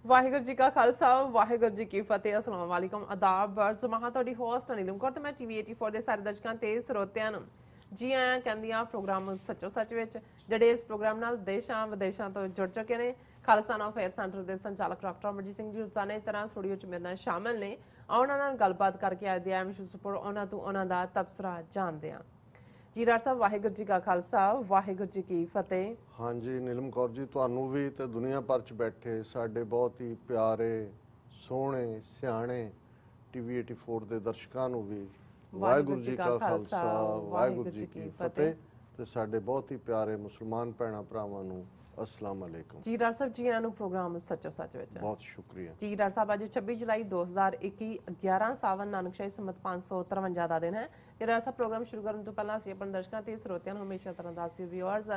ਵਾਹਿਗੁਰੂ ਜੀ ਕਾ ਖਾਲਸਾ ਵਾਹਿਗੁਰੂ ਜੀ ਕੀ ਫਤਿਹ। ਅਸਲਾਮ ਵਾਲੇਕੁਮ ਆਦਾਬ ਬਰਜ਼ ਮਹਾ ਤੁਹਾਡੀ ਹੋਸਟ ਅਨੀਲਮ ਕੌਰ ਤੇ ਮੈਂ ਟੀਵੀ 84 ਦੇ ਸਾਰੇ ਦਰਸ਼ਕਾਂ ਤੇ ਸਰੋਤਿਆਂ ਨੂੰ ਜੀ ਆਇਆਂ ਕਹਿੰਦੀਆਂ ਪ੍ਰੋਗਰਾਮ ਸੱਚੋ ਸੱਚ ਵਿੱਚ ਜਿਹੜੇ ਇਸ ਪ੍ਰੋਗਰਾਮ ਨਾਲ ਦੇਸ਼ਾਂ ਵਿਦੇਸ਼ਾਂ ਤੋਂ ਜੁੜ ਚੁੱਕੇ ਨੇ। ਖਾਲਸਾ ਨਾਮ ਫੇਅਰ ਸੈਂਟਰ ਦੇ ਸੰਚਾਲਕ ਡਾਕਟਰ ਅਮਰਜੀਤ ਸਿੰਘ ਜੀ ਰੋਜ਼ਾਨਾ ਤਰ੍ਹਾਂ ਸਟੂਡੀਓ 'ਚ ਮੇਰੇ ਨਾਲ ਸ਼ਾਮਲ ਨੇ। ਉਹਨਾਂ ਨਾਲ ਗੱਲਬਾਤ ਕਰਕੇ ਅੱਜ ਦੇ ਐਮ ਸ਼ੁਸਪੁਰ ਉਹਨਾਂ ਤੋਂ ਉਹਨਾਂ ਦਾ ਤਬਸਰਾ ਜਾਣਦੇ ਹਾਂ। ਜੀ ਡਾਕਟਰ ਸਾਹਿਬ ਵਾਹਿਗੁਰੂ ਜੀ ਕਾ ਖਾਲਸਾ ਵਾਹਿਗੁਰੂ ਜੀ ਕੀ ਫਤਿਹ। हाँ जी नीलम कौर जी ਤੁਹਾਨੂੰ ਵੀ ਤੇ ਦੁਨੀਆ ਭਰ ਚ ਬੈਠੇ ਸਾਡੇ ਬਹੁਤ ਹੀ ਪਿਆਰੇ ਸੋਹਣੇ ਸਿਆਣੇ ਟੀਵੀ 84 ਦੇ ਦਰਸ਼ਕਾਂ ਨੂੰ ਵੀ ਵਾਹਿਗੁਰੂ ਜੀ ਕਾ ਖਾਲਸਾ ਵਾਹਿਗੁਰੂ ਜੀ ਕੀ ਫਤਿਹ ਤੇ ਸਾਡੇ ਬਹੁਤ ਹੀ ਪਿਆਰੇ ਮੁਸਲਮਾਨ ਭੈਣਾਂ ਭਰਾਵਾਂ ਨੂੰ अस्सलाम वालेकुम। जी डॉक्टर साहब जी आया नु प्रोग्राम सचो सच विच बहुत शुक्रिया जी। डॉक्टर साहब आज 26 जुलाई 2021 11 सावन नानकशाही संमत 553 ਦਾ ਦਿਨ ਹੈ। ਤੇ ਡਾਕਟਰ ਸਾਹਿਬ ਪ੍ਰੋਗਰਾਮ ਸ਼ੁਰੂ ਕਰਨ ਤੋਂ ਪਹਿਲਾਂ ਅਸੀਂ ਆਪਣੇ ਦਰਸ਼ਕਾਂ ਤੇ ਸਰੋਤਿਆਂ ਨੂੰ ਹਮੇਸ਼ਾ ਤਰ੍ਹਾਂ ਦੱਸਦੇ ਵਿਊਅਰਸ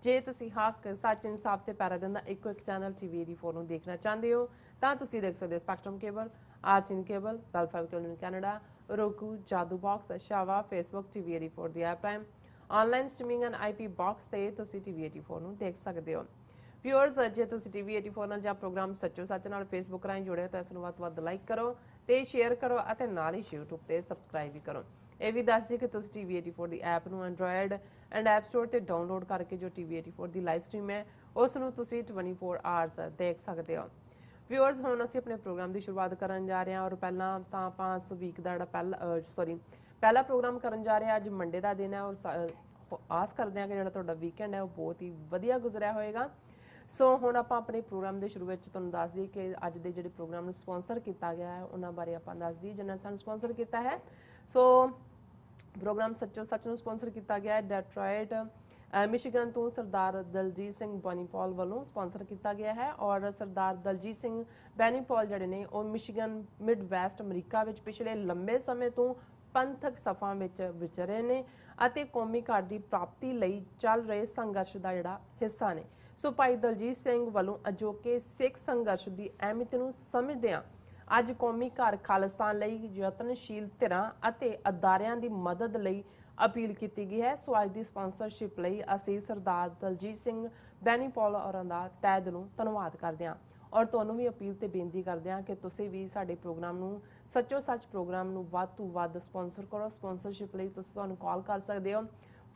ਜੇ ਤੁਸੀਂ ਹੱਕ ਸੱਚ ਇਨਸਾਫ ਤੇ ਪੈਰਾ ਦਿੰਦਾ ਇੱਕੋ ਇੱਕ ਚੈਨਲ ਟੀਵੀ 84 ਨੂੰ ਦੇਖਣਾ ਚਾਹੁੰਦੇ ਹੋ ਤਾਂ ਤੁਸੀਂ ਦੇਖ ਸਕਦੇ ਹੋ ਸਪੈਕਟਰਮ ਕੇਬਲ, ਆਰਸੀਨ ਕੇਬਲ, ਬੈਲ 5 ਟੈਲੀਵਿਜ਼ਨ ਕੈਨੇਡਾ, roku, ਜਾਦੂ ਬਾਕਸ, ਸ਼ਾਵਾ, ਫੇਸਬੁੱਕ ਟੀਵੀ 84 ਦੀ ਐਪ ਰਾਹੀਂ online streaming and IP box ਤੇ ਤੁਸੀਂ ਟੀਵੀ 84 ਨੂੰ ਦੇਖ ਸਕਦੇ ਹੋ। ਵਿਊਅਰਸ ਜੇ ਤੁਸੀਂ ਟੀਵੀ 84 ਨਾਲ ਜਾਂ ਪ੍ਰੋਗਰਾਮ ਸੱਚੋ ਸੱਚ ਨਾਲ ਫੇਸਬੁੱਕ ਰਾਹੀਂ ਜੁੜੇ ਹੋ ਤਾਂ ਇਸ ਨੂੰ ਵੱਧ ਤੋਂ ਵੱਧ ਲਾਈਕ ਕਰੋ ਤੇ ਸ਼ੇਅਰ ਕਰੋ ਅਤੇ ਨਾਲ ਹੀ YouTube ਤੇ ਸਬਸਕ੍ਰਾਈਬ ਵੀ ਕਰੋ। ਇਹ ਵੀ ਦੱਸ ਦਿਓ ਕਿ ਤੁਸੀਂ ਟੀਵੀ 84 ਦੀ ਐਪ ਨੂੰ ਐਂਡਰੋਇਡ ਐਂਡ ਐਪ ਸਟੋਰ ਤੇ ਡਾਊਨਲੋਡ ਕਰਕੇ ਜੋ ਟੀਵੀ 84 ਦੀ ਲਾਈਵ ਸਟ੍ਰੀਮ ਹੈ ਉਸ ਨੂੰ ਤੁਸੀਂ 24 ਆਵਰਸ ਦੇਖ ਸਕਦੇ ਹੋ। ਵਿਊਅਰਸ ਹੁਣ ਅਸੀਂ ਆਪਣੇ ਪ੍ਰੋਗਰਾਮ ਦੀ ਸ਼ੁਰੂਆਤ ਕਰਨ ਜਾ ਰਹੇ ਹਾਂ ਔਰ ਪਹਿਲਾਂ ਤਾਂ ਆਪਾਂ ਇਸ ਵੀਕ ਦਾ ਜਿਹੜਾ ਪਹਿਲਾ ਪ੍ਰੋਗਰਾਮ ਕਰਨ ਜਾ ਰਹੇ ਹਾਂ। ਅੱਜ ਮੰਡੇ ਦਾ ਦਿਨ ਹੈ ਔਰ ਆਸ ਕਰਦੇ ਹਾਂ ਕਿ ਜਿਹੜਾ ਤੁਹਾਡਾ ਵੀਕਐਂਡ ਹੈ ਉਹ ਬਹੁਤ ਹੀ ਵਧੀਆ ਗੁਜ਼ਰਿਆ ਹੋਏਗਾ। ਸੋ ਹੁਣ ਆਪਾਂ ਆਪਣੇ ਪ੍ਰੋਗਰਾਮ ਦੇ ਸ਼ੁਰੂ ਵਿੱਚ ਤੁਹਾਨੂੰ ਦੱਸ ਦਈਏ ਕਿ ਅੱਜ ਦੇ ਜਿਹੜੇ ਪ੍ਰੋਗਰਾਮ ਨੂੰ ਸਪਾਂਸਰ ਕੀਤਾ ਗਿਆ ਹੈ ਉਹਨਾਂ ਬਾਰੇ ਆਪਾਂ ਦੱਸ ਦਈਏ ਜਿਨ੍ਹਾਂ ਸਾਨੂੰ ਸਪਾਂਸਰ ਕੀਤਾ ਹੈ। ਸੋ ਪ੍ਰੋਗਰਾਮ ਸੱਚੋ ਸੱਚ ਨੂੰ ਸਪਾਂਸਰ ਕੀਤਾ ਗਿਆ ਹੈ ਡੈਟਰੋਇਟ ਮਿਸ਼ੀਗਨ ਤੋਂ ਸਰਦਾਰ ਦਲਜੀਤ ਸਿੰਘ ਬੈਨੀਪਾਲ ਵੱਲੋਂ ਸਪਾਂਸਰ ਕੀਤਾ ਗਿਆ ਹੈ। ਔਰ ਸਰਦਾਰ ਦਲਜੀਤ ਸਿੰਘ ਬੈਨੀਪਾਲ ਜਿਹੜੇ ਨੇ ਉਹ ਮਿਸ਼ੀਗਨ ਮਿਡ ਵੈਸਟ ਅਮਰੀਕਾ ਵਿੱਚ ਪਿਛਲੇ ਲੰਬੇ ਸਮੇਂ ਤੋਂ ਪੰਥਕ ਸਫਾਂ ਵਿੱਚ ਵਿਚਰੇ ਨੇ ਅਤੇ ਕੌਮੀ ਘਾਟ ਦੀ ਪ੍ਰਾਪਤੀ ਲਈ ਚੱਲ ਰਹੇ ਸੰਘਰਸ਼ ਦਾ ਜਿਹੜਾ ਹਿੱਸਾ ਨੇ। ਸੋ ਭਾਈ ਦਲਜੀਤ ਸਿੰਘ ਵੱਲੋਂ ਅਜੋਕੇ ਸਿੱਖ ਸੰਘਰਸ਼ ਦੀ ਅਹਿਮੀਅਤ ਨੂੰ ਸਮਝਦਿਆਂ ਅੱਜ ਕੌਮੀ ਘਰ ਖਾਲਿਸਤਾਨ ਲਈ ਯਤਨਸ਼ੀਲ ਧਿਰਾਂ ਅਤੇ ਅਦਾਰਿਆਂ ਦੀ ਮਦਦ ਲਈ ਅਪੀਲ ਕੀਤੀ ਗਈ ਹੈ। ਸੋ ਅੱਜ ਦੀ ਸਪਾਂਸਰਸ਼ਿਪ ਲਈ ਅਸੀਂ ਸਰਦਾਰ ਦਲਜੀਤ ਸਿੰਘ ਬੈਨੀਪਾਲ ਔਰਾਂ ਦਾ ਤਹਿ ਦਿਲੋਂ ਧੰਨਵਾਦ ਕਰਦੇ ਹਾਂ ਔਰ ਤੁਹਾਨੂੰ ਵੀ ਅਪੀਲ ਤੇ ਬੇਨਤੀ ਕਰਦੇ ਹਾਂ ਕਿ ਤੁਸੀਂ ਵੀ ਸਾਡੇ ਪ੍ਰੋਗਰਾਮ ਨੂੰ ਸੱਚੋ ਸੱਚ ਪ੍ਰੋਗਰਾਮ ਨੂੰ ਵੱਧ ਤੋਂ ਵੱਧ ਸਪਾਂਸਰ ਕਰੋ। ਸਪਾਂਸਰਸ਼ਿਪ ਲਈ ਤੁਸੀਂ ਸਾਨੂੰ ਕਾਲ ਕਰ ਸਕਦੇ ਹੋ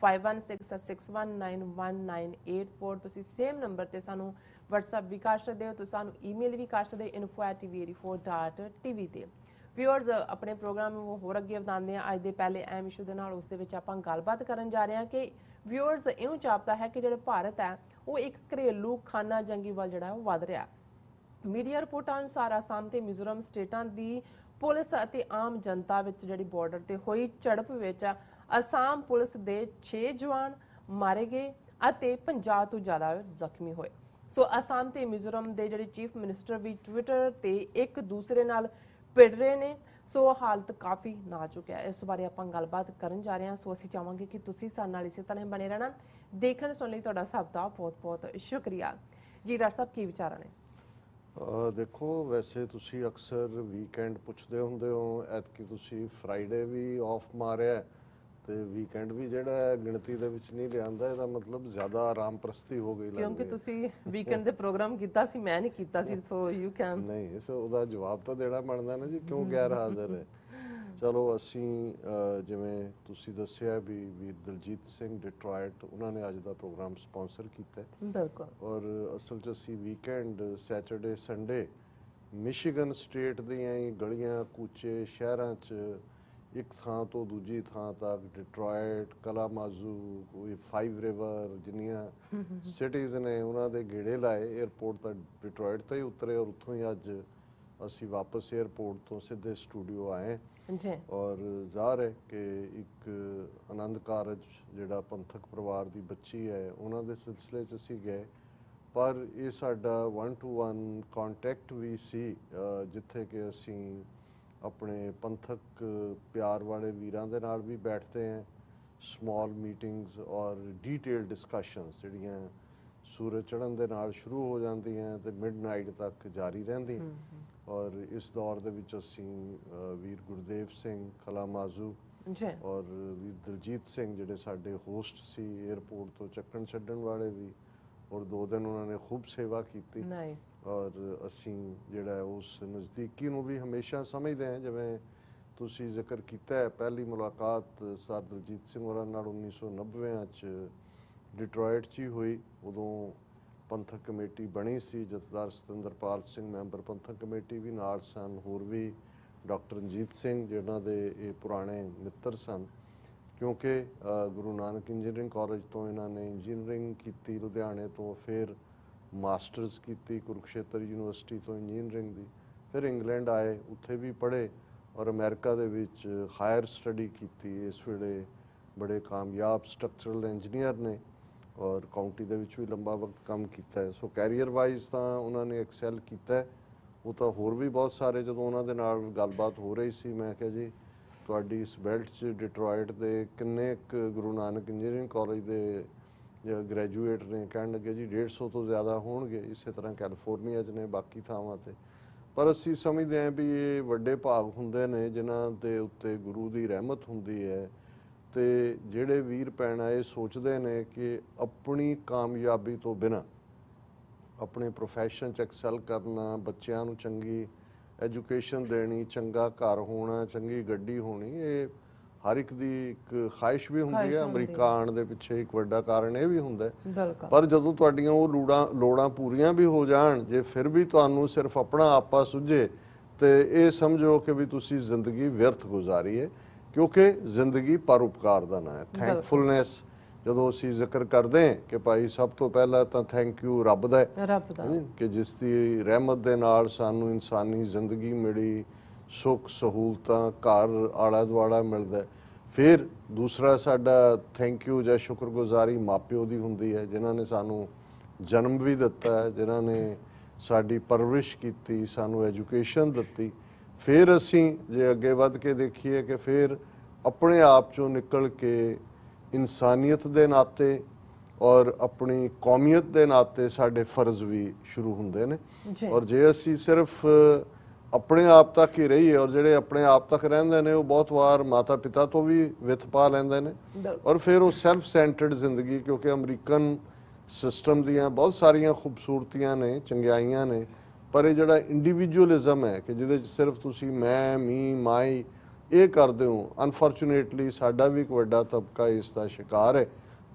5166191984। ਤੁਸੀਂ ਸੇਮ ਨੰਬਰ ਤੇ ਸਾਨੂੰ WhatsApp ਵੀ ਕਰ ਸਕਦੇ ਹੋ, ਤੁਸੀਂ ਸਾਨੂੰ ਈਮੇਲ ਵੀ ਕਰ ਸਕਦੇ info@tv84.tv ਤੇ। ਵਿਊਅਰਸ ਆਪਣੇ ਪ੍ਰੋਗਰਾਮ ਨੂੰ ਹੋਰ ਅੱਗੇ ਵਧਾਉਂਦੇ ਹਾਂ ਅੱਜ ਦੇ ਪਹਿਲੇ ਅਹਿਮ ਇਸ਼ੂ ਦੇ ਨਾਲ। ਉਸ ਦੇ ਵਿੱਚ ਆਪਾਂ ਗੱਲਬਾਤ ਕਰਨ ਜਾ ਰਹੇ ਹਾਂ ਕਿ ਵਿਊਅਰਸ ਇਉਂ ਜਾਪਦਾ ਹੈ ਕਿ ਜਿਹੜਾ ਭਾਰਤ ਹੈ ਉਹ ਇੱਕ ਘਰੇਲੂ ਖਾਨਾ ਜੰਗੀ ਵੱਲ ਜਿਹੜਾ ਉਹ ਵੱਧ ਰਿਹਾ। ਮੀਡੀਆ ਰਿਪੋਰਟਾਂ ਅਨੁਸਾਰ ਆਸਾਮ ਤੇ ਮਿਜ਼ੋਰਮ ਸਟੇਟਾਂ ਦੀ ਪੁਲਿਸ ਅਤੇ ਆਮ ਜਨਤਾ ਵਿੱਚ ਜਿਹੜੀ ਬਾਰਡਰ ਤੇ ਹੋਈ ਝੜਪ ਵਿੱਚ ਅਸਾਮ ਪੁਲਿਸ ਦੇ 6 ਜਵਾਨ ਮਾਰੇ ਗਏ ਅਤੇ 50 ਤੋਂ ਜ਼ਿਆਦਾ ਜ਼ਖਮੀ ਹੋਏ। ਸੋ ਅਸਾਮ ਤੇ ਮਿਜ਼ੋਰਮ ਦੇ ਜਿਹੜੇ ਚੀਫ ਮਿਨਿਸਟਰ ਵੀ ਟਵਿੱਟਰ ਤੇ ਇੱਕ ਦੂਸਰੇ ਨਾਲ ਭਿੜ ਰਹੇ ਨੇ। ਸੋ ਹਾਲਤ ਕਾਫੀ ਨਾਜ਼ੁਕ ਹੈ। ਇਸ ਬਾਰੇ ਆਪਾਂ ਗੱਲਬਾਤ ਕਰਨ ਜਾ ਰਹੇ ਹਾਂ। ਸੋ ਅਸੀਂ ਚਾਹਾਂਗੇ ਕਿ ਤੁਸੀਂ ਸਾਡੇ ਨਾਲ ਇਸੇ ਤਰ੍ਹਾਂ ਬਣੇ ਰਹਿਣਾ। ਦੇਖਣ ਸੁਣਨ ਲਈ ਤੁਹਾਡਾ ਸਭ ਦਾ ਬਹੁਤ ਬਹੁਤ ਸ਼ੁਕਰੀਆ। ਜੀ ਡਾਕਟਰ ਸਾਹਿਬ ਕੀ ਵਿਚਾਰ ਨੇ? ਦੇਖੋ ਵੈਸੇ ਤੁਸੀਂ ਅਕਸਰ ਵੀਕਐਂਡ ਪੁੱਛਦੇ ਹੁੰਦੇ ਹੋ, ਐਤਕੀ ਤੁਸੀਂ ਫਰਾਈਡੇ ਵੀ ਆਫ ਮਾਰਿਆ ਤੇ ਵੀਕਐਂਡ ਵੀ ਜਿਹੜਾ ਹੈ ਗਿਣਤੀ ਦੇ ਵਿੱਚ ਨਹੀਂ ਲਿਆਂਦਾ। ਇਹਦਾ ਮਤਲਬ ਜ਼ਿਆਦਾ ਆਰਾਮ ਪ੍ਰਸਤੀ ਹੋ ਗਈ ਕਿਉਂਕਿ ਤੁਸੀਂ ਵੀਕਐਂਡ ਦੇ ਪ੍ਰੋਗਰਾਮ ਕੀਤਾ ਸੀ, ਮੈਂ ਨਹੀਂ ਕੀਤਾ ਸੀ। ਸੋ ਯੂ ਕੈਨ ਨਹੀਂ, ਸੋ ਉਹਦਾ ਜਵਾਬ ਤਾਂ ਦੇਣਾ ਬਣਦਾ ਨਾ ਜੀ, ਕਿਉਂ ਗੈਰ ਹਾਜ਼ਰ ਹੈ। ਚਲੋ ਅਸੀਂ ਜਿਵੇਂ ਤੁਸੀਂ ਦੱਸਿਆ ਵੀ ਵੀਰ ਦਲਜੀਤ ਸਿੰਘ ਡਿਟਰੋਇਟ ਉਹਨਾਂ ਨੇ ਅੱਜ ਦਾ ਪ੍ਰੋਗਰਾਮ ਸਪਾਂਸਰ ਕੀਤਾ ਬਿਲਕੁਲ। ਔਰ ਅਸਲ 'ਚ ਅਸੀਂ weekend Saturday Sunday Michigan state ਦੀਆਂ ਹੀ ਗਲੀਆਂ ਕੂਚੇ ਸ਼ਹਿਰਾਂ 'ਚ ਇੱਕ ਥਾਂ ਤੋਂ ਦੂਜੀ ਥਾਂ ਤੱਕ ਡਿਟਰੋਇਟ, ਕਲਾਮਾਜ਼ੂ, ਕੋਈ 5 ਰਿਵਰ ਜਿੰਨੀਆਂ ਸਿਟੀਜ਼ ਨੇ ਉਹਨਾਂ ਦੇ ਗੇੜੇ ਲਾਏ। ਏਅਰਪੋਰਟ ਤਾਂ ਡਿਟਰੋਇਟ ਤੋਂ ਹੀ ਉਤਰੇ ਔਰ ਉੱਥੋਂ ਹੀ ਅੱਜ ਅਸੀਂ ਵਾਪਸ ਏਅਰਪੋਰਟ ਤੋਂ ਸਿੱਧੇ ਸਟੂਡੀਓ ਆਏ ਔਰ ਜ਼ਾਹਰ ਹੈ ਕਿ ਇੱਕ ਆਨੰਦ ਕਾਰਜ ਜਿਹੜਾ ਪੰਥਕ ਪਰਿਵਾਰ ਦੀ ਬੱਚੀ ਹੈ ਉਹਨਾਂ ਦੇ ਸਿਲਸਿਲੇ 'ਚ ਅਸੀਂ ਗਏ। ਪਰ ਇਹ ਸਾਡਾ 1-to-1 ਕੰਟੈਕਟ ਵੀ ਸੀ ਜਿੱਥੇ ਕਿ ਅਸੀਂ ਆਪਣੇ ਪੰਥਕ ਪਿਆਰ ਵਾਲੇ ਵੀਰਾਂ ਦੇ ਨਾਲ ਵੀ ਬੈਠਦੇ ਹਾਂ। ਸਮਾਲ ਮੀਟਿੰਗਸ ਔਰ ਡੀਟੇਲ ਡਿਸਕਸ਼ਨਸ ਜਿਹੜੀਆਂ ਸੂਰਜ ਚੜ੍ਹਨ ਦੇ ਨਾਲ ਸ਼ੁਰੂ ਹੋ ਜਾਂਦੀਆਂ ਤੇ ਮਿਡਨਾਈਟ ਤੱਕ ਜਾਰੀ ਰਹਿੰਦੀਆਂ। ਔਰ ਇਸ ਦੌਰ ਦੇ ਵਿੱਚ ਅਸੀਂ ਵੀਰ ਗੁਰਦੇਵ ਸਿੰਘ ਕਲਾਮਾਜ਼ੂ ਔਰ ਵੀਰ ਦਲਜੀਤ ਸਿੰਘ ਜਿਹੜੇ ਸਾਡੇ ਹੋਸਟ ਸੀ ਏਅਰਪੋਰਟ ਤੋਂ ਚੱਕਣ ਛੱਡਣ ਵਾਲੇ ਵੀ, ਔਰ 2 ਦਿਨ ਉਹਨਾਂ ਨੇ ਖੂਬ ਸੇਵਾ ਕੀਤੀ ਨਾਈਸ। ਔਰ ਅਸੀਂ ਜਿਹੜਾ ਉਸ ਨਜ਼ਦੀਕੀ ਨੂੰ ਵੀ ਹਮੇਸ਼ਾ ਸਮਝਦੇ ਹਾਂ। ਜਿਵੇਂ ਤੁਸੀਂ ਜ਼ਿਕਰ ਕੀਤਾ ਹੈ, ਪਹਿਲੀ ਮੁਲਾਕਾਤ ਸਰ ਦਲਜੀਤ ਸਿੰਘ ਹੋਰਾਂ ਨਾਲ 1990 'ਚ ਡਿਟਰੋਇਟ 'ਚ ਹੀ ਹੋਈ। ਉਦੋਂ ਪੰਥਕ ਕਮੇਟੀ ਬਣੀ ਸੀ, ਜਥੇਦਾਰ ਸਤਿੰਦਰਪਾਲ ਸਿੰਘ ਮੈਂਬਰ ਪੰਥਕ ਕਮੇਟੀ ਵੀ ਨਾਲ ਸਨ, ਹੋਰ ਵੀ ਡਾਕਟਰ ਰਣਜੀਤ ਸਿੰਘ ਜਿਹਨਾਂ ਦੇ ਇਹ ਪੁਰਾਣੇ ਮਿੱਤਰ ਸਨ, ਕਿਉਂਕਿ ਗੁਰੂ ਨਾਨਕ ਇੰਜੀਨੀਅਰਿੰਗ ਕਾਲਜ ਤੋਂ ਇਹਨਾਂ ਨੇ ਇੰਜੀਨੀਅਰਿੰਗ ਕੀਤੀ, ਲੁਧਿਆਣੇ ਤੋਂ ਫਿਰ ਮਾਸਟਰਸ ਕੀਤੀ ਕੁਰੂਕਸ਼ੇਤਰ ਯੂਨੀਵਰਸਿਟੀ ਤੋਂ ਇੰਜੀਨੀਅਰਿੰਗ ਦੀ, ਫਿਰ ਇੰਗਲੈਂਡ ਆਏ, ਉੱਥੇ ਵੀ ਪੜ੍ਹੇ ਔਰ ਅਮਰੀਕਾ ਦੇ ਵਿੱਚ ਹਾਇਰ ਸਟੱਡੀ ਕੀਤੀ। ਇਸ ਵੇਲੇ ਬੜੇ ਕਾਮਯਾਬ ਸਟਰਕਚਰਲ ਇੰਜੀਨੀਅਰ ਨੇ ਔਰ ਕਾਊਂਟੀ ਦੇ ਵਿੱਚ ਵੀ ਲੰਬਾ ਵਕਤ ਕੰਮ ਕੀਤਾ ਹੈ। ਸੋ ਕੈਰੀਅਰ ਵਾਈਜ਼ ਤਾਂ ਉਹਨਾਂ ਨੇ ਐਕਸੈਲ ਕੀਤਾ ਹੈ। ਉਹ ਤਾਂ ਹੋਰ ਵੀ ਬਹੁਤ ਸਾਰੇ, ਜਦੋਂ ਉਹਨਾਂ ਦੇ ਨਾਲ ਗੱਲਬਾਤ ਹੋ ਰਹੀ ਸੀ, ਮੈਂ ਕਿਹਾ ਜੀ ਤੁਹਾਡੀ ਇਸ ਬੈਲਟ 'ਚ ਡਿਟਰੋਇਟ ਦੇ ਕਿੰਨੇ ਕੁ ਗੁਰੂ ਨਾਨਕ ਇੰਜੀਨੀਅਰਿੰਗ ਕਾਲਜ ਦੇ ਗ੍ਰੈਜੂਏਟ ਨੇ? ਕਹਿਣ ਲੱਗੇ ਜੀ 150 ਤੋਂ ਜ਼ਿਆਦਾ ਹੋਣਗੇ। ਇਸੇ ਤਰ੍ਹਾਂ ਕੈਲੀਫੋਰਨੀਆ 'ਚ ਨੇ, ਬਾਕੀ ਥਾਵਾਂ 'ਤੇ। ਪਰ ਅਸੀਂ ਸਮਝਦੇ ਹਾਂ ਵੀ ਇਹ ਵੱਡੇ ਭਾਗ ਹੁੰਦੇ ਨੇ ਜਿਨ੍ਹਾਂ ਦੇ ਉੱਤੇ ਗੁਰੂ ਦੀ ਰਹਿਮਤ ਹੁੰਦੀ ਹੈ, ਤੇ ਜਿਹੜੇ ਵੀਰ ਭੈਣ ਇਹ ਸੋਚਦੇ ਨੇ ਕਿ ਆਪਣੀ ਕਾਮਯਾਬੀ ਤੋਂ ਬਿਨਾਂ ਆਪਣੇ ਪ੍ਰੋਫੈਸ਼ਨ 'ਚ ਐਕਸੈਲ ਕਰਨਾ, ਬੱਚਿਆਂ ਨੂੰ ਚੰਗੀ ਐਜੂਕੇਸ਼ਨ ਦੇਣੀ, ਚੰਗਾ ਘਰ ਹੋਣਾ, ਚੰਗੀ ਗੱਡੀ ਹੋਣੀ, ਇਹ ਹਰ ਇੱਕ ਦੀ ਇੱਕ ਖਾਹਿਸ਼ ਵੀ ਹੁੰਦੀ ਹੈ। ਅਮਰੀਕਾ ਆਉਣ ਦੇ ਪਿੱਛੇ ਇੱਕ ਵੱਡਾ ਕਾਰਨ ਇਹ ਵੀ ਹੁੰਦਾ ਹੈ। ਪਰ ਜਦੋਂ ਤੁਹਾਡੀਆਂ ਉਹ ਲੋੜਾਂ ਪੂਰੀਆਂ ਵੀ ਹੋ ਜਾਣ, ਜੇ ਫਿਰ ਵੀ ਤੁਹਾਨੂੰ ਸਿਰਫ ਆਪਣਾ ਆਪਾ ਸੁਝੇ, ਤੇ ਇਹ ਸਮਝੋ ਕਿ ਵੀ ਤੁਸੀਂ ਜ਼ਿੰਦਗੀ ਵਿਅਰਥ ਗੁਜ਼ਾਰੀ ਹੈ, ਕਿਉਂਕਿ ਜ਼ਿੰਦਗੀ ਪਰਉਪਕਾਰ ਦਾ ਨਾਂ ਹੈ। ਥੈਂਕਫੁਲਨੈਸ ਜਦੋਂ ਅਸੀਂ ਜ਼ਿਕਰ ਕਰਦੇ ਹਾਂ ਕਿ ਭਾਈ ਸਭ ਤੋਂ ਪਹਿਲਾਂ ਤਾਂ ਥੈਂਕ ਯੂ ਰੱਬ ਦਾ ਕਿ ਜਿਸ ਦੀ ਰਹਿਮਤ ਦੇ ਨਾਲ ਸਾਨੂੰ ਇਨਸਾਨੀ ਜ਼ਿੰਦਗੀ ਮਿਲੀ, ਸੁੱਖ ਸਹੂਲਤਾਂ, ਘਰ ਆਲਾ ਦੁਆਲਾ ਮਿਲਦਾ। ਫਿਰ ਦੂਸਰਾ ਸਾਡਾ ਥੈਂਕ ਯੂ ਜਾਂ ਸ਼ੁਕਰਗੁਜ਼ਾਰੀ ਮਾਪਿਓ ਦੀ ਹੁੰਦੀ ਹੈ, ਜਿਨ੍ਹਾਂ ਨੇ ਸਾਨੂੰ ਜਨਮ ਵੀ ਦਿੱਤਾ ਹੈ, ਜਿਨ੍ਹਾਂ ਨੇ ਸਾਡੀ ਪਰਵਰਿਸ਼ ਕੀਤੀ, ਸਾਨੂੰ ਐਜੂਕੇਸ਼ਨ ਦਿੱਤੀ। ਫਿਰ ਅਸੀਂ ਜੇ ਅੱਗੇ ਵੱਧ ਕੇ ਦੇਖੀਏ ਕਿ ਫਿਰ ਆਪਣੇ ਆਪ 'ਚੋਂ ਨਿਕਲ ਕੇ ਇਨਸਾਨੀਅਤ ਦੇ ਨਾਤੇ ਔਰ ਆਪਣੀ ਕੌਮੀਅਤ ਦੇ ਨਾਤੇ ਸਾਡੇ ਫਰਜ਼ ਵੀ ਸ਼ੁਰੂ ਹੁੰਦੇ ਨੇ। ਔਰ ਜੇ ਅਸੀਂ ਸਿਰਫ ਆਪਣੇ ਆਪ ਤੱਕ ਹੀ ਰਹੀਏ, ਔਰ ਜਿਹੜੇ ਆਪਣੇ ਆਪ ਤੱਕ ਰਹਿੰਦੇ ਨੇ ਉਹ ਬਹੁਤ ਵਾਰ ਮਾਤਾ ਪਿਤਾ ਤੋਂ ਵੀ ਵਿੱਥ ਪਾ ਲੈਂਦੇ ਨੇ, ਔਰ ਫਿਰ ਉਹ ਸੈਲਫ ਸੈਂਟਰਡ ਜ਼ਿੰਦਗੀ, ਕਿਉਂਕਿ ਅਮਰੀਕਨ ਸਿਸਟਮ ਦੀਆਂ ਬਹੁਤ ਸਾਰੀਆਂ ਖੂਬਸੂਰਤੀਆਂ ਨੇ, ਚੰਗਿਆਈਆਂ ਨੇ, ਪਰ ਇਹ ਜਿਹੜਾ ਇੰਡੀਵਿਜੂਅਲਿਜ਼ਮ ਹੈ ਕਿ ਜਿਹਦੇ 'ਚ ਸਿਰਫ ਤੁਸੀਂ ਮੈਂ, ਮੀ, ਮਾਈ ਇਹ ਕਰਦੇ ਹੋ, ਅਨਫੋਰਚੂਨੇਟਲੀ ਸਾਡਾ ਵੀ ਇੱਕ ਵੱਡਾ ਤਬਕਾ ਇਸ ਦਾ ਸ਼ਿਕਾਰ ਹੈ।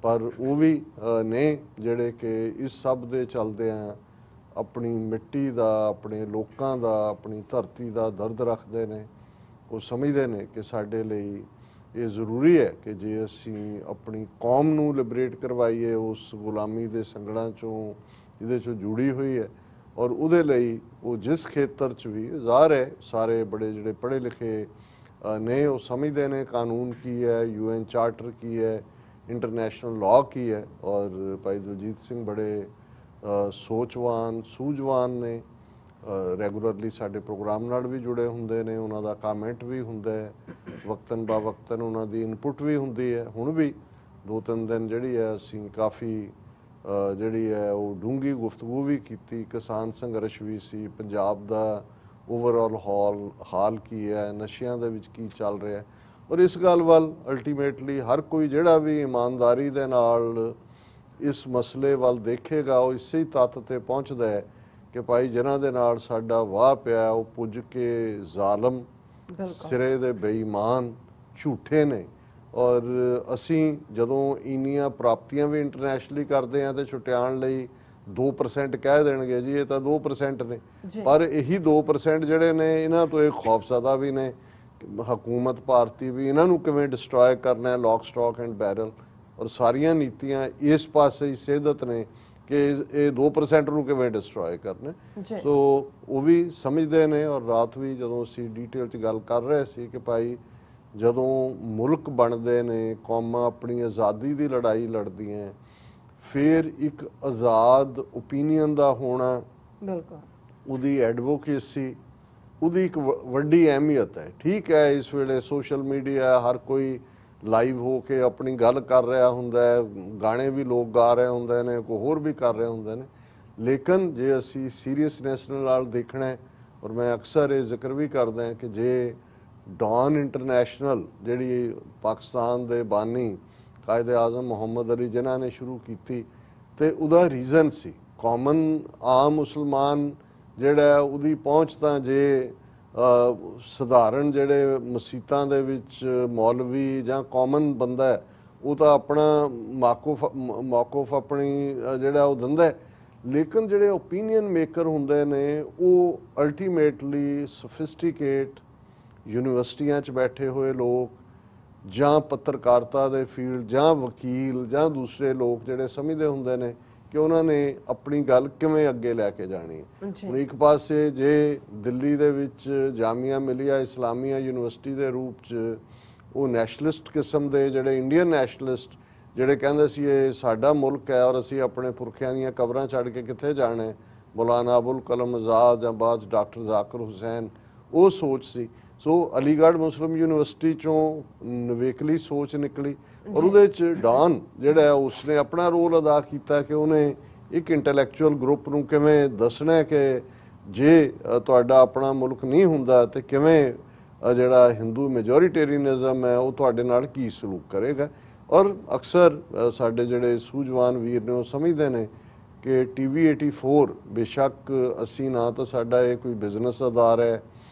ਪਰ ਉਹ ਵੀ ਨੇ ਜਿਹੜੇ ਕਿ ਇਸ ਸਭ ਦੇ ਚਲਦੇ ਆ ਆਪਣੀ ਮਿੱਟੀ ਦਾ, ਆਪਣੇ ਲੋਕਾਂ ਦਾ, ਆਪਣੀ ਧਰਤੀ ਦਾ ਦਰਦ ਰੱਖਦੇ ਨੇ। ਉਹ ਸਮਝਦੇ ਨੇ ਕਿ ਸਾਡੇ ਲਈ ਇਹ ਜ਼ਰੂਰੀ ਹੈ ਕਿ ਜੇ ਅਸੀਂ ਆਪਣੀ ਕੌਮ ਨੂੰ ਲਿਬਰੇਟ ਕਰਵਾਈਏ ਉਸ ਗੁਲਾਮੀ ਦੇ ਸੰਗਲਾਂ 'ਚੋਂ ਜਿਹਦੇ 'ਚੋਂ ਜੁੜੀ ਹੋਈ ਹੈ, ਔਰ ਉਹਦੇ ਲਈ ਉਹ ਜਿਸ ਖੇਤਰ 'ਚ ਵੀ ਜ਼ਾਹਰ ਹੈ ਸਾਰੇ ਬੜੇ ਜਿਹੜੇ ਪੜ੍ਹੇ ਲਿਖੇ ਨੇ ਉਹ ਸਮਝਦੇ ਨੇ ਕਾਨੂੰਨ ਕੀ ਹੈ, UN ਚਾਰਟਰ ਕੀ ਹੈ, ਇੰਟਰਨੈਸ਼ਨਲ ਲਾਅ ਕੀ ਹੈ। ਔਰ ਭਾਈ ਦਲਜੀਤ ਸਿੰਘ ਬੜੇ ਸੋਚਵਾਨ, ਸੂਝਵਾਨ ਨੇ, ਰੈਗੂਲਰਲੀ ਸਾਡੇ ਪ੍ਰੋਗਰਾਮ ਨਾਲ ਵੀ ਜੁੜੇ ਹੁੰਦੇ ਨੇ, ਉਹਨਾਂ ਦਾ ਕਮੈਂਟ ਵੀ ਹੁੰਦਾ ਹੈ, ਵਕਤਨ ਬਾ ਵਕਤਨ ਉਹਨਾਂ ਦੀ ਇਨਪੁਟ ਵੀ ਹੁੰਦੀ ਹੈ। ਹੁਣ ਵੀ 2-3 ਦਿਨ ਜਿਹੜੀ ਹੈ ਅਸੀਂ ਕਾਫੀ ਜਿਹੜੀ ਹੈ ਉਹ ਡੂੰਘੀ ਗੁਫ਼ਤਗੂ ਵੀ ਕੀਤੀ। ਕਿਸਾਨ ਸੰਘਰਸ਼ ਵੀ ਸੀ, ਪੰਜਾਬ ਦਾ ਓਵਰਆਲ ਹਾਲ ਕੀ ਹੈ, ਨਸ਼ਿਆਂ ਦੇ ਵਿੱਚ ਕੀ ਚੱਲ ਰਿਹਾ, ਔਰ ਇਸ ਗੱਲ ਵੱਲ ਅਲਟੀਮੇਟਲੀ ਹਰ ਕੋਈ ਜਿਹੜਾ ਵੀ ਇਮਾਨਦਾਰੀ ਦੇ ਨਾਲ ਇਸ ਮਸਲੇ ਵੱਲ ਦੇਖੇਗਾ ਉਹ ਇਸੇ ਹੀ ਤੱਤ ਤੇ ਪਹੁੰਚਦਾ ਹੈ ਕਿ ਭਾਈ ਜਿਨ੍ਹਾਂ ਦੇ ਨਾਲ ਸਾਡਾ ਵਾਹ ਪਿਆ ਉਹ ਪੁੱਜ ਕੇ ਜ਼ਾਲਮ, ਸਿਰੇ ਦੇ ਬੇਈਮਾਨ, ਝੂਠੇ ਨੇ। ਔਰ ਅਸੀਂ ਜਦੋਂ ਇੰਨੀਆਂ ਪ੍ਰਾਪਤੀਆਂ ਵੀ ਇੰਟਰਨੈਸ਼ਨਲੀ ਕਰਦੇ ਹਾਂ ਤੇ ਛੁਟਿਆਉਣ ਲਈ 2% ਕਹਿ ਦੇਣਗੇ ਜੀ ਇਹ ਤਾਂ 2% ਨੇ, ਪਰ ਇਹੀ 2% ਜਿਹੜੇ ਨੇ ਇਹਨਾਂ ਤੋਂ ਇਹ ਖੌਫਜ਼ਦਾ ਵੀ ਨੇ ਹਕੂਮਤ ਭਾਰਤੀ ਵੀ ਇਹਨਾਂ ਨੂੰ ਕਿਵੇਂ ਡਿਸਟਰੋਏ ਕਰਨਾ ਹੈ, ਲੌਕ ਸਟਾਕ ਐਂਡ ਬੈਰਲ। ਔਰ ਸਾਰੀਆਂ ਨੀਤੀਆਂ ਇਸ ਪਾਸੇ ਹੀ ਸਿੱਧਤ ਨੇ ਕਿ ਇਹ 2% ਨੂੰ ਕਿਵੇਂ ਡਿਸਟਰੋਏ ਕਰਨਾ। ਸੋ ਉਹ ਵੀ ਸਮਝਦੇ ਨੇ। ਔਰ ਰਾਤ ਵੀ ਜਦੋਂ ਅਸੀਂ ਡੀਟੇਲ 'ਚ ਗੱਲ ਕਰ ਰਹੇ ਸੀ ਕਿ ਭਾਈ ਜਦੋਂ ਮੁਲਕ ਬਣਦੇ ਨੇ, ਕੌਮਾਂ ਆਪਣੀ ਆਜ਼ਾਦੀ ਦੀ ਲੜਾਈ ਲੜਦੀਆਂ, ਫਿਰ ਇੱਕ ਆਜ਼ਾਦ ਓਪੀਨੀਅਨ ਦਾ ਹੋਣਾ, ਉਹਦੀ ਐਡਵੋਕੇਸੀ, ਉਹਦੀ ਇੱਕ ਵੱਡੀ ਅਹਿਮੀਅਤ ਹੈ। ਠੀਕ ਹੈ ਇਸ ਵੇਲੇ ਸੋਸ਼ਲ ਮੀਡੀਆ ਹਰ ਕੋਈ ਲਾਈਵ ਹੋ ਕੇ ਆਪਣੀ ਗੱਲ ਕਰ ਰਿਹਾ ਹੁੰਦਾ ਹੈ, ਗਾਣੇ ਵੀ ਲੋਕ ਗਾ ਰਹੇ ਹੁੰਦੇ ਨੇ, ਕੋਈ ਹੋਰ ਵੀ ਕਰ ਰਹੇ ਹੁੰਦੇ ਨੇ, ਲੇਕਿਨ ਜੇ ਅਸੀਂ ਸੀਰੀਅਸਨੈਸ ਨਾਲ ਦੇਖਣਾ ਹੈ, ਔਰ ਮੈਂ ਅਕਸਰ ਇਹ ਜ਼ਿਕਰ ਵੀ ਕਰਦਾ ਹਾਂ ਕਿ ਜੇ ਡਾਨ ਇੰਟਰਨੈਸ਼ਨਲ ਜਿਹੜੀ ਪਾਕਿਸਤਾਨ ਦੇ ਬਾਨੀ ਕਾਇਦ ਆਜ਼ਮ ਮੁਹੰਮਦ ਅਲੀ ਜਿਨ੍ਹਾਂ ਨੇ ਸ਼ੁਰੂ ਕੀਤੀ, ਤੇ ਉਹਦਾ ਰੀਜ਼ਨ ਸੀ। ਕਾਮਨ ਆਮ ਮੁਸਲਮਾਨ ਜਿਹੜਾ ਉਹਦੀ ਪਹੁੰਚ ਤਾਂ ਜੇ ਸਧਾਰਨ ਜਿਹੜੇ ਮਸੀਤਾਂ ਦੇ ਵਿੱਚ ਮੌਲਵੀ ਜਾਂ ਕਾਮਨ ਬੰਦਾ ਹੈ ਉਹ ਤਾਂ ਆਪਣਾ ਮੌਕਫ ਆਪਣੀ ਜਿਹੜਾ ਉਹ ਦਿੰਦਾ ਹੈ, ਲੇਕਿਨ ਜਿਹੜੇ ਓਪੀਨੀਅਨ ਮੇਕਰ ਹੁੰਦੇ ਨੇ ਉਹ ਅਲਟੀਮੇਟਲੀ ਸੋਫਿਸਟੀਕੇਟ ਯੂਨੀਵਰਸਿਟੀਆਂ 'ਚ ਬੈਠੇ ਹੋਏ ਲੋਕ ਜਾਂ ਪੱਤਰਕਾਰਤਾ ਦੇ ਫੀਲਡ ਜਾਂ ਵਕੀਲ ਜਾਂ ਦੂਸਰੇ ਲੋਕ ਜਿਹੜੇ ਸਮਝਦੇ ਹੁੰਦੇ ਨੇ ਕਿ ਉਹਨਾਂ ਨੇ ਆਪਣੀ ਗੱਲ ਕਿਵੇਂ ਅੱਗੇ ਲੈ ਕੇ ਜਾਣੀ ਹੈ। ਹੁਣ ਇੱਕ ਪਾਸੇ ਜੇ ਦਿੱਲੀ ਦੇ ਵਿੱਚ ਜਾਮੀਆ ਮਿਲੀਆ ਇਸਲਾਮੀਆ ਯੂਨੀਵਰਸਿਟੀ ਦੇ ਰੂਪ 'ਚ ਉਹ ਨੈਸ਼ਨਲਿਸਟ ਕਿਸਮ ਦੇ ਜਿਹੜੇ ਇੰਡੀਅਨ ਨੈਸ਼ਨਲਿਸਟ ਜਿਹੜੇ ਕਹਿੰਦੇ ਸੀ ਇਹ ਸਾਡਾ ਮੁਲਕ ਹੈ ਔਰ ਅਸੀਂ ਆਪਣੇ ਪੁਰਖਿਆਂ ਦੀਆਂ ਕਬਰਾਂ ਛੱਡ ਕੇ ਕਿੱਥੇ ਜਾਣਾ ਹੈ, ਮੌਲਾਨਾ ਅਬੁਲ ਕਲਮ ਆਜ਼ਾਦ ਜਾਂ ਬਾਅਦ ਡਾਕਟਰ ਜ਼ਾਕਿਰ ਹੁਸੈਨ, ਉਹ ਸੋਚ ਸੀ। ਸੋ ਅਲੀਗੜ੍ਹ ਮੁਸਲਿਮ ਯੂਨੀਵਰਸਿਟੀ ਚੋਂ ਨਵੇਕਲੀ ਸੋਚ ਨਿਕਲੀ ਔਰ ਉਹਦੇ 'ਚ ਡਾਨ ਜਿਹੜਾ ਹੈ ਉਸਨੇ ਆਪਣਾ ਰੋਲ ਅਦਾ ਕੀਤਾ ਕਿ ਉਹਨੇ ਇੱਕ ਇੰਟੈਲੈਕਚੁਅਲ ਗਰੁੱਪ ਨੂੰ ਕਿਵੇਂ ਦੱਸਣਾ ਕਿ ਜੇ ਤੁਹਾਡਾ ਆਪਣਾ ਮੁਲਕ ਨਹੀਂ ਹੁੰਦਾ ਤੇ ਕਿਵੇਂ ਜਿਹੜਾ ਹਿੰਦੂ ਮੈਜੋਰੀਟੇਰੀਅਨਿਜ਼ਮ ਹੈ ਉਹ ਤੁਹਾਡੇ ਨਾਲ ਕੀ ਸਲੂਕ ਕਰੇਗਾ। ਔਰ ਅਕਸਰ ਸਾਡੇ ਜਿਹੜੇ ਸੂਝਵਾਨ ਵੀਰ ਨੇ ਉਹ ਸਮਝਦੇ ਨੇ ਕਿ TV 84 ਬੇਸ਼ੱਕ ਅਸੀਂ ਨਾ ਤਾਂ ਸਾਡਾ ਇਹ ਕੋਈ ਬਿਜ਼ਨਸ ਅਦਾਰਾ ਹੈ,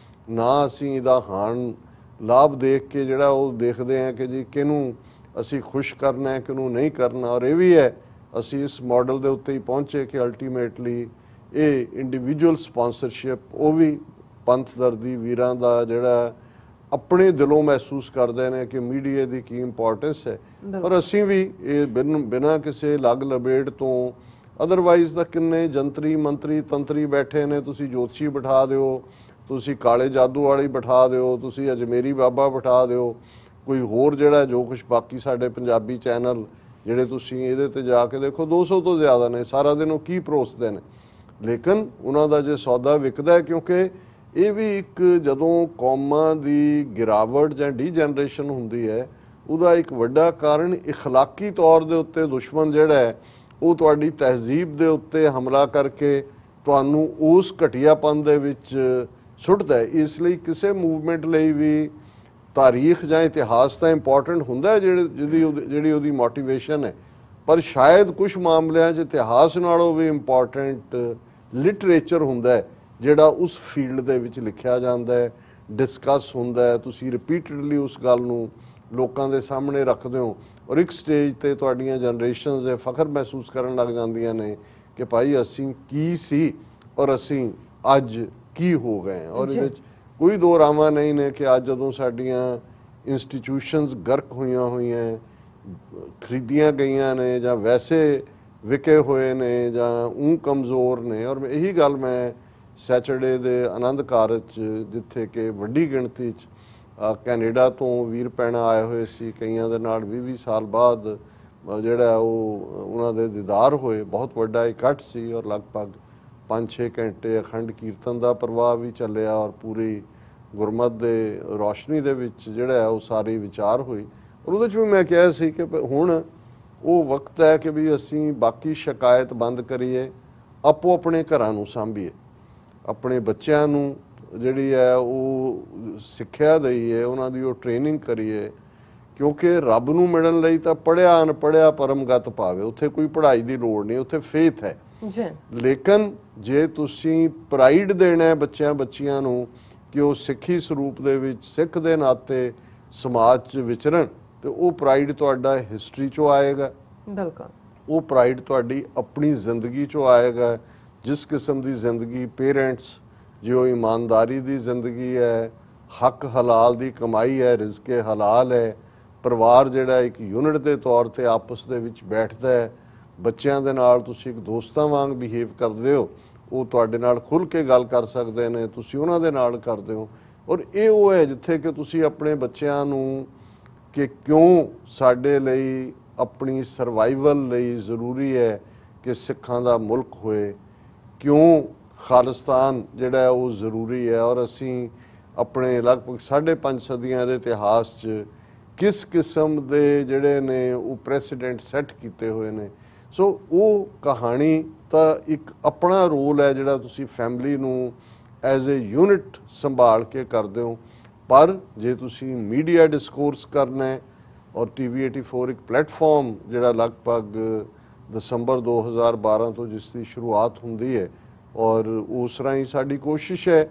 ਨਾ ਅਸੀਂ ਇਹਦਾ ਹਾਨ ਲਾਭ ਦੇਖ ਕੇ ਜਿਹੜਾ ਉਹ ਦੇਖਦੇ ਹਾਂ ਕਿ ਜੀ ਕਿਹਨੂੰ ਅਸੀਂ ਖੁਸ਼ ਕਰਨਾ ਹੈ ਕਿਹਨੂੰ ਨਹੀਂ ਕਰਨਾ। ਔਰ ਇਹ ਵੀ ਹੈ ਅਸੀਂ ਇਸ ਮਾਡਲ ਦੇ ਉੱਤੇ ਹੀ ਪਹੁੰਚੇ ਕਿ ਅਲਟੀਮੇਟਲੀ ਇਹ ਇੰਡੀਵਿਜੂਅਲ ਸਪਾਂਸਰਸ਼ਿਪ ਉਹ ਵੀ ਪੰਥ ਦਰਦੀ ਵੀਰਾਂ ਦਾ ਜਿਹੜਾ ਆਪਣੇ ਦਿਲੋਂ ਮਹਿਸੂਸ ਕਰਦੇ ਨੇ ਕਿ ਮੀਡੀਆ ਦੀ ਕੀ ਇੰਪੋਰਟੈਂਸ ਹੈ। ਔਰ ਅਸੀਂ ਵੀ ਇਹ ਬਿਨਾਂ ਕਿਸੇ ਲੱਗ ਲਬੇੜ ਤੋਂ ਅਦਰਵਾਈਜ਼ ਤਾਂ ਕਿੰਨੇ ਜੰਤਰੀ ਮੰਤਰੀ ਤੰਤਰੀ ਬੈਠੇ ਨੇ, ਤੁਸੀਂ ਜੋਤਸ਼ੀ ਬਿਠਾ ਦਿਓ, ਤੁਸੀਂ ਕਾਲੇ ਜਾਦੂ ਵਾਲੀ ਬਿਠਾ ਦਿਓ, ਤੁਸੀਂ ਅਜਮੇਰੀ ਬਾਬਾ ਬਿਠਾ ਦਿਓ, ਕੋਈ ਹੋਰ ਜਿਹੜਾ ਜੋ ਕੁਝ ਬਾਕੀ ਸਾਡੇ ਪੰਜਾਬੀ ਚੈਨਲ ਜਿਹੜੇ ਤੁਸੀਂ ਇਹਦੇ ਤੇ ਜਾ ਕੇ ਦੇਖੋ 200 ਤੋਂ ਜ਼ਿਆਦਾ ਨੇ, ਸਾਰਾ ਦਿਨ ਉਹ ਕੀ ਪਰੋਸਦੇ ਨੇ। ਲੇਕਿਨ ਉਹਨਾਂ ਦਾ ਜੇ ਸੌਦਾ ਵਿਕਦਾ ਹੈ ਕਿਉਂਕਿ ਇਹ ਵੀ ਇੱਕ ਜਦੋਂ ਕੌਮਾਂ ਦੀ ਗਿਰਾਵਟ ਜਾਂ ਡੀਜਨਰੇਸ਼ਨ ਹੁੰਦੀ ਹੈ ਉਹਦਾ ਇੱਕ ਵੱਡਾ ਕਾਰਨ ਇਖਲਾਕੀ ਤੌਰ ਦੇ ਉੱਤੇ ਦੁਸ਼ਮਣ ਜਿਹੜਾ ਹੈ ਉਹ ਤੁਹਾਡੀ ਤਹਿਜ਼ੀਬ ਦੇ ਉੱਤੇ ਹਮਲਾ ਕਰਕੇ ਤੁਹਾਨੂੰ ਉਸ ਘਟੀਆਪਨ ਦੇ ਵਿੱਚ ਸੁੱਟਦਾ ਹੈ। ਇਸ ਲਈ ਕਿਸੇ ਮੂਵਮੈਂਟ ਲਈ ਵੀ ਤਾਰੀਖ ਜਾਂ ਇਤਿਹਾਸ ਤਾਂ ਇੰਪੋਰਟੈਂਟ ਹੁੰਦਾ ਹੈ ਜਿਹੜੀ ਉਹਦੀ ਮੋਟੀਵੇਸ਼ਨ ਹੈ, ਪਰ ਸ਼ਾਇਦ ਕੁਝ ਮਾਮਲਿਆਂ 'ਚ ਇਤਿਹਾਸ ਨਾਲੋਂ ਵੀ ਇੰਪੋਰਟੈਂਟ ਲਿਟਰੇਚਰ ਹੁੰਦਾ ਹੈ ਜਿਹੜਾ ਉਸ ਫੀਲਡ ਦੇ ਵਿੱਚ ਲਿਖਿਆ ਜਾਂਦਾ ਹੈ, ਡਿਸਕਸ ਹੁੰਦਾ ਹੈ, ਤੁਸੀਂ ਰਿਪੀਟਡਲੀ ਉਸ ਗੱਲ ਨੂੰ ਲੋਕਾਂ ਦੇ ਸਾਹਮਣੇ ਰੱਖਦੇ ਹੋ ਔਰ ਇੱਕ ਸਟੇਜ ਤੇ ਤੁਹਾਡੀਆਂ ਜਨਰੇਸ਼ਨਸ ਇਹ ਫਖਰ ਮਹਿਸੂਸ ਕਰਨ ਲੱਗ ਜਾਂਦੀਆਂ ਨੇ ਕਿ ਭਾਈ ਅਸੀਂ ਕੀ ਸੀ ਔਰ ਅਸੀਂ ਅੱਜ ਕੀ ਹੋ ਗਏ। ਔਰ ਇਹਦੇ ਵਿੱਚ ਕੋਈ ਦੋ ਰਾਵਾਂ ਨਹੀਂ ਨੇ ਕਿ ਅੱਜ ਜਦੋਂ ਸਾਡੀਆਂ ਇੰਸਟੀਟਿਊਸ਼ਨਸ ਗਰਕ ਹੋਈਆਂ ਖਰੀਦੀਆਂ ਗਈਆਂ ਨੇ ਜਾਂ ਵੈਸੇ ਵਿਕੇ ਹੋਏ ਨੇ ਜਾਂ ਕਮਜ਼ੋਰ ਨੇ। ਔਰ ਇਹੀ ਗੱਲ ਮੈਂ ਸੈਚਰਡੇ ਦੇ ਆਨੰਦ ਕਾਰਜ 'ਚ ਜਿੱਥੇ ਕਿ ਵੱਡੀ ਗਿਣਤੀ 'ਚ ਕੈਨੇਡਾ ਤੋਂ ਵੀਰ ਪੈਣਾ ਆਏ ਹੋਏ ਸੀ, ਕਈਆਂ ਦੇ ਨਾਲ 20-20 ਸਾਲ ਬਾਅਦ ਜਿਹੜਾ ਉਹ ਉਹਨਾਂ ਦੇ ਦੀਦਾਰ ਹੋਏ, ਬਹੁਤ ਵੱਡਾ ਇਕੱਠ ਸੀ ਔਰ ਲਗਭਗ 5-6 ਘੰਟੇ ਅਖੰਡ ਕੀਰਤਨ ਦਾ ਪ੍ਰਵਾਹ ਵੀ ਚੱਲਿਆ ਔਰ ਪੂਰੀ ਗੁਰਮਤ ਦੇ ਰੋਸ਼ਨੀ ਦੇ ਵਿੱਚ ਜਿਹੜਾ ਉਹ ਸਾਰੀ ਵਿਚਾਰ ਹੋਈ। ਔਰ ਉਹਦੇ 'ਚ ਵੀ ਮੈਂ ਕਿਹਾ ਸੀ ਕਿ ਹੁਣ ਉਹ ਵਕਤ ਹੈ ਕਿ ਵੀ ਅਸੀਂ ਬਾਕੀ ਸ਼ਿਕਾਇਤ ਬੰਦ ਕਰੀਏ, ਆਪੋ ਆਪਣੇ ਘਰਾਂ ਨੂੰ ਸਾਂਭੀਏ, ਆਪਣੇ ਬੱਚਿਆਂ ਨੂੰ ਜਿਹੜੀ ਹੈ ਉਹ ਸਿੱਖਿਆ ਦਈਏ, ਉਹਨਾਂ ਦੀ ਉਹ ਟ੍ਰੇਨਿੰਗ ਕਰੀਏ ਕਿਉਂਕਿ ਰੱਬ ਨੂੰ ਮਿਲਣ ਲਈ ਤਾਂ ਪੜ੍ਹਿਆ ਅਨਪੜ੍ਹਿਆ ਪਰਮਗਤ ਪਾਵੇ, ਉੱਥੇ ਕੋਈ ਪੜ੍ਹਾਈ ਦੀ ਲੋੜ ਨਹੀਂ, ਉੱਥੇ ਫੇਥ ਹੈ। ਲੇਕਿਨ ਜੇ ਤੁਸੀਂ ਪ੍ਰਾਈਡ ਦੇਣਾ ਹੈ ਬੱਚਿਆਂ ਨੂੰ ਕਿ ਉਹ ਸਿੱਖੀ ਸਰੂਪ ਦੇ ਵਿੱਚ ਸਿੱਖ ਦੇ ਨਾਤੇ ਸਮਾਜ 'ਚ ਵਿਚਰਨ ਤੇ ਉਹ ਪ੍ਰਾਈਡ ਤੁਹਾਡਾ ਹਿਸਟਰੀ 'ਚੋਂ ਆਏਗਾ, ਬਿਲਕੁਲ ਉਹ ਪ੍ਰਾਈਡ ਤੁਹਾਡੀ ਆਪਣੀ ਜ਼ਿੰਦਗੀ 'ਚੋਂ ਆਏਗਾ। ਜਿਸ ਕਿਸਮ ਦੀ ਜ਼ਿੰਦਗੀ ਪੇਰੈਂਟਸ ਜੋ ਇਮਾਨਦਾਰੀ ਦੀ ਜ਼ਿੰਦਗੀ ਹੈ, ਹੱਕ ਹਲਾਲ ਦੀ ਕਮਾਈ ਹੈ, ਰਿਜ਼ਕੇ ਹਲਾਲ ਹੈ, ਪਰਿਵਾਰ ਜਿਹੜਾ ਇੱਕ ਯੂਨਿਟ ਦੇ ਤੌਰ ਤੇ ਆਪਸ ਦੇ ਵਿੱਚ ਬੈਠਦਾ ਹੈ, ਬੱਚਿਆਂ ਦੇ ਨਾਲ ਤੁਸੀਂ ਇੱਕ ਦੋਸਤਾਂ ਵਾਂਗ ਬਿਹੇਵ ਕਰਦੇ ਹੋ, ਉਹ ਤੁਹਾਡੇ ਨਾਲ ਖੁੱਲ੍ਹ ਕੇ ਗੱਲ ਕਰ ਸਕਦੇ ਨੇ, ਤੁਸੀਂ ਉਹਨਾਂ ਦੇ ਨਾਲ ਕਰਦੇ ਹੋ। ਔਰ ਇਹ ਉਹ ਹੈ ਜਿੱਥੇ ਕਿ ਤੁਸੀਂ ਆਪਣੇ ਬੱਚਿਆਂ ਨੂੰ ਕਿ ਕਿਉਂ ਸਾਡੇ ਲਈ ਆਪਣੀ ਸਰਵਾਈਵਲ ਲਈ ਜ਼ਰੂਰੀ ਹੈ ਕਿ ਸਿੱਖਾਂ ਦਾ ਮੁਲਕ ਹੋਏ, ਕਿਉਂ ਖਾਲਿਸਤਾਨ ਜਿਹੜਾ ਹੈ ਉਹ ਜ਼ਰੂਰੀ ਹੈ ਔਰ ਅਸੀਂ ਆਪਣੇ ਲਗਭਗ 5.5 ਸਦੀਆਂ ਦੇ ਇਤਿਹਾਸ 'ਚ ਕਿਸ ਕਿਸਮ ਦੇ ਜਿਹੜੇ ਨੇ ਉਹ ਪ੍ਰੈਸੀਡੈਂਟ ਸੈੱਟ ਕੀਤੇ ਹੋਏ ਨੇ। ਸੋ ਉਹ ਕਹਾਣੀ ਤਾਂ ਇੱਕ ਆਪਣਾ ਰੋਲ ਹੈ ਜਿਹੜਾ ਤੁਸੀਂ ਫੈਮਿਲੀ ਨੂੰ ਐਜ਼ ਏ ਯੂਨਿਟ ਸੰਭਾਲ ਕੇ ਕਰਦੇ ਹੋ, ਪਰ ਜੇ ਤੁਸੀਂ ਮੀਡੀਆ ਡਿਸਕੋਰਸ ਕਰਨਾ ਹੈ ਔਰ TV 84 ਇੱਕ ਪਲੇਟਫਾਰਮ ਜਿਹੜਾ ਲਗਭਗ ਦਸੰਬਰ 2012 ਤੋਂ ਜਿਸ ਦੀ ਸ਼ੁਰੂਆਤ ਹੁੰਦੀ ਹੈ ਔਰ ਉਸ ਰਾਹੀਂ ਸਾਡੀ ਕੋਸ਼ਿਸ਼ ਹੈ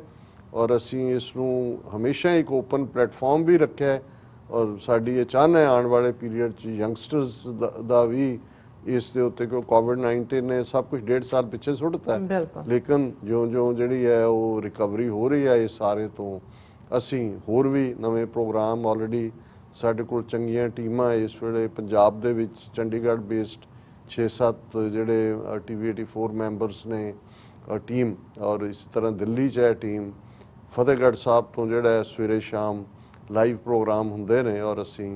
ਔਰ ਅਸੀਂ ਇਸ ਨੂੰ ਹਮੇਸ਼ਾ ਇੱਕ ਓਪਨ ਪਲੇਟਫਾਰਮ ਵੀ ਰੱਖਿਆ ਹੈ ਔਰ ਸਾਡੀ ਇਹ ਚਾਹਨਾ ਹੈ ਆਉਣ ਵਾਲੇ ਪੀਰੀਅਡ 'ਚ ਯੰਗਸਟਰਸ ਦਾ ਵੀ ਇਸ ਦੇ ਉੱਤੇ ਕਿਉਂ ਕੋਵਿਡ-19 ਨੇ ਸਭ ਕੁਝ 1.5 ਸਾਲ ਪਿੱਛੇ ਸੁੱਟਤਾ ਹੈ ਲੇਕਿਨ ਜਿਉਂ ਜਿਹੜੀ ਹੈ ਉਹ ਰਿਕਵਰੀ ਹੋ ਰਹੀ ਹੈ ਇਹ ਸਾਰੇ ਤੋਂ ਅਸੀਂ ਹੋਰ ਵੀ ਨਵੇਂ ਪ੍ਰੋਗਰਾਮ ਆਲਰੇਡੀ ਸਾਡੇ ਕੋਲ ਚੰਗੀਆਂ ਟੀਮਾਂ ਇਸ ਵੇਲੇ ਪੰਜਾਬ ਦੇ ਵਿੱਚ ਚੰਡੀਗੜ੍ਹ ਬੇਸਡ 6-7 ਜਿਹੜੇ TV84 ਮੈਂਬਰਸ ਨੇ ਟੀਮ ਔਰ ਇਸ ਤਰ੍ਹਾਂ ਦਿੱਲੀ 'ਚ ਹੈ ਟੀਮ ਫਤਿਹਗੜ੍ਹ ਸਾਹਿਬ ਤੋਂ ਜਿਹੜਾ ਹੈ ਸਵੇਰੇ ਸ਼ਾਮ ਲਾਈਵ ਪ੍ਰੋਗਰਾਮ ਹੁੰਦੇ ਨੇ ਔਰ ਅਸੀਂ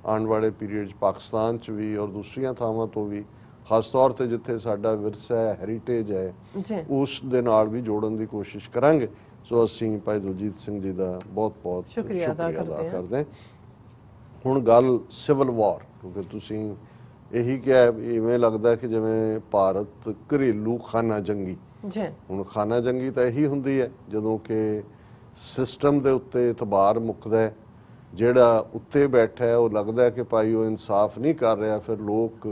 ਆਉਣ ਵਾਲੇ ਪੀਰੀਅਡ 'ਚ ਪਾਕਿਸਤਾਨ 'ਚ ਵੀ ਔਰ ਦੂਸਰੀਆਂ ਥਾਵਾਂ ਤੋਂ ਵੀ ਖਾਸ ਤੌਰ ਤੇ ਜਿੱਥੇ ਸਾਡਾ ਵਿਰਸਾ ਹੈ ਹੈਰੀਟੇਜ ਹੈ ਉਸ ਦੇ ਨਾਲ ਵੀ ਜੋੜਨ ਦੀ ਕੋਸ਼ਿਸ਼ ਕਰਾਂਗੇ। ਸੋ ਅਸੀਂ ਭਾਈ ਦਲਜੀਤ ਸਿੰਘ ਜੀ ਦਾ ਬਹੁਤ ਬਹੁਤ ਸ਼ੁਕਰੀਆ ਅਦਾ ਕਰਦੇ ਹਾਂ। ਹੁਣ ਗੱਲ ਸਿਵਲ ਵਾਰ ਕਿਉਂਕਿ ਤੁਸੀਂ ਇਹੀ ਕਿਹਾ ਇਵੇਂ ਲੱਗਦਾ ਕਿ ਜਿਵੇਂ ਭਾਰਤ ਘਰੇਲੂ ਖਾਨਾ ਜੰਗੀ ਹੁਣ ਖਾਨਾ ਜੰਗੀ ਤਾਂ ਇਹੀ ਹੁੰਦੀ ਹੈ ਜਦੋਂ ਕਿ ਸਿਸਟਮ ਦੇ ਉੱਤੇ ਇਤਬਾਰ ਮੁੱਕਦਾ ਹੈ ਜਿਹੜਾ ਉੱਤੇ ਬੈਠਾ ਹੈ ਉਹ ਲੱਗਦਾ ਕਿ ਭਾਈ ਉਹ ਇਨਸਾਫ ਨਹੀਂ ਕਰ ਰਿਹਾ ਫਿਰ ਲੋਕ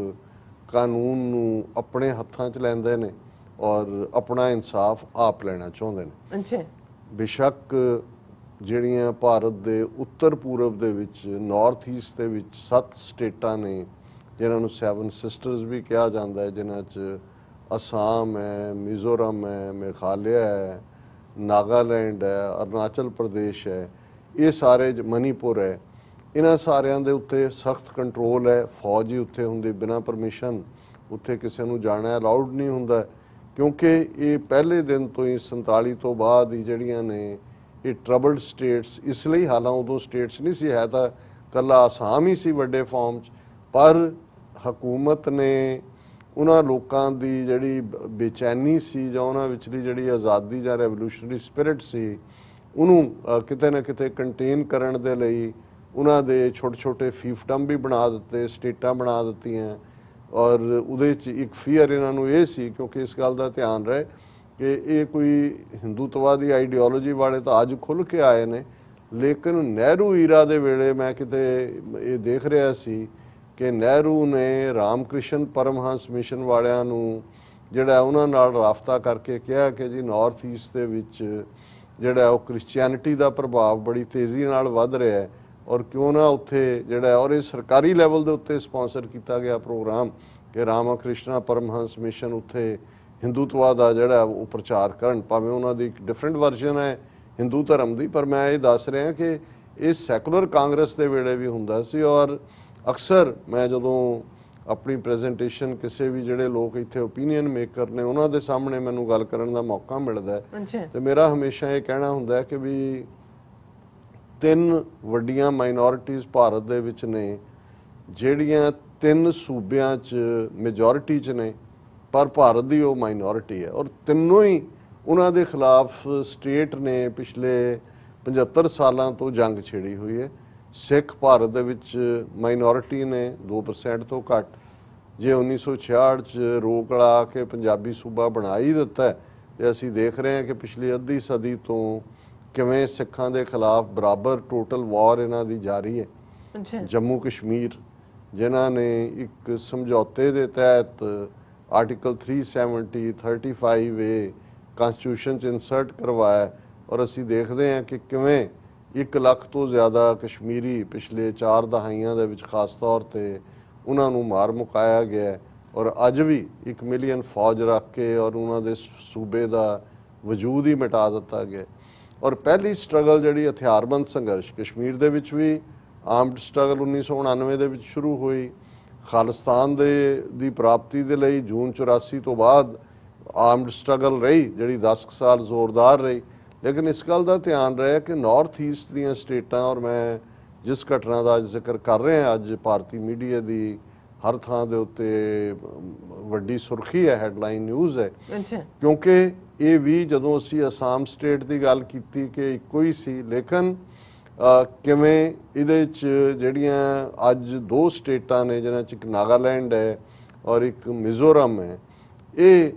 ਕਾਨੂੰਨ ਨੂੰ ਆਪਣੇ ਹੱਥਾਂ 'ਚ ਲੈਂਦੇ ਨੇ ਔਰ ਆਪਣਾ ਇਨਸਾਫ ਆਪ ਲੈਣਾ ਚਾਹੁੰਦੇ ਨੇ। ਬੇਸ਼ੱਕ ਜਿਹੜੀਆਂ ਭਾਰਤ ਦੇ ਉੱਤਰ ਪੂਰਬ ਦੇ ਵਿੱਚ ਨਾਰਥ ਈਸਟ ਦੇ ਵਿੱਚ 7 ਸਟੇਟਾਂ ਨੇ ਜਿਨ੍ਹਾਂ ਨੂੰ 7 ਸਿਸਟਰਸ ਵੀ ਕਿਹਾ ਜਾਂਦਾ ਹੈ ਜਿਨ੍ਹਾਂ 'ਚ ਅਸਾਮ ਹੈ ਮਿਜ਼ੋਰਮ ਹੈ ਮੇਘਾਲਿਆ ਹੈ ਨਾਗਾਲੈਂਡ ਹੈ ਅਰੁਣਾਚਲ ਪ੍ਰਦੇਸ਼ ਹੈ ਇਹ ਸਾਰੇ ਮਨੀਪੁਰ ਹੈ ਇਹਨਾਂ ਸਾਰਿਆਂ ਦੇ ਉੱਤੇ ਸਖਤ ਕੰਟਰੋਲ ਹੈ ਫੌਜ ਹੀ ਉੱਥੇ ਹੁੰਦੀ ਬਿਨਾਂ ਪਰਮਿਸ਼ਨ ਉੱਥੇ ਕਿਸੇ ਨੂੰ ਜਾਣਾ ਅਲਾਉਡ ਨਹੀਂ ਹੁੰਦਾ ਕਿਉਂਕਿ ਇਹ ਪਹਿਲੇ ਦਿਨ ਤੋਂ ਹੀ 47 ਤੋਂ ਬਾਅਦ ਹੀ ਜਿਹੜੀਆਂ ਨੇ ਇਹ ਟਰਬਲਡ ਸਟੇਟਸ ਇਸ ਲਈ ਹਾਲਾਂ ਉਦੋਂ ਸਟੇਟਸ ਨਹੀਂ ਸੀ ਹੈ ਤਾਂ ਕੱਲਾ ਆਸਾਮ ਹੀ ਸੀ ਵੱਡੇ ਫਾਰਮ 'ਚ ਪਰ ਹਕੂਮਤ ਨੇ ਉਹਨਾਂ ਲੋਕਾਂ ਦੀ ਜਿਹੜੀ ਬੇਚੈਨੀ ਸੀ ਜਾਂ ਉਹਨਾਂ ਵਿਚਲੀ ਜਿਹੜੀ ਆਜ਼ਾਦੀ ਜਾਂ ਰੈਵੋਲੂਸ਼ਨਰੀ ਸਪਿਰਿਟ ਸੀ ਉਹਨੂੰ ਕਿਤੇ ਨਾ ਕਿਤੇ ਕੰਟੇਨ ਕਰਨ ਦੇ ਲਈ ਉਹਨਾਂ ਦੇ ਛੋਟੇ ਫੀਫਡਮ ਵੀ ਬਣਾ ਦਿੱਤੇ ਸਟੇਟਾਂ ਬਣਾ ਦਿੱਤੀਆਂ ਔਰ ਉਹਦੇ 'ਚ ਇੱਕ ਫੀਅਰ ਇਹਨਾਂ ਨੂੰ ਇਹ ਸੀ ਕਿਉਂਕਿ ਇਸ ਗੱਲ ਦਾ ਧਿਆਨ ਰਹੇ ਕਿ ਇਹ ਕੋਈ ਹਿੰਦੂਤਵਾਦੀ ਆਈਡੀਓਲੋਜੀ ਵਾਲੇ ਤਾਂ ਅੱਜ ਖੁੱਲ੍ਹ ਕੇ ਆਏ ਨੇ ਲੇਕਿਨ ਨਹਿਰੂ ਈਰਾ ਦੇ ਵੇਲੇ ਮੈਂ ਕਿਤੇ ਇਹ ਦੇਖ ਰਿਹਾ ਸੀ ਕਿ ਨਹਿਰੂ ਨੇ ਰਾਮਕ੍ਰਿਸ਼ਨ ਪਰਮਹੰਸ ਮਿਸ਼ਨ ਵਾਲਿਆਂ ਨੂੰ ਜਿਹੜਾ ਉਹਨਾਂ ਨਾਲ ਰਾਬਤਾ ਕਰਕੇ ਕਿਹਾ ਕਿ ਜੀ ਨਾਰਥ ਈਸਟ ਦੇ ਵਿੱਚ ਜਿਹੜਾ ਉਹ ਕ੍ਰਿਸਚੀਅਨਿਟੀ ਦਾ ਪ੍ਰਭਾਵ ਬੜੀ ਤੇਜ਼ੀ ਨਾਲ ਵੱਧ ਰਿਹਾ ਹੈ ਔਰ ਕਿਉਂ ਨਾ ਉੱਥੇ ਜਿਹੜਾ ਔਰ ਇਹ ਸਰਕਾਰੀ ਲੈਵਲ ਦੇ ਉੱਤੇ ਸਪਾਂਸਰ ਕੀਤਾ ਗਿਆ ਪ੍ਰੋਗਰਾਮ ਕਿ ਰਾਮਕ੍ਰਿਸ਼ਨਾ ਪਰਮਹੰਸ ਮਿਸ਼ਨ ਉੱਥੇ ਹਿੰਦੂਤਵਾ ਦਾ ਜਿਹੜਾ ਉਹ ਪ੍ਰਚਾਰ ਕਰਨ ਭਾਵੇਂ ਉਹਨਾਂ ਦੀ ਇੱਕ ਡਿਫਰੈਂਟ ਵਰਜ਼ਨ ਹੈ ਹਿੰਦੂ ਧਰਮ ਦੀ ਪਰ ਮੈਂ ਇਹ ਦੱਸ ਰਿਹਾ ਕਿ ਇਹ ਸੈਕੂਲਰ ਕਾਂਗਰਸ ਦੇ ਵੇਲੇ ਵੀ ਹੁੰਦਾ ਸੀ ਔਰ ਅਕਸਰ ਮੈਂ ਜਦੋਂ ਆਪਣੀ ਪ੍ਰੈਜੈਂਟੇਸ਼ਨ ਕਿਸੇ ਵੀ ਜਿਹੜੇ ਲੋਕ ਇੱਥੇ ਓਪੀਨੀਅਨ ਮੇਕਰ ਨੇ ਉਹਨਾਂ ਦੇ ਸਾਹਮਣੇ ਮੈਨੂੰ ਗੱਲ ਕਰਨ ਦਾ ਮੌਕਾ ਮਿਲਦਾ ਹੈ ਤੇ ਮੇਰਾ ਹਮੇਸ਼ਾ ਇਹ ਕਹਿਣਾ ਹੁੰਦਾ ਹੈ ਕਿ ਵੀ 3 ਵੱਡੀਆਂ ਮਾਈਨੋਰਿਟੀਜ਼ ਭਾਰਤ ਦੇ ਵਿੱਚ ਨੇ ਜਿਹੜੀਆਂ 3 ਸੂਬਿਆਂ 'ਚ ਮੈਜੋਰਿਟੀ 'ਚ ਨੇ ਪਰ ਭਾਰਤ ਦੀ ਉਹ ਮਾਈਨੋਰਿਟੀ ਹੈ ਔਰ ਤਿੰਨੋਂ ਹੀ ਉਹਨਾਂ ਦੇ ਖਿਲਾਫ ਸਟੇਟ ਨੇ ਪਿਛਲੇ 75 ਸਾਲਾਂ ਤੋਂ ਜੰਗ ਛੇੜੀ ਹੋਈ ਹੈ। ਸਿੱਖ ਭਾਰਤ ਦੇ ਵਿੱਚ ਮਾਈਨੋਰਿਟੀ ਨੇ 2% ਤੋਂ ਘੱਟ ਜੇ 1966 'ਚ ਰੋਕ ਲਾ ਕੇ ਪੰਜਾਬੀ ਸੂਬਾ ਬਣਾ ਹੀ ਦਿੱਤਾ ਤੇ ਅਸੀਂ ਦੇਖ ਰਹੇ ਹਾਂ ਕਿ ਪਿਛਲੀ ਅੱਧੀ ਸਦੀ ਤੋਂ ਕਿਵੇਂ ਸਿੱਖਾਂ ਦੇ ਖਿਲਾਫ ਬਰਾਬਰ ਟੋਟਲ ਵਾਰ ਇਹਨਾਂ ਦੀ ਜਾਰੀ ਹੈ। ਜੰਮੂ ਕਸ਼ਮੀਰ ਜਿਨ੍ਹਾਂ ਨੇ ਇੱਕ ਸਮਝੌਤੇ ਦੇ ਤਹਿਤ ਆਰਟੀਕਲ 370 35A ਕਨਸਟੀਟਿਊਸ਼ਨ 'ਚ ਇਨਸਰਟ ਕਰਵਾਇਆ ਔਰ ਅਸੀਂ ਦੇਖਦੇ ਹਾਂ ਕਿ ਕਿਵੇਂ 1 ਲੱਖ ਤੋਂ ਜ਼ਿਆਦਾ ਕਸ਼ਮੀਰੀ ਪਿਛਲੇ 4 ਦਹਾਈਆਂ ਦੇ ਵਿੱਚ ਖਾਸ ਤੌਰ ਤੇ ਉਹਨਾਂ ਨੂੰ ਮਾਰ ਮੁਕਾਇਆ ਗਿਆ ਔਰ ਅੱਜ ਵੀ 1 ਮਿਲੀਅਨ ਫੌਜ ਰੱਖ ਕੇ ਔਰ ਉਹਨਾਂ ਦੇ ਸੂਬੇ ਦਾ ਵਜੂਦ ਹੀ ਮਿਟਾ ਦਿੱਤਾ ਗਿਆ ਔਰ ਪਹਿਲੀ ਸਟਰਗਲ ਜਿਹੜੀ ਹਥਿਆਰਬੰਦ ਸੰਘਰਸ਼ ਕਸ਼ਮੀਰ ਦੇ ਵਿੱਚ ਵੀ ਆਰਮਡ ਸਟਰਗਲ 1999 ਦੇ ਵਿੱਚ ਸ਼ੁਰੂ ਹੋਈ ਖਾਲਿਸਤਾਨ ਦੀ ਪ੍ਰਾਪਤੀ ਦੇ ਲਈ ਜੂਨ 84 ਤੋਂ ਬਾਅਦ ਆਰਮਡ ਸਟਰਗਲ ਰਹੀ ਜਿਹੜੀ 10 ਸਾਲ ਜ਼ੋਰਦਾਰ ਰਹੀ ਲੇਕਿਨ ਇਸ ਗੱਲ ਦਾ ਧਿਆਨ ਰਿਹਾ ਕਿ ਨਾਰਥ ਈਸਟ ਦੀਆਂ ਸਟੇਟਾਂ ਔਰ ਮੈਂ ਜਿਸ ਘਟਨਾ ਦਾ ਜ਼ਿਕਰ ਕਰ ਰਿਹਾ ਅੱਜ ਭਾਰਤੀ ਮੀਡੀਆ ਦੀ ਹਰ ਥਾਂ ਦੇ ਉੱਤੇ ਵੱਡੀ ਸੁਰਖੀ ਹੈ ਹੈਡਲਾਈਨ ਨਿਊਜ਼ ਹੈ ਕਿਉਂਕਿ ਇਹ ਵੀ ਜਦੋਂ ਅਸੀਂ ਅਸਾਮ ਸਟੇਟ ਦੀ ਗੱਲ ਕੀਤੀ ਕਿ ਇੱਕੋ ਹੀ ਸੀ ਲੇਕਿਨ ਕਿਵੇਂ ਇਹਦੇ 'ਚ ਜਿਹੜੀਆਂ ਅੱਜ 2 ਸਟੇਟਾਂ ਨੇ ਜਿਨ੍ਹਾਂ 'ਚ ਇੱਕ ਨਾਗਾਲੈਂਡ ਹੈ ਔਰ ਇੱਕ ਮਿਜ਼ੋਰਮ ਹੈ ਇਹ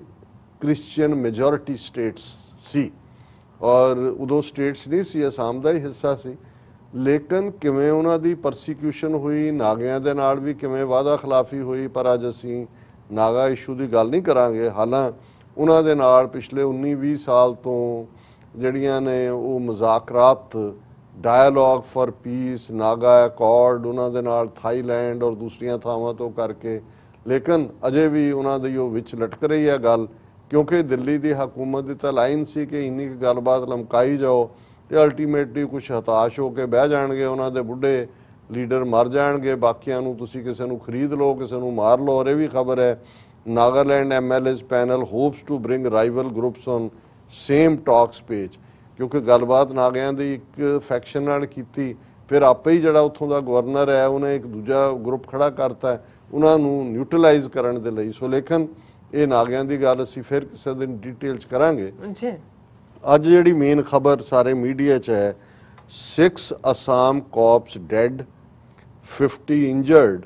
ਕ੍ਰਿਸਚੀਅਨ ਮੈਜੋਰਿਟੀ ਸਟੇਟਸ ਸੀ ਔਰ ਉਦੋਂ ਸਟੇਟਸ ਨਹੀਂ ਸੀ ਅਸਾਮ ਦਾ ਹੀ ਹਿੱਸਾ ਸੀ ਲੇਕਿਨ ਕਿਵੇਂ ਉਹਨਾਂ ਦੀ ਪਰਸੀਕਿਊਸ਼ਨ ਹੋਈ ਨਾਗਿਆਂ ਦੇ ਨਾਲ ਵੀ ਕਿਵੇਂ ਵਾਅਦਾ ਖਿਲਾਫੀ ਹੋਈ ਪਰ ਅੱਜ ਅਸੀਂ ਨਾਗਾ ਇਸ਼ੂ ਦੀ ਗੱਲ ਨਹੀਂ ਕਰਾਂਗੇ। ਹਾਲਾਂ ਉਹਨਾਂ ਦੇ ਨਾਲ ਪਿਛਲੇ 19-20 ਸਾਲ ਤੋਂ ਜਿਹੜੀਆਂ ਨੇ ਉਹ ਮੁਜ਼ਾਕਰਾਤ, ਡਾਇਲੋਗ ਫॉर ਪੀਸ, ਨਾਗਾ ਅਕੋਰਡ ਉਹਨਾਂ ਦੇ ਨਾਲ ਥਾਈਲੈਂਡ ਔਰ ਦੂਸਰੀਆਂ ਥਾਵਾਂ ਤੋਂ ਕਰਕੇ, ਲੇਕਿਨ ਅਜੇ ਵੀ ਉਹਨਾਂ ਦੀ ਉਹ ਵਿੱਚ ਲਟਕ ਰਹੀ ਹੈ ਗੱਲ, ਕਿਉਂਕਿ ਦਿੱਲੀ ਦੀ ਹਕੂਮਤ ਦੀ ਤਾਂ ਲਾਈਨ ਸੀ ਕਿ ਇੰਨੀ ਕੁ ਗੱਲਬਾਤ ਲਮਕਾਈ ਜਾਓ ਤੇ ਅਲਟੀਮੇਟਲੀ ਕੁਝ ਹਤਾਸ਼ ਹੋ ਕੇ ਬਹਿ ਜਾਣਗੇ, ਉਹਨਾਂ ਦੇ ਬੁੱਢੇ ਲੀਡਰ ਮਰ ਜਾਣਗੇ, ਬਾਕੀਆਂ ਨੂੰ ਤੁਸੀਂ ਕਿਸੇ ਨੂੰ ਖਰੀਦ ਲਓ, ਕਿਸੇ ਨੂੰ ਮਾਰ ਲਓ। ਔਰ ਇਹ ਵੀ ਖਬਰ ਹੈ Nagaland MLAs panel hopes to bring rival groups on same talks page, ਕਿਉਂਕਿ ਗੱਲਬਾਤ ਨਾਗਿਆਂ ਦੀ ਇੱਕ ਫੈਕਸ਼ਨ ਨਾਲ ਕੀਤੀ, ਫਿਰ ਆਪੇ ਹੀ ਜਿਹੜਾ ਉੱਥੋਂ ਦਾ ਗਵਰਨਰ ਹੈ ਉਹਨੇ ਇੱਕ ਦੂਜਾ ਗਰੁੱਪ ਖੜਾ ਕਰਤਾ ਉਹਨਾਂ ਨੂੰ ਨਿਊਟਰਲਾਈਜ਼ ਕਰਨ ਦੇ ਲਈ। ਸੋ ਲੇਕਿਨ ਇਹ ਨਾਗਿਆਂ ਦੀ ਗੱਲ ਅਸੀਂ ਫਿਰ ਕਿਸੇ ਦਿਨ ਡਿਟੇਲ 'ਚ ਕਰਾਂਗੇ। ਜੀ ਅੱਜ ਜਿਹੜੀ ਮੇਨ ਖਬਰ ਸਾਰੇ ਮੀਡੀਆ 'ਚ ਹੈ, 6 Assam cops dead, 50 injured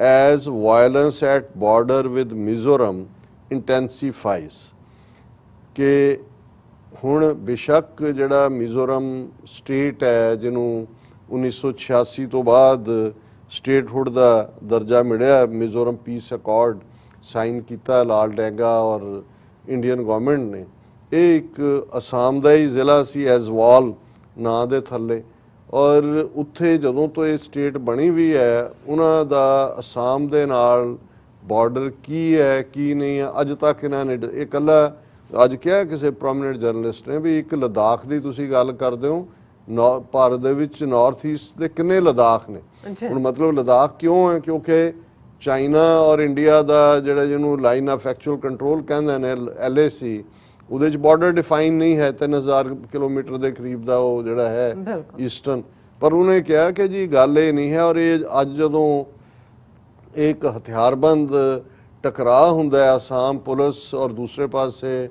as violence at border with Mizoram intensifies। ਕਿ ਹੁਣ ਬੇਸ਼ੱਕ ਜਿਹੜਾ ਮਿਜ਼ੋਰਮ ਸਟੇਟ ਹੈ ਜਿਹਨੂੰ 1986 ਤੋਂ ਬਾਅਦ ਸਟੇਟਹੁੱਡ ਦਾ ਦਰਜਾ ਮਿਲਿਆ, ਮਿਜ਼ੋਰਮ ਪੀਸ ਅਕੋਰਡ ਸਾਈਨ ਕੀਤਾ ਲਾਲ ਡੈਂਗਾ ਔਰ ਇੰਡੀਅਨ ਗਵਰਨਮੈਂਟ ਨੇ, ਇਹ ਇੱਕ ਅਸਾਮ ਦਾ ਹੀ ਜ਼ਿਲ੍ਹਾ ਸੀ ਐਜ਼ਵਾਲ ਨਾਂ ਦੇ ਥੱਲੇ। ਔਰ ਉੱਥੇ ਜਦੋਂ ਤੋਂ ਇਹ ਸਟੇਟ ਬਣੀ ਵੀ ਹੈ ਉਹਨਾਂ ਦਾ ਅਸਾਮ ਦੇ ਨਾਲ ਬਾਰਡਰ ਕੀ ਹੈ ਕੀ ਨਹੀਂ ਹੈ ਅੱਜ ਤੱਕ ਇਹਨਾਂ ਨੇ ਇਹ ਇਕੱਲਾ ਅੱਜ ਕਿਹਾ ਕਿਸੇ ਪ੍ਰੋਮਿਨੈਂਟ ਜਰਨਲਿਸਟ ਨੇ ਵੀ ਇੱਕ ਲਦਾਖ ਦੀ ਤੁਸੀਂ ਗੱਲ ਕਰਦੇ ਹੋ, ਭਾਰਤ ਦੇ ਵਿੱਚ ਨਾਰਥ ਈਸਟ ਦੇ ਕਿੰਨੇ ਲਦਾਖ ਨੇ। ਹੁਣ ਮਤਲਬ ਲਦਾਖ ਕਿਉਂ ਹੈ, ਕਿਉਂਕਿ ਚਾਈਨਾ ਔਰ ਇੰਡੀਆ ਦਾ ਜਿਹੜਾ ਜਿਹਨੂੰ ਲਾਈਨ ਆਫ ਐਕਚੁਅਲ ਕੰਟਰੋਲ ਕਹਿੰਦੇ ਨੇ LAC, ਉਹਦੇ 'ਚ ਬਾਰਡਰ ਡਿਫਾਈਨ ਨਹੀਂ ਹੈ 3000 ਕਿਲੋਮੀਟਰ ਦੇ ਕਰੀਬ ਦਾ ਉਹ ਜਿਹੜਾ ਹੈ ਈਸਟਰਨ। ਪਰ ਉਹਨੇ ਕਿਹਾ ਕਿ ਜੀ ਗੱਲ ਇਹ ਨਹੀਂ ਹੈ। ਔਰ ਇਹ ਅੱਜ ਜਦੋਂ ਇੱਕ ਹਥਿਆਰਬੰਦ ਟਕਰਾਅ ਹੁੰਦਾ ਹੈ ਅਸਾਮ ਪੁਲਿਸ ਔਰ ਦੂਸਰੇ ਪਾਸੇ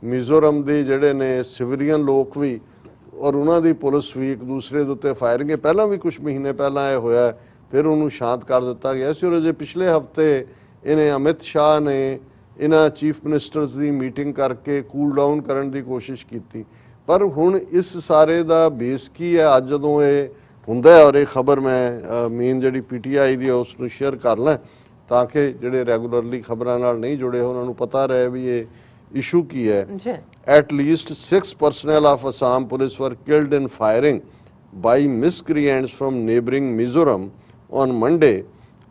ਮਿਜ਼ੋਰਮ ਦੇ ਜਿਹੜੇ ਨੇ ਸਿਵਲੀਅਨ ਲੋਕ ਵੀ ਔਰ ਉਹਨਾਂ ਦੀ ਪੁਲਿਸ ਵੀ ਇੱਕ ਦੂਸਰੇ ਦੇ ਉੱਤੇ ਫਾਇਰਿੰਗ, ਪਹਿਲਾਂ ਵੀ ਕੁਝ ਮਹੀਨੇ ਪਹਿਲਾਂ ਇਹ ਹੋਇਆ, ਫਿਰ ਉਹਨੂੰ ਸ਼ਾਂਤ ਕਰ ਦਿੱਤਾ ਗਿਆ ਸੀ। ਔਰ ਅਜੇ ਪਿਛਲੇ ਹਫਤੇ ਇਹਨੇ ਅਮਿਤ ਸ਼ਾਹ ਨੇ ਇਹਨਾਂ ਚੀਫ ਮਿਨਿਸਟਰਸ ਦੀ ਮੀਟਿੰਗ ਕਰਕੇ ਕੂਲ ਡਾਊਨ ਕਰਨ ਦੀ ਕੋਸ਼ਿਸ਼ ਕੀਤੀ। ਪਰ ਹੁਣ ਇਸ ਸਾਰੇ ਦਾ ਬੇਸ ਕੀ ਹੈ ਅੱਜ ਜਦੋਂ ਇਹ ਹੁੰਦਾ ਹੈ, ਔਰ ਇਹ ਖਬਰ ਮੈਂ ਮੇਨ ਜਿਹੜੀ PTI ਦੀ ਹੈ ਉਸ ਨੂੰ ਸ਼ੇਅਰ ਕਰ ਲਾਂ ਤਾਂ ਕਿ ਜਿਹੜੇ ਰੈਗੂਲਰਲੀ ਖਬਰਾਂ ਨਾਲ ਨਹੀਂ ਜੁੜੇ ਉਹਨਾਂ ਨੂੰ ਪਤਾ ਰਹੇ ਵੀ ਇਹ ਇਸ਼ੂ ਕੀ ਹੈ। At least 6 personnel of Assam police were killed in firing by miscreants from neighboring Mizoram on Monday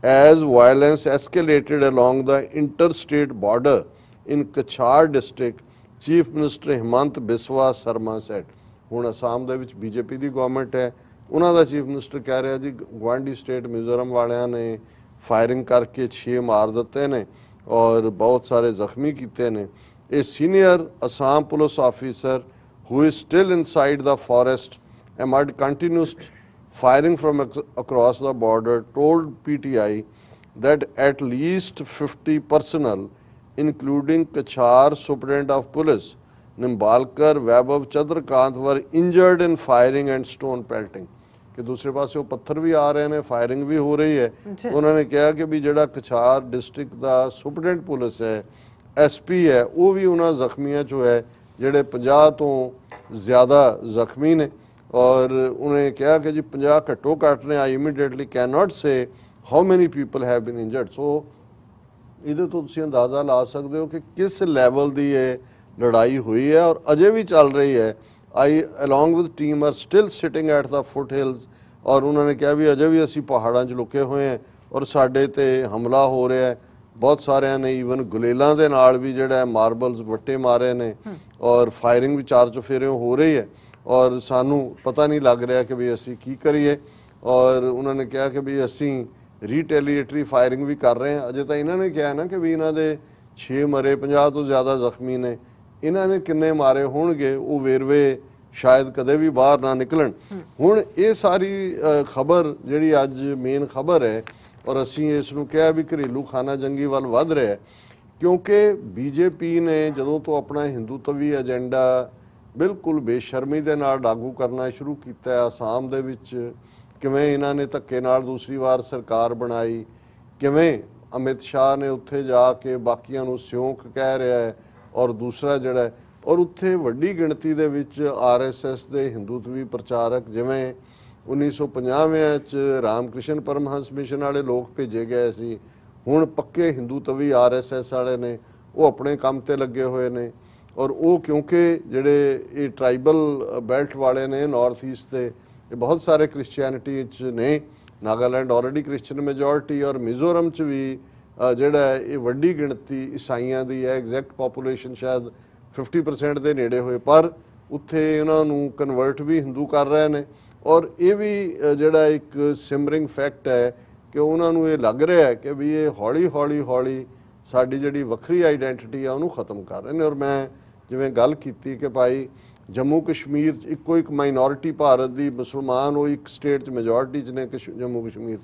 as violence escalated along the interstate border in Kachar district, Chief Minister Himant Biswa Sarma said। ਹੁਣ ਅਸਾਮ ਦੇ ਵਿੱਚ BJP ਦੀ government ਹੈ, ਉਹਨਾਂ ਦਾ chief minister ਕਹਿ ਰਿਹਾ ਜੀ ਗੁਆਂਢੀ state Mizoram ਵਾਲਿਆਂ ਨੇ ਫਾਇਰਿੰਗ ਕਰਕੇ 6 ਮਾਰ ਦਿੱਤੇ ਨੇ ਔਰ ਬਹੁਤ ਸਾਰੇ ਜ਼ਖਮੀ ਕੀਤੇ ਨੇ। A senior Assam police officer who is still inside the forest amid continuous firing from across the border told PTI that at least 50 personnel including Kachar Superintendent of Police Nimbalkar Vaibhav Chandrakant were injured in firing and stone pelting। ਕਿ ਦੂਸਰੇ ਪਾਸੇ ਉਹ ਪੱਥਰ ਵੀ ਆ ਰਹੇ ਨੇ, firing ਵੀ ਹੋ ਰਹੀ ਹੈ। ਉਹਨਾਂ ਨੇ ਕਿਹਾ ਕਿ ਵੀ ਜਿਹੜਾ ਕਛਾਰ ਡਿਸਟ੍ਰਿਕਟ ਦਾ ਸੁਪਰਡੈਂਟ ਪੁਲਿਸ ਹੈ SP ਹੈ ਉਹ ਵੀ ਉਹਨਾਂ ਜ਼ਖਮੀਆਂ 'ਚੋਂ ਹੈ ਜਿਹੜੇ 50 ਤੋਂ ਜ਼ਿਆਦਾ ਜ਼ਖਮੀ ਨੇ। ਔਰ ਉਹਨੇ ਕਿਹਾ ਕਿ ਜੀ 50 ਘੱਟੋ ਘੱਟ ਨੇ। I immediately can not say how many people have been injured. So ਇਹਦੇ ਤੋਂ ਤੁਸੀਂ ਅੰਦਾਜ਼ਾ ਲਾ ਸਕਦੇ ਹੋ ਕਿ ਕਿਸ ਲੈਵਲ ਦੀ ਇਹ ਲੜਾਈ ਹੋਈ ਹੈ ਔਰ ਅਜੇ ਵੀ ਚੱਲ ਰਹੀ ਹੈ। I along with team are still sitting at the foothills। ਔਰ ਉਹਨਾਂ ਨੇ ਕਿਹਾ ਵੀ ਅਜੇ ਵੀ ਅਸੀਂ ਪਹਾੜਾਂ 'ਚ ਲੁਕੇ ਹੋਏ ਹਾਂ ਔਰ ਸਾਡੇ ਤੇ ਹਮਲਾ ਹੋ ਰਿਹਾ ਹੈ। ਬਹੁਤ ਸਾਰਿਆਂ ਨੇ ਈਵਨ ਗੁਲੇਲਾਂ ਦੇ ਨਾਲ ਵੀ ਜਿਹੜਾ ਮਾਰਬਲਸ ਵੱਟੇ ਮਾਰੇ ਨੇ ਔਰ ਫਾਇਰਿੰਗ ਵੀ 4 ਚੁਫੇਰੇ ਹੋ ਰਹੀ ਹੈ ਔਰ ਸਾਨੂੰ ਪਤਾ ਨਹੀਂ ਲੱਗ ਰਿਹਾ ਕਿ ਵੀ ਅਸੀਂ ਕੀ ਕਰੀਏ। ਔਰ ਉਹਨਾਂ ਨੇ ਕਿਹਾ ਕਿ ਵੀ ਅਸੀਂ ਰੀਟੈਲੀਏਟਰੀ ਫਾਇਰਿੰਗ ਵੀ ਕਰ ਰਹੇ ਹਾਂ। ਅਜੇ ਤਾਂ ਇਹਨਾਂ ਨੇ ਕਿਹਾ ਨਾ ਕਿ ਵੀ ਇਹਨਾਂ ਦੇ 6 ਮਰੇ, 50 ਤੋਂ ਜ਼ਿਆਦਾ ਜ਼ਖਮੀ ਨੇ। ਇਹਨਾਂ ਨੇ ਕਿੰਨੇ ਮਾਰੇ ਹੋਣਗੇ ਉਹ ਵੇਰਵੇ ਸ਼ਾਇਦ ਕਦੇ ਵੀ ਬਾਹਰ ਨਾ ਨਿਕਲਣ। ਹੁਣ ਇਹ ਸਾਰੀ ਖਬਰ ਜਿਹੜੀ ਅੱਜ ਮੇਨ ਖਬਰ ਹੈ ਔਰ ਅਸੀਂ ਇਸ ਨੂੰ ਕਿਹਾ ਵੀ ਘਰੇਲੂ ਖਾਨਾ ਜੰਗੀ ਵੱਲ ਵੱਧ ਰਿਹਾ ਕਿਉਂਕਿ BJP ਨੇ ਜਦੋਂ ਤੋਂ ਆਪਣਾ ਹਿੰਦੂਤਵੀ ਏਜੰਡਾ ਬਿਲਕੁਲ ਬੇਸ਼ਰਮੀ ਦੇ ਨਾਲ ਲਾਗੂ ਕਰਨਾ ਸ਼ੁਰੂ ਕੀਤਾ ਹੈ। ਅਸਾਮ ਦੇ ਵਿੱਚ ਕਿਵੇਂ ਇਹਨਾਂ ਨੇ ਧੱਕੇ ਨਾਲ ਦੂਸਰੀ ਵਾਰ ਸਰਕਾਰ ਬਣਾਈ, ਕਿਵੇਂ ਅਮਿਤ ਸ਼ਾਹ ਨੇ ਉੱਥੇ ਜਾ ਕੇ ਬਾਕੀਆਂ ਨੂੰ ਸਿਉਂਕ ਕਹਿ ਰਿਹਾ ਹੈ ਔਰ ਦੂਸਰਾ ਜਿਹੜਾ ਔਰ ਉੱਥੇ ਵੱਡੀ ਗਿਣਤੀ ਦੇ ਵਿੱਚ RSS ਦੇ ਹਿੰਦੂਤਵੀ ਪ੍ਰਚਾਰਕ ਜਿਵੇਂ 1950 'ਚ ਰਾਮਕ੍ਰਿਸ਼ਨ ਪਰਮਹੰਸ ਮਿਸ਼ਨ ਵਾਲੇ ਲੋਕ ਭੇਜੇ ਗਏ ਸੀ, ਹੁਣ ਪੱਕੇ ਹਿੰਦੂ ਤਵੀ RSS ਵਾਲੇ ਨੇ, ਉਹ ਆਪਣੇ ਕੰਮ ਤੇ ਲੱਗੇ ਹੋਏ ਨੇ। ਔਰ ਉਹ ਕਿਉਂਕਿ ਜਿਹੜੇ ਇਹ ਟਰਾਈਬਲ ਬੈਲਟ ਵਾਲੇ ਨੇ ਨਾਰਥ ਈਸਟ ਦੇ, ਇਹ ਬਹੁਤ ਸਾਰੇ ਕ੍ਰਿਸਚੀਅਨਿਟੀ 'ਚ ਨੇ। ਨਾਗਾਲੈਂਡ ਆਲਰੇਡੀ ਕ੍ਰਿਸਚੀਅਨ ਮੈਜੋਰਿਟੀ, ਔਰ ਮਿਜ਼ੋਰਮ 'ਚ ਵੀ ਜਿਹੜਾ ਇਹ ਵੱਡੀ ਗਿਣਤੀ ਈਸਾਈਆਂ ਦੀ ਹੈ। ਐਗਜ਼ੈਕਟ ਪਾਪੂਲੇਸ਼ਨ ਸ਼ਾਇਦ 50% ਦੇ ਨੇੜੇ ਹੋਏ, ਪਰ ਉੱਥੇ ਉਹਨਾਂ ਨੂੰ ਕਨਵਰਟ ਵੀ ਹਿੰਦੂ ਕਰ ਰਹੇ ਨੇ। ਔਰ ਇਹ ਵੀ ਜਿਹੜਾ ਇੱਕ ਸਿਮਰਿੰਗ ਫੈਕਟ ਹੈ ਕਿ ਉਹਨਾਂ ਨੂੰ ਇਹ ਲੱਗ ਰਿਹਾ ਹੈ ਕਿ ਵੀ ਇਹ ਹੌਲੀ ਹੌਲੀ ਸਾਡੀ ਜਿਹੜੀ ਵੱਖਰੀ ਆਈਡੈਂਟੀਟੀ ਆ ਉਹਨੂੰ ਖਤਮ ਕਰ ਰਹੇ ਨੇ। ਔਰ ਮੈਂ ਜਿਵੇਂ ਗੱਲ ਕੀਤੀ ਕਿ ਭਾਈ ਜੰਮੂ ਕਸ਼ਮੀਰ ਇੱਕੋ ਇੱਕ ਮਾਈਨੋਰਿਟੀ ਭਾਰਤ ਦੀ ਮੁਸਲਮਾਨ, ਉਹ ਇੱਕ ਸਟੇਟ 'ਚ ਮੈਜੋਰਿਟੀ 'ਚ ਨੇ ਜੰਮੂ ਕਸ਼ਮੀਰ,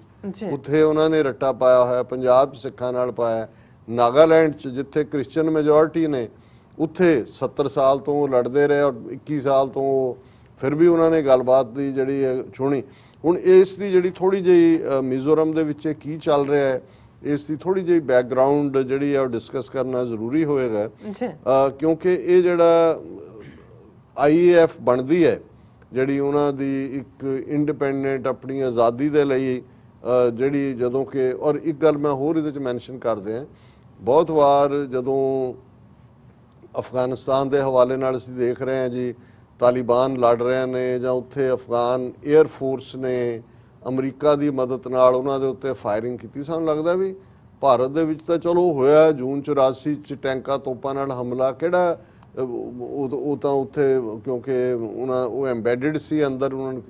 ਉੱਥੇ ਉਹਨਾਂ ਨੇ ਰੱਟਾ ਪਾਇਆ ਹੋਇਆ। ਪੰਜਾਬ 'ਚ ਸਿੱਖਾਂ ਨਾਲ ਪਾਇਆ। ਨਾਗਾਲੈਂਡ 'ਚ ਜਿੱਥੇ ਕ੍ਰਿਸਚੀਅਨ ਮੈਜੋਰਿਟੀ ਨੇ, ਉੱਥੇ 70 ਸਾਲ ਤੋਂ ਲੜਦੇ ਰਹੇ ਔਰ 21 ਸਾਲ ਤੋਂ ਫਿਰ ਵੀ ਉਹਨਾਂ ਨੇ ਗੱਲਬਾਤ ਦੀ ਜਿਹੜੀ ਚੁਣੀ। ਹੁਣ ਇਸ ਦੀ ਜਿਹੜੀ ਥੋੜੀ ਜਿਹੀ ਮਿਜ਼ੋਰਮ ਦੇ ਵਿੱਚ ਕੀ ਚੱਲ ਰਿਹਾ ਹੈ, ਇਸ ਦੀ ਥੋੜੀ ਜਿਹੀ ਬੈਕਗਰਾਉਂਡ ਜਿਹੜੀ ਹੈ ਉਹ ਡਿਸਕਸ ਕਰਨਾ ਜ਼ਰੂਰੀ ਹੋਏਗਾ, ਕਿਉਂਕਿ ਇਹ ਜਿਹੜਾ IAF ਬਣਦੀ ਹੈ, ਜਿਹੜੀ ਉਹਨਾਂ ਦੀ ਇੱਕ ਇੰਡੀਪੈਂਡੈਂਟ ਆਪਣੀ ਆਜ਼ਾਦੀ ਦੇ ਲਈ ਜਿਹੜੀ, ਜਦੋਂ ਕਿ ਔਰ ਇੱਕ ਗੱਲ ਮੈਂ ਹੋਰ ਇਹਦੇ 'ਚ ਮੈਂਸ਼ਨ ਕਰਦੇ ਹਾਂ, ਬਹੁਤ ਵਾਰ ਜਦੋਂ ਅਫਗਾਨਿਸਤਾਨ ਦੇ ਹਵਾਲੇ ਨਾਲ ਅਸੀਂ ਦੇਖ ਰਹੇ ਹਾਂ ਜੀ, ਤਾਲਿਬਾਨ ਲੜ ਰਹੇ ਨੇ ਜਾਂ ਉੱਥੇ ਅਫਗਾਨ 에ਅਰ ਫੋਰਸ ਨੇ ਅਮਰੀਕਾ ਦੀ ਮਦਦ ਨਾਲ ਉਹਨਾਂ ਦੇ ਉੱਤੇ ਫਾਇਰਿੰਗ ਕੀਤੀ। ਸਾਨੂੰ ਲੱਗਦਾ ਵੀ ਭਾਰਤ ਦੇ ਵਿੱਚ ਤਾਂ ਚਲੋ ਹੋਇਆ ਜੂਨ 84 'ਚ ਟੈਂਕਾਂ ਤੋਪਾਂ ਨਾਲ ਹਮਲਾ, ਕਿਹੜਾ ਉਹ ਤਾਂ ਉੱਥੇ ਕਿਉਂਕਿ ਉਹ ਐਮਬੈਡਡ ਸੀ ਅੰਦਰ। ਉਹਨਾਂ ਨੂੰ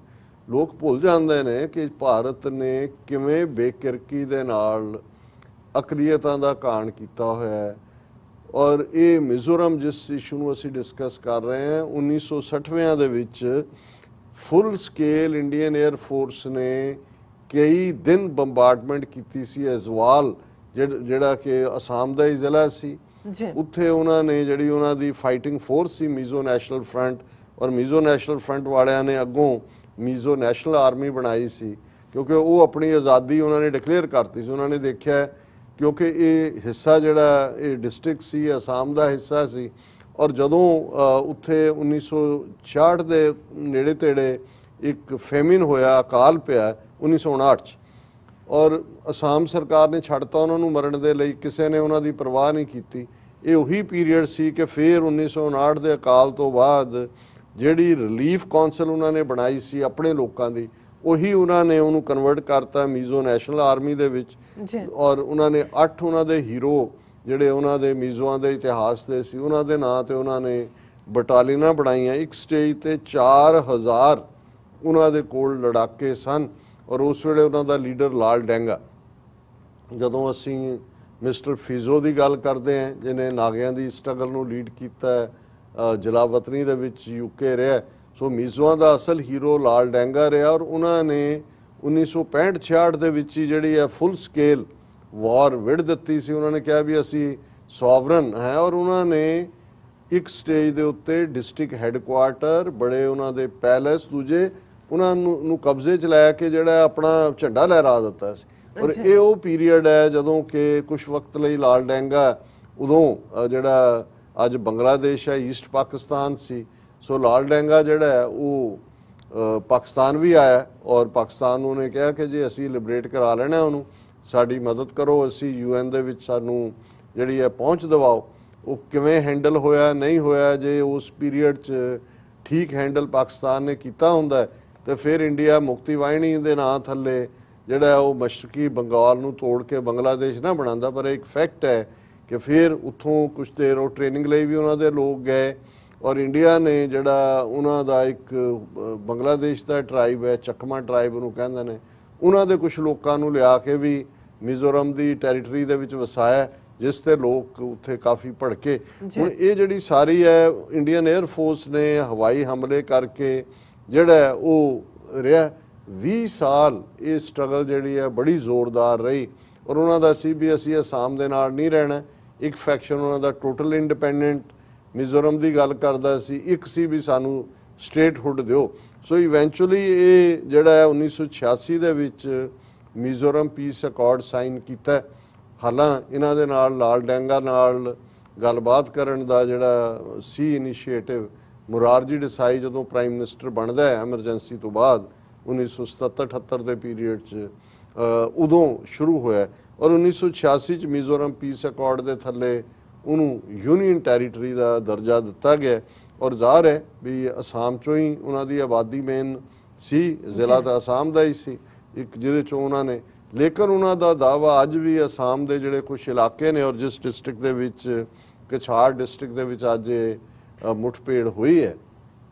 ਲੋਕ ਭੁੱਲ ਜਾਂਦੇ ਨੇ ਕਿ ਭਾਰਤ ਨੇ ਕਿਵੇਂ ਬੇਕਿਰਕੀ ਦੇ ਨਾਲ ਅਕਲੀਅਤਾਂ ਦਾ ਘਾਣ ਕੀਤਾ ਹੋਇਆ ਹੈ। ਔਰ ਇਹ ਮਿਜ਼ੋਰਮ ਜਿਸ ਇਸ਼ੂ ਨੂੰ ਅਸੀਂ ਡਿਸਕਸ ਕਰ ਰਹੇ ਹਾਂ, 1960ਵਿਆਂ ਦੇ ਵਿੱਚ ਫੁੱਲ ਸਕੇਲ ਇੰਡੀਅਨ 에ਅਰ ਫੋਰਸ ਨੇ ਕਈ ਦਿਨ ਬੰਬਾਰਡਮੈਂਟ ਕੀਤੀ ਸੀ ਐਜ਼ਵਾਲ, ਜਿਹੜਾ ਕਿ ਅਸਾਮ ਦਾ ਹੀ ਜ਼ਿਲ੍ਹਾ ਸੀ। ਉੱਥੇ ਉਹਨਾਂ ਨੇ ਜਿਹੜੀ ਉਹਨਾਂ ਦੀ ਫਾਈਟਿੰਗ ਫੋਰਸ ਸੀ ਮੀਜ਼ੋ ਨੈਸ਼ਨਲ ਫਰੰਟ, ਔਰ ਮੀਜ਼ੋ ਨੈਸ਼ਨਲ ਫਰੰਟ ਵਾਲਿਆਂ ਨੇ ਅੱਗੋਂ ਮੀਜ਼ੋ ਨੈਸ਼ਨਲ ਆਰਮੀ ਬਣਾਈ ਸੀ, ਕਿਉਂਕਿ ਉਹ ਆਪਣੀ ਆਜ਼ਾਦੀ ਉਹਨਾਂ ਨੇ ਡਿਕਲੇਅਰ ਕਰਤੀ ਸੀ। ਉਹਨਾਂ ਨੇ ਦੇਖਿਆ ਕਿਉਂਕਿ ਇਹ ਹਿੱਸਾ ਜਿਹੜਾ ਇਹ ਡਿਸਟ੍ਰਿਕਟ ਸੀ ਅਸਾਮ ਦਾ ਹਿੱਸਾ ਸੀ, ਔਰ ਜਦੋਂ ਉੱਥੇ 1966 ਦੇ ਨੇੜੇ ਤੇੜੇ ਇੱਕ ਫੈਮਿਨ ਹੋਇਆ, ਅਕਾਲ ਪਿਆ 1959 'ਚ, ਔਰ ਅਸਾਮ ਸਰਕਾਰ ਨੇ ਛੱਡਤਾ ਉਹਨਾਂ ਨੂੰ ਮਰਨ ਦੇ ਲਈ, ਕਿਸੇ ਨੇ ਉਹਨਾਂ ਦੀ ਪਰਵਾਹ ਨਹੀਂ ਕੀਤੀ। ਇਹ ਉਹੀ ਪੀਰੀਅਡ ਸੀ ਕਿ ਫਿਰ 1959 ਦੇ ਅਕਾਲ ਤੋਂ ਬਾਅਦ ਜਿਹੜੀ ਰਿਲੀਫ ਕੌਂਸਲ ਉਹਨਾਂ ਨੇ ਬਣਾਈ ਸੀ ਆਪਣੇ ਲੋਕਾਂ ਦੀ, ਉਹੀ ਉਹਨਾਂ ਨੇ ਉਹਨੂੰ ਕਨਵਰਟ ਕਰਤਾ ਮੀਜ਼ੋ ਨੈਸ਼ਨਲ ਆਰਮੀ ਦੇ ਵਿੱਚ। ਔਰ ਉਹਨਾਂ ਨੇ 8 ਉਹਨਾਂ ਦੇ ਹੀਰੋ ਜਿਹੜੇ ਉਹਨਾਂ ਦੇ ਮੀਜ਼ੋਆਂ ਦੇ ਇਤਿਹਾਸ ਦੇ ਸੀ, ਉਹਨਾਂ ਦੇ ਨਾਂ ਤੇ ਉਹਨਾਂ ਨੇ ਬਟਾਲੀਅਨਾਂ ਬਣਾਈਆਂ। ਇੱਕ ਸਟੇਜ ਤੇ 4000 ਉਹਨਾਂ ਦੇ ਕੋਲ ਲੜਾਕੇ ਸਨ, ਔਰ ਉਸ ਵੇਲੇ ਉਹਨਾਂ ਦਾ ਲੀਡਰ ਲਾਲ ਡੈਂਗਾ। ਜਦੋਂ ਅਸੀਂ ਮਿਸਟਰ ਫਿਜ਼ੋ ਦੀ ਗੱਲ ਕਰਦੇ ਹਾਂ, ਜਿਹਨੇ ਨਾਗਿਆਂ ਦੀ ਸਟਰਗਲ ਨੂੰ ਲੀਡ ਕੀਤਾ, ਜਲਾਵਤਨੀ ਦੇ ਵਿੱਚ UK ਰਿਹਾ, ਸੋ ਮੀਜ਼ੋਆਂ ਦਾ ਅਸਲ ਹੀਰੋ ਲਾਲ ਡੈਂਗਾ ਰਿਹਾ। ਔਰ ਉਹਨਾਂ ਨੇ 1965-66 ਦੇ ਵਿੱਚ ਹੀ ਜਿਹੜੀ ਹੈ ਫੁੱਲ ਸਕੇਲ ਵਾਰ ਵਿੜ ਦਿੱਤੀ ਸੀ। ਉਹਨਾਂ ਨੇ ਕਿਹਾ ਵੀ ਅਸੀਂ ਸੋਵਰਨ ਹੈ, ਔਰ ਉਹਨਾਂ ਨੇ ਇੱਕ ਸਟੇਜ ਦੇ ਉੱਤੇ ਡਿਸਟ੍ਰਿਕਟ ਹੈੱਡਕੁਆਰਟਰ, ਬੜੇ ਉਹਨਾਂ ਦੇ ਪੈਲੇਸ, ਦੂਜੇ ਉਹਨਾਂ ਨੂੰ ਕਬਜ਼ੇ 'ਚ ਲੈ ਕੇ ਜਿਹੜਾ ਆਪਣਾ ਝੰਡਾ ਲਹਿਰਾ ਦਿੱਤਾ ਸੀ। ਔਰ ਇਹ ਉਹ ਪੀਰੀਅਡ ਹੈ ਜਦੋਂ ਕਿ ਕੁਝ ਵਕਤ ਲਈ ਲਾਲ ਡੈਂਗਾ, ਉਦੋਂ ਜਿਹੜਾ ਅੱਜ ਬੰਗਲਾਦੇਸ਼ ਹੈ ਈਸਟ ਪਾਕਿਸਤਾਨ ਸੀ, ਸੋ ਲਾਲ ਡੈਂਗਾ ਜਿਹੜਾ ਹੈ ਉਹ ਪਾਕਿਸਤਾਨ ਵੀ ਆਇਆ, ਔਰ ਪਾਕਿਸਤਾਨ ਨੂੰ ਉਹਨੇ ਕਿਹਾ ਕਿ ਜੇ ਅਸੀਂ ਲਿਬਰੇਟ ਕਰਾ ਲੈਣਾ ਉਹਨੂੰ, ਸਾਡੀ ਮਦਦ ਕਰੋ, ਅਸੀਂ UN ਦੇ ਵਿੱਚ ਸਾਨੂੰ ਜਿਹੜੀ ਹੈ ਪਹੁੰਚ ਦਿਵਾਓ। ਉਹ ਕਿਵੇਂ ਹੈਂਡਲ ਹੋਇਆ ਨਹੀਂ ਹੋਇਆ, ਜੇ ਉਸ ਪੀਰੀਅਡ 'ਚ ਠੀਕ ਹੈਂਡਲ ਪਾਕਿਸਤਾਨ ਨੇ ਕੀਤਾ ਹੁੰਦਾ ਤੇ ਫਿਰ ਇੰਡੀਆ ਮੁਕਤੀ ਵਾਹਿਨੀ ਦੇ ਨਾਂ ਥੱਲੇ ਜਿਹੜਾ ਉਹ ਮਸ਼ਰਕੀ ਬੰਗਾਲ ਨੂੰ ਤੋੜ ਕੇ ਬੰਗਲਾਦੇਸ਼ ਨਾ ਬਣਾਉਂਦਾ। ਪਰ ਇੱਕ ਫੈਕਟ ਹੈ ਕਿ ਫਿਰ ਉੱਥੋਂ ਕੁਝ ਦੇਰ ਉਹ ਟ੍ਰੇਨਿੰਗ ਲਈ ਵੀ ਉਹਨਾਂ ਦੇ ਲੋਕ ਗਏ, ਔਰ ਇੰਡੀਆ ਨੇ ਜਿਹੜਾ ਉਹਨਾਂ ਦਾ ਇੱਕ ਬੰਗਲਾਦੇਸ਼ ਦਾ ਟਰਾਈਬ ਹੈ, ਚੱਕਮਾ ਟਰਾਈਬ ਉਹਨੂੰ ਕਹਿੰਦੇ ਨੇ, ਉਹਨਾਂ ਦੇ ਕੁਝ ਲੋਕਾਂ ਨੂੰ ਲਿਆ ਕੇ ਵੀ ਮਿਜ਼ੋਰਮ ਦੀ ਟੈਰੀਟਰੀ ਦੇ ਵਿੱਚ ਵਸਾਇਆ, ਜਿਸ ਤੇ ਲੋਕ ਉੱਥੇ ਕਾਫੀ ਭੜਕੇ। ਹੁਣ ਇਹ ਜਿਹੜੀ ਸਾਰੀ ਹੈ ਇੰਡੀਅਨ 에ਅਰ ਫੋਰਸ ਨੇ ਹਵਾਈ ਹਮਲੇ ਕਰਕੇ ਜਿਹੜਾ ਉਹ ਰਿਹਾ 20 ਸਾਲ ਇਹ ਸਟਰਗਲ ਜਿਹੜੀ ਹੈ ਬੜੀ ਜ਼ੋਰਦਾਰ ਰਹੀ, ਔਰ ਉਹਨਾਂ ਦਾ ਸੀ ਵੀ ਅਸੀਂ ਅਸਾਮ ਦੇ ਨਾਲ ਨਹੀਂ ਰਹਿਣਾ। ਇੱਕ ਫੈਕਸ਼ਨ ਉਹਨਾਂ ਦਾ ਟੋਟਲ ਇੰਡੀਪੈਂਡੈਂਟ ਮਿਜ਼ੋਰਮ ਦੀ ਗੱਲ ਕਰਦਾ ਸੀ, ਇੱਕ ਸੀ ਵੀ ਸਾਨੂੰ ਸਟੇਟਹੁੱਡ ਦਿਓ। ਸੋ ਇਵੈਂਚੁਅਲੀ ਇਹ ਜਿਹੜਾ ਹੈ 1986 ਦੇ ਵਿੱਚ ਮਿਜ਼ੋਰਮ ਪੀਸ ਅਕਾਰਡ ਸਾਈਨ ਕੀਤਾ। ਹਾਲਾਂ ਇਹਨਾਂ ਦੇ ਨਾਲ ਲਾਲ ਡੈਂਗਾ ਨਾਲ ਗੱਲਬਾਤ ਕਰਨ ਦਾ ਜਿਹੜਾ ਸੀ ਇਨੀਸ਼ੀਏਟਿਵ, ਮੁਰਾਰਜੀ ਦੇਸਾਈ ਜਦੋਂ ਪ੍ਰਾਈਮ ਮਿਨਿਸਟਰ ਬਣਦਾ ਹੈ ਐਮਰਜੈਂਸੀ ਤੋਂ ਬਾਅਦ 1977-78 ਦੇ ਪੀਰੀਅਡ 'ਚ, ਉਦੋਂ ਸ਼ੁਰੂ ਹੋਇਆ ਔਰ 1986 ਚ ਮਿਜ਼ੋਰਮ ਪੀਸ ਅਕਾਰਡ ਦੇ ਥੱਲੇ ਉਹਨੂੰ ਯੂਨੀਅਨ ਟੈਰੀਟਰੀ ਦਾ ਦਰਜਾ ਦਿੱਤਾ ਗਿਆ ਔਰ ਜ਼ਾਹਰ ਹੈ ਵੀ ਅਸਾਮ ਚੋਂ ਹੀ ਉਹਨਾਂ ਦੀ ਆਬਾਦੀ ਮੇਨ ਸੀ, ਜ਼ਿਲ੍ਹਾ ਤਾਂ ਅਸਾਮ ਦਾ ਹੀ ਸੀ ਇੱਕ ਜਿਹਦੇ ਚੋਂ ਉਹਨਾਂ ਨੇ, ਲੇਕਿਨ ਉਹਨਾਂ ਦਾ ਦਾਅਵਾ ਅੱਜ ਵੀ ਅਸਾਮ ਦੇ ਜਿਹੜੇ ਕੁਝ ਇਲਾਕੇ ਨੇ ਔਰ ਜਿਸ ਡਿਸਟ੍ਰਿਕਟ ਦੇ ਵਿੱਚ ਕਛਾੜ ਡਿਸਟ੍ਰਿਕਟ ਦੇ ਵਿੱਚ ਅੱਜ ਮੁੱਠਭੇੜ ਹੋਈ ਹੈ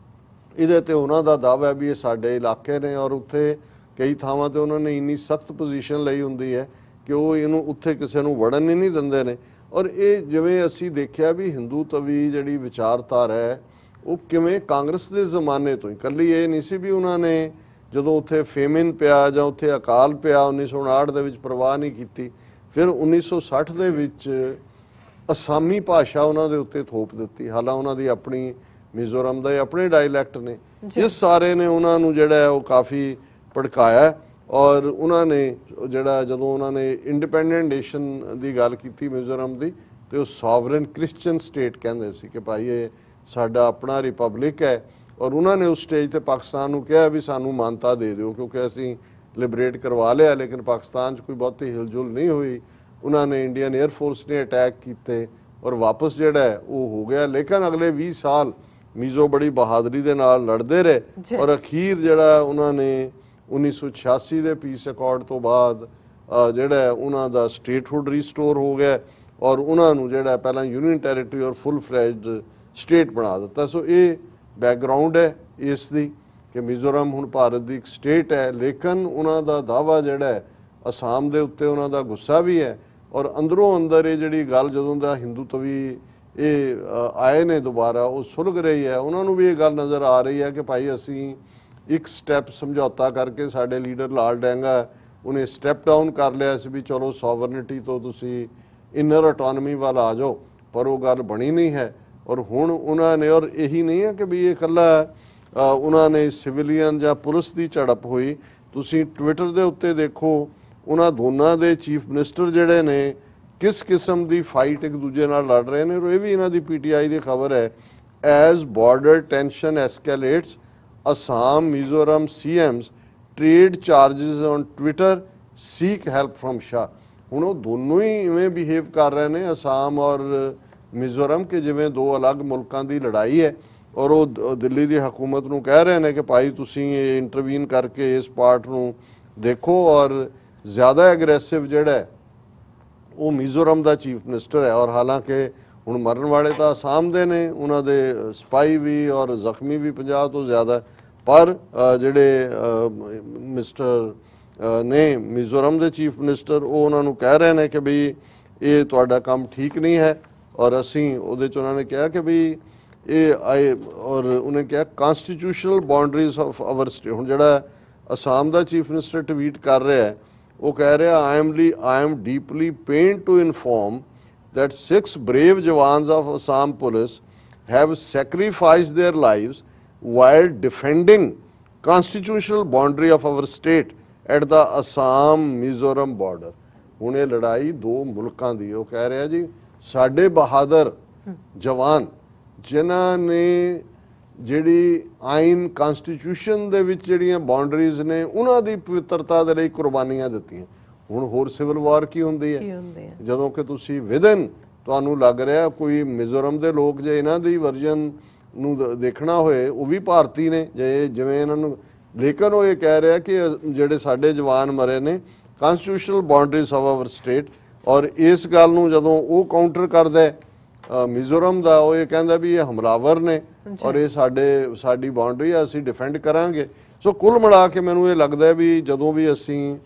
ਇਹਦੇ ਤੇ ਉਹਨਾਂ ਦਾ ਦਾਅਵਾ ਹੈ ਵੀ ਇਹ ਸਾਡੇ ਇਲਾਕੇ ਨੇ ਔਰ ਉੱਥੇ ਕਈ ਥਾਵਾਂ ਤੇ ਉਹਨਾਂ ਨੇ ਇੰਨੀ ਸਖਤ ਪੋਜੀਸ਼ਨ ਲਈ ਹੁੰਦੀ ਹੈ ਕਿ ਉਹ ਇਹਨੂੰ ਉੱਥੇ ਕਿਸੇ ਨੂੰ ਵੜਨ ਹੀ ਨਹੀਂ ਦਿੰਦੇ ਨੇ। ਔਰ ਇਹ ਜਿਵੇਂ ਅਸੀਂ ਦੇਖਿਆ ਵੀ ਹਿੰਦੂ ਤਵੀ ਜਿਹੜੀ ਵਿਚਾਰਧਾਰਾ ਹੈ ਉਹ ਕਿਵੇਂ ਕਾਂਗਰਸ ਦੇ ਜ਼ਮਾਨੇ ਤੋਂ ਹੀ, ਇਕੱਲੀ ਇਹ ਨਹੀਂ ਸੀ ਵੀ ਉਹਨਾਂ ਨੇ ਜਦੋਂ ਉੱਥੇ ਫੇਮਿਨ ਪਿਆ ਜਾਂ ਉੱਥੇ ਅਕਾਲ ਪਿਆ 1959 ਦੇ ਵਿੱਚ ਪਰਵਾਹ ਨਹੀਂ ਕੀਤੀ, ਫਿਰ 1960 ਦੇ ਵਿੱਚ ਅਸਾਮੀ ਭਾਸ਼ਾ ਉਹਨਾਂ ਦੇ ਉੱਤੇ ਥੋਪ ਦਿੱਤੀ। ਹਾਲਾਂ ਉਹਨਾਂ ਦੀ ਆਪਣੀ ਮਿਜ਼ੋਰਮ ਦੇ ਆਪਣੇ ਡਾਇਲੈਕਟ ਨੇ, ਇਸ ਸਾਰੇ ਨੇ ਉਹਨਾਂ ਨੂੰ ਜਿਹੜਾ ਹੈ ਉਹ ਕਾਫੀ ਭੜਕਾਇਆ ਔਰ ਉਹਨਾਂ ਨੇ ਜਿਹੜਾ ਜਦੋਂ ਉਹਨਾਂ ਨੇ ਇੰਡੀਪੈਂਡੈਂਟ ਨੇਸ਼ਨ ਦੀ ਗੱਲ ਕੀਤੀ ਮਿਜ਼ੋਰਮ ਦੀ ਤੇ ਉਹ ਸੋਵਰਨ ਕ੍ਰਿਸਚੀਅਨ ਸਟੇਟ ਕਹਿੰਦੇ ਸੀ ਕਿ ਭਾਈ ਇਹ ਸਾਡਾ ਆਪਣਾ ਰਿਪਬਲਿਕ ਹੈ ਔਰ ਉਹਨਾਂ ਨੇ ਉਸ ਸਟੇਜ ਤੇ ਪਾਕਿਸਤਾਨ ਨੂੰ ਕਿਹਾ ਵੀ ਸਾਨੂੰ ਮਾਨਤਾ ਦੇ ਦਿਓ ਕਿਉਂਕਿ ਅਸੀਂ ਲਿਬਰੇਟ ਕਰਵਾ ਲਿਆ, ਲੇਕਿਨ ਪਾਕਿਸਤਾਨ 'ਚ ਕੋਈ ਬਹੁਤੀ ਹਿਲਜੁਲ ਨਹੀਂ ਹੋਈ। ਉਹਨਾਂ ਨੇ ਇੰਡੀਅਨ 에ਅਰ ਫੋਰਸ ਨੇ ਅਟੈਕ ਕੀਤੇ ਔਰ ਵਾਪਸ ਜਿਹੜਾ ਹੈ ਉਹ ਹੋ ਗਿਆ, ਲੇਕਿਨ ਅਗਲੇ 20 ਸਾਲ ਮੀਜ਼ੋ ਬੜੀ ਬਹਾਦਰੀ ਦੇ ਨਾਲ ਲੜਦੇ ਰਹੇ ਔਰ ਅਖੀਰ ਜਿਹੜਾ ਉਹਨਾਂ ਨੇ 1986 ਦੇ ਪੀਸ ਅਕਾਰਡ ਤੋਂ ਬਾਅਦ ਜਿਹੜਾ ਉਹਨਾਂ ਦਾ ਸਟੇਟਹੁੱਡ ਰੀਸਟੋਰ ਹੋ ਗਿਆ ਔਰ ਉਹਨਾਂ ਨੂੰ ਜਿਹੜਾ ਪਹਿਲਾਂ ਯੂਨੀਅਨ ਟੈਰੀਟਰੀ ਔਰ ਫੁੱਲ ਫਲੈਜਡ ਸਟੇਟ ਬਣਾ ਦਿੱਤਾ। ਸੋ ਇਹ ਬੈਕਗਰਾਉਂਡ ਹੈ ਇਸ ਦੀ ਕਿ ਮਿਜ਼ੋਰਮ ਹੁਣ ਭਾਰਤ ਦੀ ਇੱਕ ਸਟੇਟ ਹੈ, ਲੇਕਿਨ ਉਹਨਾਂ ਦਾ ਦਾਅਵਾ ਜਿਹੜਾ ਹੈ ਅਸਾਮ ਦੇ ਉੱਤੇ ਉਹਨਾਂ ਦਾ ਗੁੱਸਾ ਵੀ ਹੈ ਔਰ ਅੰਦਰੋਂ ਅੰਦਰ ਇਹ ਜਿਹੜੀ ਗੱਲ ਜਦੋਂ ਦਾ ਹਿੰਦੂ ਤਵੀ ਇਹ ਆਏ ਨੇ ਦੁਬਾਰਾ ਉਹ ਸੁਲਗ ਰਹੀ ਹੈ, ਉਹਨਾਂ ਨੂੰ ਵੀ ਇਹ ਗੱਲ ਨਜ਼ਰ ਆ ਰਹੀ ਹੈ ਕਿ ਭਾਈ ਅਸੀਂ ਇੱਕ ਸਟੈਪ ਸਮਝੌਤਾ ਕਰਕੇ ਸਾਡੇ ਲੀਡਰ ਲਾਲ ਡੈਂਗਾ ਉਹਨੇ ਸਟੈਪ ਡਾਊਨ ਕਰ ਲਿਆ ਸੀ ਵੀ ਚਲੋ ਸੋਵਰਨਿਟੀ ਤੋਂ ਤੁਸੀਂ ਇਨਰ ਆਟੋਨਮੀ ਵੱਲ ਆ ਜਾਓ, ਪਰ ਉਹ ਗੱਲ ਬਣੀ ਨਹੀਂ ਹੈ ਔਰ ਹੁਣ ਉਹਨਾਂ ਨੇ ਔਰ ਇਹੀ ਨਹੀਂ ਹੈ ਕਿ ਵੀ ਇਹ ਇਕੱਲਾ ਉਹਨਾਂ ਨੇ ਸਿਵਿਲੀਅਨ ਜਾਂ ਪੁਲਿਸ ਦੀ ਝੜਪ ਹੋਈ। ਤੁਸੀਂ ਟਵਿੱਟਰ ਦੇ ਉੱਤੇ ਦੇਖੋ ਉਹਨਾਂ ਦੋਨਾਂ ਦੇ ਚੀਫ ਮਿਨਿਸਟਰ ਜਿਹੜੇ ਨੇ ਕਿਸ ਕਿਸਮ ਦੀ ਫਾਈਟ ਇੱਕ ਦੂਜੇ ਨਾਲ ਲੜ ਰਹੇ ਨੇ ਔਰ ਇਹ ਵੀ ਇਹਨਾਂ ਦੀ ਪੀਟੀਆਈ ਦੀ ਖਬਰ ਹੈ। As border tension escalates Assam Mizoram CMs trade charges on Twitter seek help from Shah. ਹੁਣ ਉਹ ਦੋਨੋਂ ਹੀ ਇਵੇਂ ਬਿਹੇਵ ਕਰ ਰਹੇ ਨੇ ਅਸਾਮ ਔਰ ਮਿਜ਼ੋਰਮ ਕਿ ਜਿਵੇਂ ਦੋ ਅਲੱਗ ਮੁਲਕਾਂ ਦੀ ਲੜਾਈ ਹੈ ਔਰ ਉਹ ਦਿੱਲੀ ਦੀ ਹਕੂਮਤ ਨੂੰ ਕਹਿ ਰਹੇ ਨੇ ਕਿ ਭਾਈ ਤੁਸੀਂ ਇਹ ਇੰਟਰਵੀਨ ਕਰਕੇ ਇਸ ਪਾਰਟ ਨੂੰ ਦੇਖੋ ਔਰ ਜ਼ਿਆਦਾ ਐਗਰੈਸਿਵ ਜਿਹੜਾ ਉਹ ਮਿਜ਼ੋਰਮ ਦਾ ਚੀਫ ਮਿਨਿਸਟਰ ਹੈ ਔਰ ਹਾਲਾਂਕਿ ਹੁਣ ਮਰਨ ਵਾਲੇ ਤਾਂ ਅਸਾਮ ਦੇ ਨੇ, ਉਹਨਾਂ ਦੇ ਸਪਾਈ ਵੀ ਔਰ ਜ਼ਖਮੀ ਵੀ 50 ਤੋਂ ਜ਼ਿਆਦਾ, ਪਰ ਜਿਹੜੇ ਮਿਸਟਰ ਨੇ ਮਿਜ਼ੋਰਮ ਦੇ ਚੀਫ ਮਿਨਿਸਟਰ ਉਹ ਉਹਨਾਂ ਨੂੰ ਕਹਿ ਰਹੇ ਨੇ ਕਿ ਬਈ ਇਹ ਤੁਹਾਡਾ ਕੰਮ ਠੀਕ ਨਹੀਂ ਹੈ ਔਰ ਅਸੀਂ ਉਹਦੇ 'ਚ ਉਹਨਾਂ ਨੇ ਕਿਹਾ ਕਿ ਬਈ ਇਹ ਆਏ ਔਰ ਉਹਨੇ ਕਿਹਾ constitutional boundaries of hour state. ਹੁਣ ਜਿਹੜਾ ਅਸਾਮ ਦਾ ਚੀਫ ਮਿਨਿਸਟਰ ਟਵੀਟ ਕਰ ਰਿਹਾ ਹੈ ਉਹ ਕਹਿ ਰਿਹਾ I am deeply pained to inform that 6 brave jawans of Assam police have sacrificed their lives while defending constitutional boundary of our state at the Assam-Mizoram border। ਹੁਣ ਇਹ ਲੜਾਈ ਦੋ ਮੁਲਕਾਂ ਦੀ, ਉਹ ਕਹਿ ਰਿਹਾ ਜੀ ਸਾਡੇ ਬਹਾਦਰ ਜਵਾਨ ਜਿਨ੍ਹਾਂ ਨੇ ਜਿਹੜੀ ਆਇਨ ਕਨਸਟੀਟਿਊਸ਼ਨ ਦੇ ਵਿੱਚ ਜਿਹੜੀਆਂ ਬਾਉਂਡਰੀਜ਼ ਨੇ ਉਹਨਾਂ ਦੀ ਪਵਿੱਤਰਤਾ ਦੇ ਲਈ ਕੁਰਬਾਨੀਆਂ ਦਿੱਤੀਆਂ। ਹੁਣ ਹੋਰ ਸਿਵਲ ਵਾਰ ਕੀ ਹੁੰਦੀ ਹੈ ਜਦੋਂ ਕਿ ਤੁਸੀਂ ਵਿਦਨ ਤੁਹਾਨੂੰ ਲੱਗ ਰਿਹਾ ਕੋਈ ਮਿਜ਼ੋਰਮ ਦੇ ਲੋਕ ਜੇ ਇਹਨਾਂ ਦੀ ਵਰਜਨ ਨੂੰ ਦੇਖਣਾ ਹੋਏ ਉਹ ਵੀ ਭਾਰਤੀ ਨੇ ਜਿਵੇਂ ਇਹਨਾਂ ਨੂੰ, ਲੇਕਿਨ ਉਹ ਇਹ ਕਹਿ ਰਿਹਾ ਕਿ ਜਿਹੜੇ ਸਾਡੇ ਜਵਾਨ ਮਰੇ ਨੇ constitutional boundaries of hour state ਔਰ ਇਸ ਗੱਲ ਨੂੰ ਜਦੋਂ ਉਹ ਕਾਊਂਟਰ ਕਰਦਾ ਮਿਜ਼ੋਰਮ ਦਾ ਉਹ ਇਹ ਕਹਿੰਦਾ ਵੀ ਇਹ ਹਮਲਾਵਰ ਨੇ ਔਰ ਇਹ ਸਾਡੀ ਬਾਉਂਡਰੀ ਆ ਅਸੀਂ ਡਿਫੈਂਡ ਕਰਾਂਗੇ। ਸੋ ਕੁੱਲ ਮਿਲਾ ਕੇ ਮੈਨੂੰ ਇਹ ਲੱਗਦਾ ਵੀ ਜਦੋਂ ਵੀ ਅਸੀਂ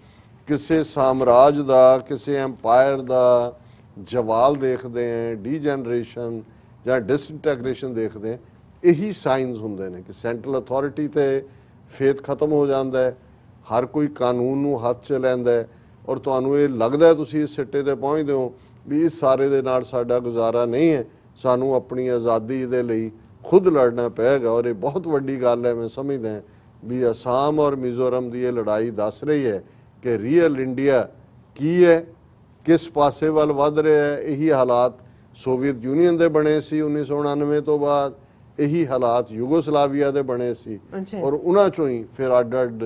ਕਿਸੇ ਸਾਮਰਾਜ ਦਾ ਕਿਸੇ ਐਮਪਾਇਰ ਦਾ ਜਵਾਲ ਦੇਖਦੇ ਹਾਂ, ਡੀਜਨਰੇਸ਼ਨ ਜਾਂ ਡਿਸਇੰਟੈਗ੍ਰੇਸ਼ਨ ਦੇਖਦੇ ਹਾਂ, ਇਹੀ ਸਾਈਨਸ ਹੁੰਦੇ ਨੇ ਕਿ ਸੈਂਟਰਲ ਅਥਾਰਟੀ ਤੇ ਫੇਥ ਖਤਮ ਹੋ ਜਾਂਦਾ ਹੈ, ਹਰ ਕੋਈ ਕਾਨੂੰਨ ਨੂੰ ਹੱਥ 'ਚ ਲੈਂਦਾ ਹੈ ਔਰ ਤੁਹਾਨੂੰ ਇਹ ਲੱਗਦਾ ਤੁਸੀਂ ਇਸ ਸਿੱਟੇ ਤੇ ਪਹੁੰਚਦੇ ਹੋ ਵੀ ਇਸ ਸਾਰੇ ਦੇ ਨਾਲ ਸਾਡਾ ਗੁਜ਼ਾਰਾ ਨਹੀਂ ਹੈ, ਸਾਨੂੰ ਆਪਣੀ ਆਜ਼ਾਦੀ ਦੇ ਲਈ ਖੁਦ ਲੜਨਾ ਪਏਗਾ। ਔਰ ਇਹ ਬਹੁਤ ਵੱਡੀ ਗੱਲ ਹੈ, ਮੈਂ ਸਮਝਦਾ ਵੀ ਅਸਾਮ ਔਰ ਮਿਜ਼ੋਰਮ ਦੀ ਇਹ ਲੜਾਈ ਦੱਸ ਰਹੀ ਹੈ ਕਿ ਰੀਅਲ ਇੰਡੀਆ ਕੀ ਹੈ, ਕਿਸ ਪਾਸੇ ਵੱਲ ਵੱਧ ਰਿਹਾ ਹੈ। ਇਹੀ ਹਾਲਾਤ ਸੋਵੀਅਤ ਯੂਨੀਅਨ ਦੇ ਬਣੇ ਸੀ 1999 ਤੋਂ ਬਾਅਦ, ਇਹੀ ਹਾਲਾਤ ਯੂਗੋਸਲਾਵੀਆ ਦੇ ਬਣੇ ਸੀ ਔਰ ਉਹਨਾਂ ਚੋਂ ਹੀ ਫਿਰ ਅੱਡ-ਅੱਡ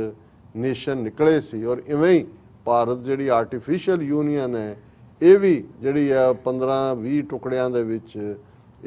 ਨੇਸ਼ਨ ਨਿਕਲੇ ਸੀ ਔਰ ਇਵੇਂ ਹੀ ਭਾਰਤ ਜਿਹੜੀ ਆਰਟੀਫੀਸ਼ੀਅਲ ਯੂਨੀਅਨ ਹੈ ਇਹ ਵੀ ਜਿਹੜੀ ਆ 15-20 ਟੁਕੜਿਆਂ ਦੇ ਵਿੱਚ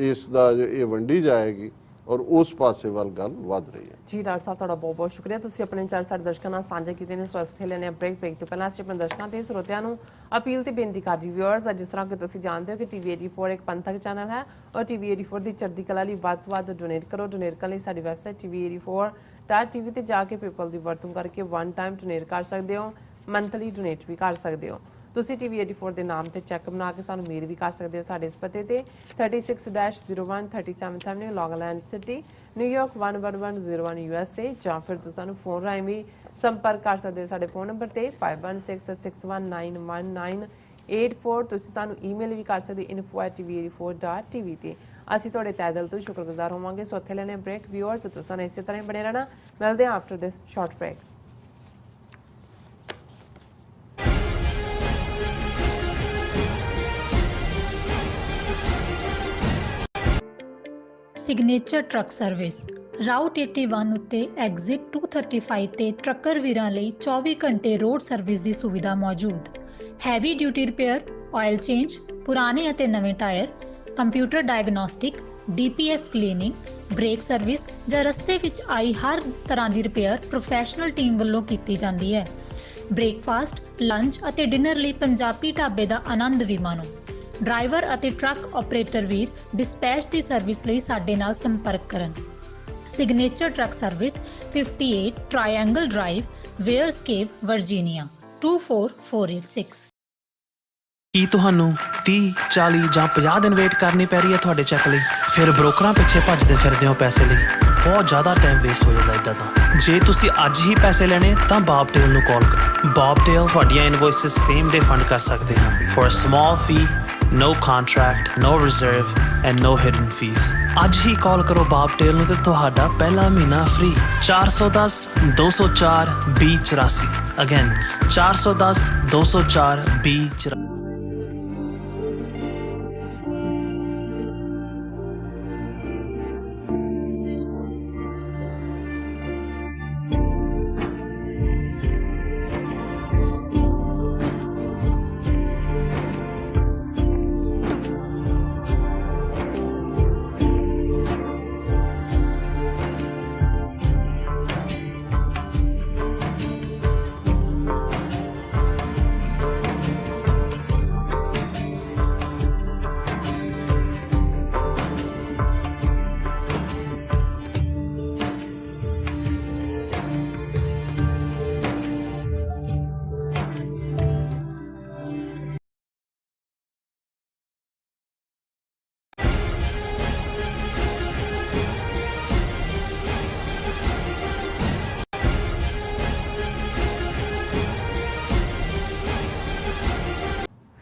ਇਸ ਦਾ ਇਹ ਵੰਡੀ ਜਾਏਗੀ ਔਰ ਉਸ ਪਾਸੇ ਵੱਲ ਗੱਲ ਵੱਧ ਰਹੀ ਹੈ। ਜੀ ਡਾਕਟਰ ਸਾਹਿਬ ਤੁਹਾਡਾ ਬਹੁਤ ਬਹੁਤ ਸ਼ੁਕਰੀਆ, ਤੁਸੀਂ ਆਪਣੇ ਚਾਰ ਸਾਡੇ ਦਰਸ਼ਕਾਂ ਨਾਲ ਸਾਂਝੇ ਕੀਤੇ ਨੇ। ਸਵਸਥ ਲੈਣੇ ਬ੍ਰੇਕ ਤੋਂ ਪਹਿਲਾਂ ਅਸੀਂ ਆਪਣੇ ਦਰਸ਼ਕਾਂ ਤੇ ਸਰੋਤਿਆਂ ਨੂੰ ਅਪੀਲ ਤੇ ਬੇਨਤੀ ਕਰਦੇ ਵਿਊਅਰਸ, ਜਿਸ ਤਰ੍ਹਾਂ ਕਿ ਤੁਸੀਂ ਜਾਣਦੇ ਹੋ ਕਿ ਟੀਵੀ 84 ਇੱਕ ਪੰਥਕ ਚੈਨਲ ਹੈ ਔਰ ਟੀਵੀ 84 ਦੀ ਚੜ੍ਹਦੀ ਕਲਾ ਲਈ ਵੱਧ ਤੋਂ ਵੱਧ ਡੋਨੇਟ ਕਰੋ। ਡੋਨੇਟ ਕਰਨ ਲਈ ਸਾਡੀ ਵੈਬਸਾਈਟ tv84.tv ਤੇ ਜਾ ਕੇ ਪੇਪਲ ਦੀ ਵਰਤੋਂ ਕਰਕੇ ਵਨ ਟਾਈਮ ਡੋਨੇਟ ਕਰ ਸਕਦੇ ਹੋ, ਮੰਥਲੀ ਡੋਨੇਟ ਵੀ ਕਰ ਸਕਦੇ ਹੋ। ਤੁਸੀਂ ਟੀਵੀ 84 ਦੇ ਨਾਮ ਤੇ ਚੈੱਕ ਬਣਾ ਕੇ ਸਾਨੂੰ ਮੇਲ ਵੀ ਕਰ ਸਕਦੇ ਹੋ ਸਾਡੇ ਇਸ ਪਤੇ ਤੇ 36-01 37 Avenue, Long Island City, New York 11101 USA, ਜਾਂ ਫਿਰ ਤੁਸੀਂ ਸਾਨੂੰ ਫੋਨ ਰਾਹੀਂ ਵੀ ਸੰਪਰਕ ਕਰ ਸਕਦੇ ਹੋ ਸਾਡੇ ਫੋਨ ਨੰਬਰ ਤੇ 5166191984। ਤੁਸੀਂ ਸਾਨੂੰ ਈਮੇਲ ਵੀ ਕਰ ਸਕਦੇ info@tv84.tv ਤੇ। ਅਸੀਂ ਤੁਹਾਡੇ ਤਹਿ ਦਿਲ ਤੋਂ ਸ਼ੁਕਰਗੁਜ਼ਾਰ ਹੋਵਾਂਗੇ। ਸੋ ਇੱਥੇ ਲੈਣੇ ਬ੍ਰੇਕ ਵਿਊਅਰਸ, ਤੁਸੀਂ ਸਾਨੂੰ ਇਸੇ ਤਰ੍ਹਾਂ ਹੀ ਬਣੇ ਰਹਿਣਾ। ਮਿਲਦੇ ਹਾਂ after this short break. Signature truck service route 81 ਉੱਤੇ ਐਗਜ਼ਿਟ 235 ਤੇ ਟਰੱਕਰ ਵੀਰਾਂ ਲਈ 24 ਘੰਟੇ ਰੋਡ ਸਰਵਿਸ ਦੀ ਸੁਵਿਧਾ ਮੌਜੂਦ। Heavy duty repair, oil change, ਪੁਰਾਣੇ ਅਤੇ ਨਵੇਂ tyre, computer diagnostic, DPF cleaning, brake service ਜਾਂ ਰਸਤੇ ਵਿੱਚ ਆਈ ਹਰ ਤਰ੍ਹਾਂ ਦੀ ਰਿਪੇਅਰ ਪ੍ਰੋਫੈਸ਼ਨਲ ਟੀਮ ਵੱਲੋਂ ਕੀਤੀ ਜਾਂਦੀ ਹੈ। ਬ੍ਰੇਕਫਾਸਟ, ਲੰਚ ਅਤੇ ਡਿਨਰ ਲਈ ਪੰਜਾਬੀ ਢਾਬੇ ਦਾ ਆਨੰਦ ਵੀ ਮਾਣੋ। ਡਰਾਈਵਰ ਅਤੇ ਟਰੱਕ ਆਪਰੇਟਰ ਵੀਰ ਡਿਸਪੈਚ ਦੀ ਸਰਵਿਸ ਲਈ ਸਾਡੇ ਨਾਲ ਸੰਪਰਕ ਕਰਨ। Signature truck service 58 triangle drive, Weyers Cave, Virginia 24486। ਕੀ ਤੁਹਾਨੂੰ 30, 40 ਜਾਂ 50 ਦਿਨ ਵੇਟ ਕਰਨੀ ਪੈ ਰਹੀ ਹੈ ਤੁਹਾਡੇ ਚੈੱਕ ਲਈ? ਫਿਰ ਬ੍ਰੋਕਰਾਂ ਪਿੱਛੇ ਭੱਜਦੇ ਫਿਰਦੇ ਹੋ ਪੈਸੇ ਲਈ, ਬਹੁਤ ਜ਼ਿਆਦਾ ਟਾਈਮ ਵੇਸਟ ਹੋ ਜਾਂਦਾ ਇੱਦਾਂ ਤਾਂ। ਜੇ ਤੁਸੀਂ ਅੱਜ ਹੀ ਪੈਸੇ ਲੈਣੇ ਤਾਂ ਬੌਬਟੇਲ ਨੂੰ ਕਾਲ ਕਰੋ। ਬੌਬਟੇਲ ਤੁਹਾਡੀਆਂ ਇਨਵੋਇਸਿਸ ਸੇਮ ਡੇ ਫੰਡ ਕਰ ਸਕਦੇ ਹਨ for a small fee, no contract, no reserve and no hidden fees। ਅੱਜ ਹੀ ਕਾਲ ਕਰੋ ਬੌਬਟੇਲ ਨੂੰ ਤੇ ਤੁਹਾਡਾ ਪਹਿਲਾ ਮਹੀਨਾ free. 410 204 2084। Again 410 204 2084।